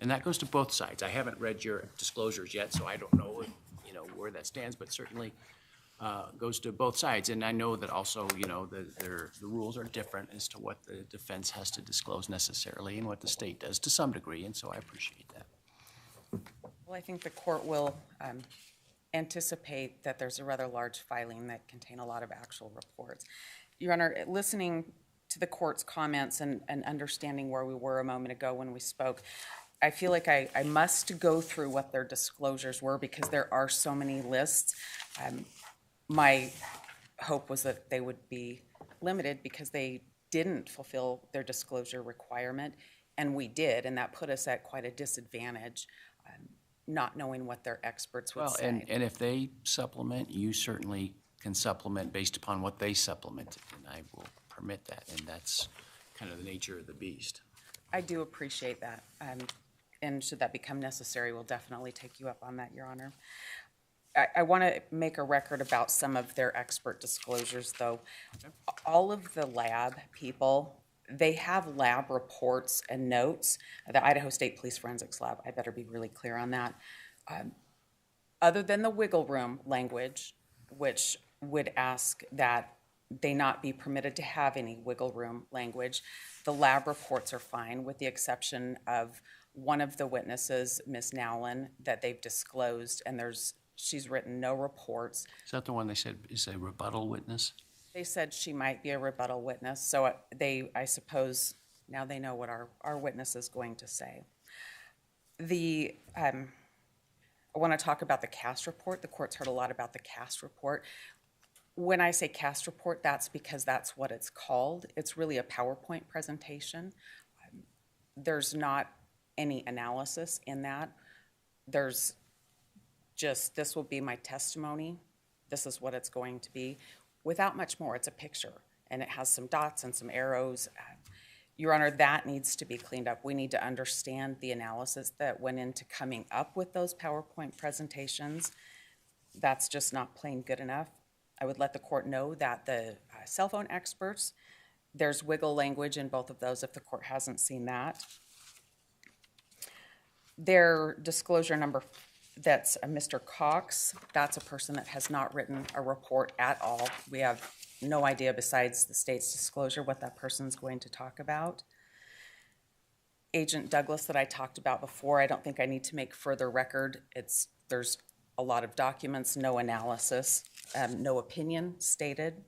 S2: And that goes to both sides. I haven't read your disclosures yet, so I don't know, you know, where that stands, but certainly goes to both sides. And I know that also, you know, the rules are different as to what the defense has to disclose necessarily and what the state does to some degree, and so I appreciate that.
S10: Well, I think the court will anticipate that there's a rather large filing that contain a lot of actual reports. Your Honor, listening to the court's comments and understanding where we were a moment ago when we spoke, I feel like I must go through what their disclosures were because there are so many lists. My hope was that they would be limited because they didn't fulfill their disclosure requirement, and we did, and that put us at quite a disadvantage, not knowing what their experts would say.
S2: Well, and if they supplement, you certainly can supplement based upon what they supplemented, and I will permit that, and that's kind of the nature of the beast.
S10: I do appreciate that, and should that become necessary, we'll definitely take you up on that, Your Honor. I want to make a record about some of their expert disclosures, though. Okay. All of the lab people, they have lab reports and notes. The Idaho State Police Forensics Lab, I better be really clear on that. Other than the wiggle room language, which would ask that they not be permitted to have any wiggle room language, the lab reports are fine, with the exception of one of the witnesses, Ms. Nowlin, that they've disclosed, and she's written no reports.
S2: Is that the one they said is a rebuttal witness?
S10: They said she might be a rebuttal witness, so I suppose now they know what our witness is going to say. I want to talk about the CAST report. The court's heard a lot about the CAST report. When I say CAST report, that's because that's what it's called. It's really a PowerPoint presentation. There's not any analysis in that. There's just, this will be my testimony. This is what it's going to be. Without much more, it's a picture, and it has some dots and some arrows. Your Honor, that needs to be cleaned up. We need to understand the analysis that went into coming up with those PowerPoint presentations. That's just not plain good enough. I would let the court know that the cell phone experts, there's wiggle language in both of those if the court hasn't seen that. Their disclosure number, that's Mr. Cox, that's a person that has not written a report at all. We have no idea besides the state's disclosure what that person's going to talk about. Agent Douglas that I talked about before, I don't think I need to make further record. There's a lot of documents, no analysis, no opinion stated.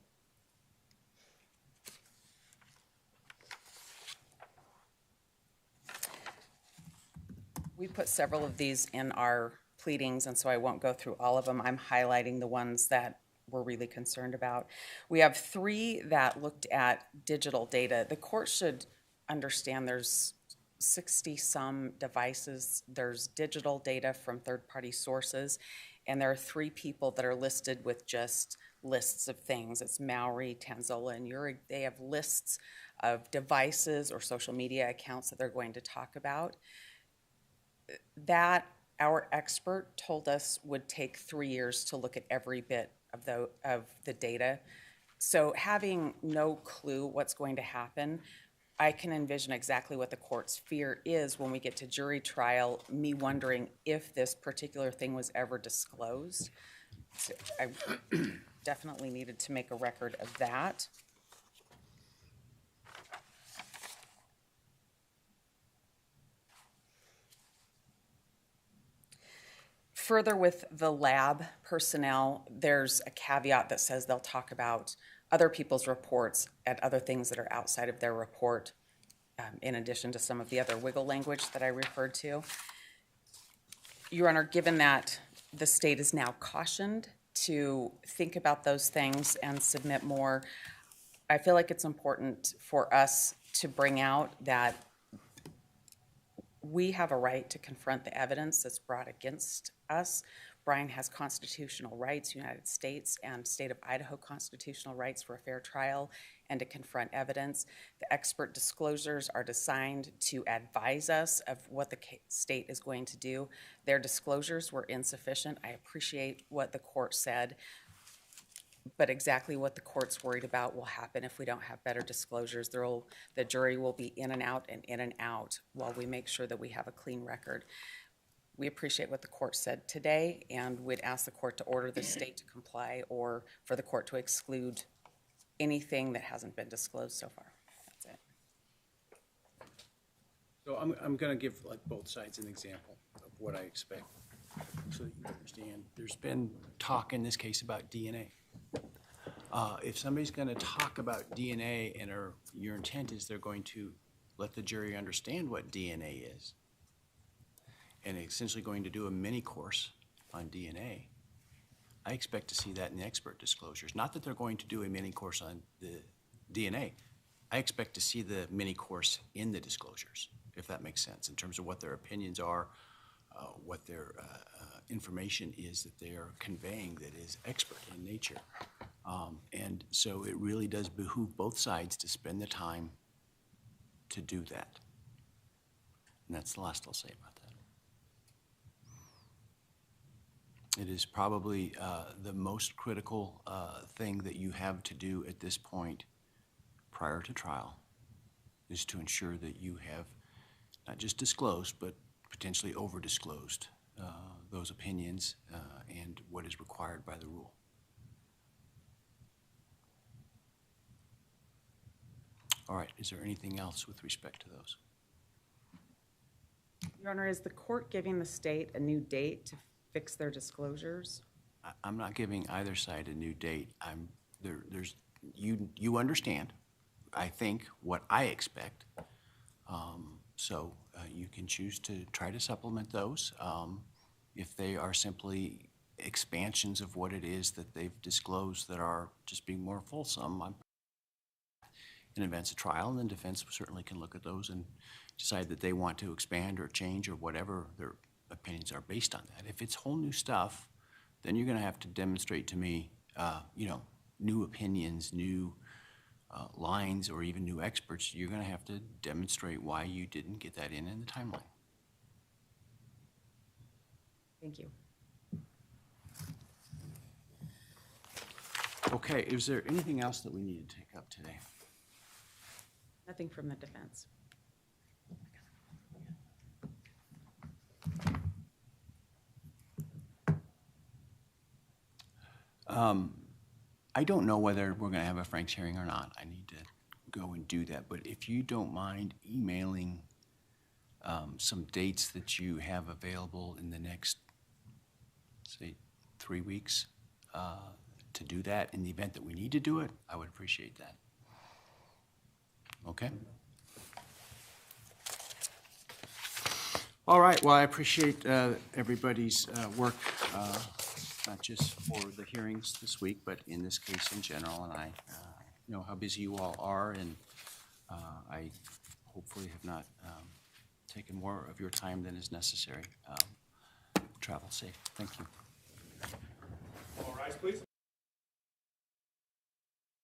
S10: We put several of these in our pleadings, and so I won't go through all of them. I'm highlighting the ones that we're really concerned about. We have 3 that looked at digital data. The court should understand there's 60-some devices. There's digital data from third-party sources, and there are 3 people that are listed with just lists of things. It's Mawry, Tanzola, and Uri. They have lists of devices or social media accounts that they're going to talk about. That our expert told us would take 3 years to look at every bit of the data. So having no clue what's going to happen, I can envision exactly what the court's fear is when we get to jury trial, me wondering if this particular thing was ever disclosed. So I definitely needed to make a record of that. Further, with the lab personnel, there's a caveat that says they'll talk about other people's reports and other things that are outside of their report, in addition to some of the other wiggle language that I referred to. Your Honor, given that the state is now cautioned to think about those things and submit more, I feel like it's important for us to bring out that we have a right to confront the evidence that's brought against us. Bryan has constitutional rights, United States and state of Idaho constitutional rights for a fair trial and to confront evidence. The expert disclosures are designed to advise us of what the state is going to do. Their disclosures were insufficient. I appreciate what the court said, but exactly what the court's worried about will happen if we don't have better disclosures. The jury will be in and out while we make sure that we have a clean record. We appreciate what the court said today, and we'd ask the court to order the state to comply or for the court to exclude anything that hasn't been disclosed so far. That's it.
S2: So I'm going to give like both sides an example of what I expect so that you understand. There's been talk in this case about DNA. If somebody's going to talk about DNA and your intent is they're going to let the jury understand what DNA is and essentially going to do a mini course on DNA, I expect to see that in the expert disclosures. Not that they're going to do a mini course on the DNA. I expect to see the mini course in the disclosures, if that makes sense, in terms of what their opinions are, what their information is that they are conveying that is expert in nature. And so it really does behoove both sides to spend the time to do that. And that's the last I'll say about that. It is probably the most critical thing that you have to do at this point prior to trial is to ensure that you have not just disclosed, but potentially over-disclosed those opinions and what is required by the rule. All right, is there anything else with respect to those?
S10: Your Honor, is the court giving the state a new date to fix their disclosures?
S2: I'm not giving either side a new date. You understand, I think, what I expect. So you can choose to try to supplement those. If they are simply expansions of what it is that they've disclosed that are just being more fulsome, in advance of trial, and the defense certainly can look at those and decide that they want to expand or change or whatever their opinions are based on that. If it's whole new stuff, then you're going to have to demonstrate to me, new opinions, new lines, or even new experts. You're going to have to demonstrate why you didn't get that in the timeline.
S10: Thank you.
S2: Okay, is there anything else that we need to take up today?
S10: Nothing from the defense.
S2: I don't know whether we're going to have a Franks hearing or not. I need to go and do that. But if you don't mind emailing some dates that you have available in the next, say, 3 weeks to do that in the event that we need to do it, I would appreciate that. Okay? All right. Well, I appreciate everybody's work, not just for the hearings this week, but in this case in general. And I know how busy you all are, and I hopefully have not taken more of your time than is necessary. Travel safe. Thank you.
S7: All rise, please.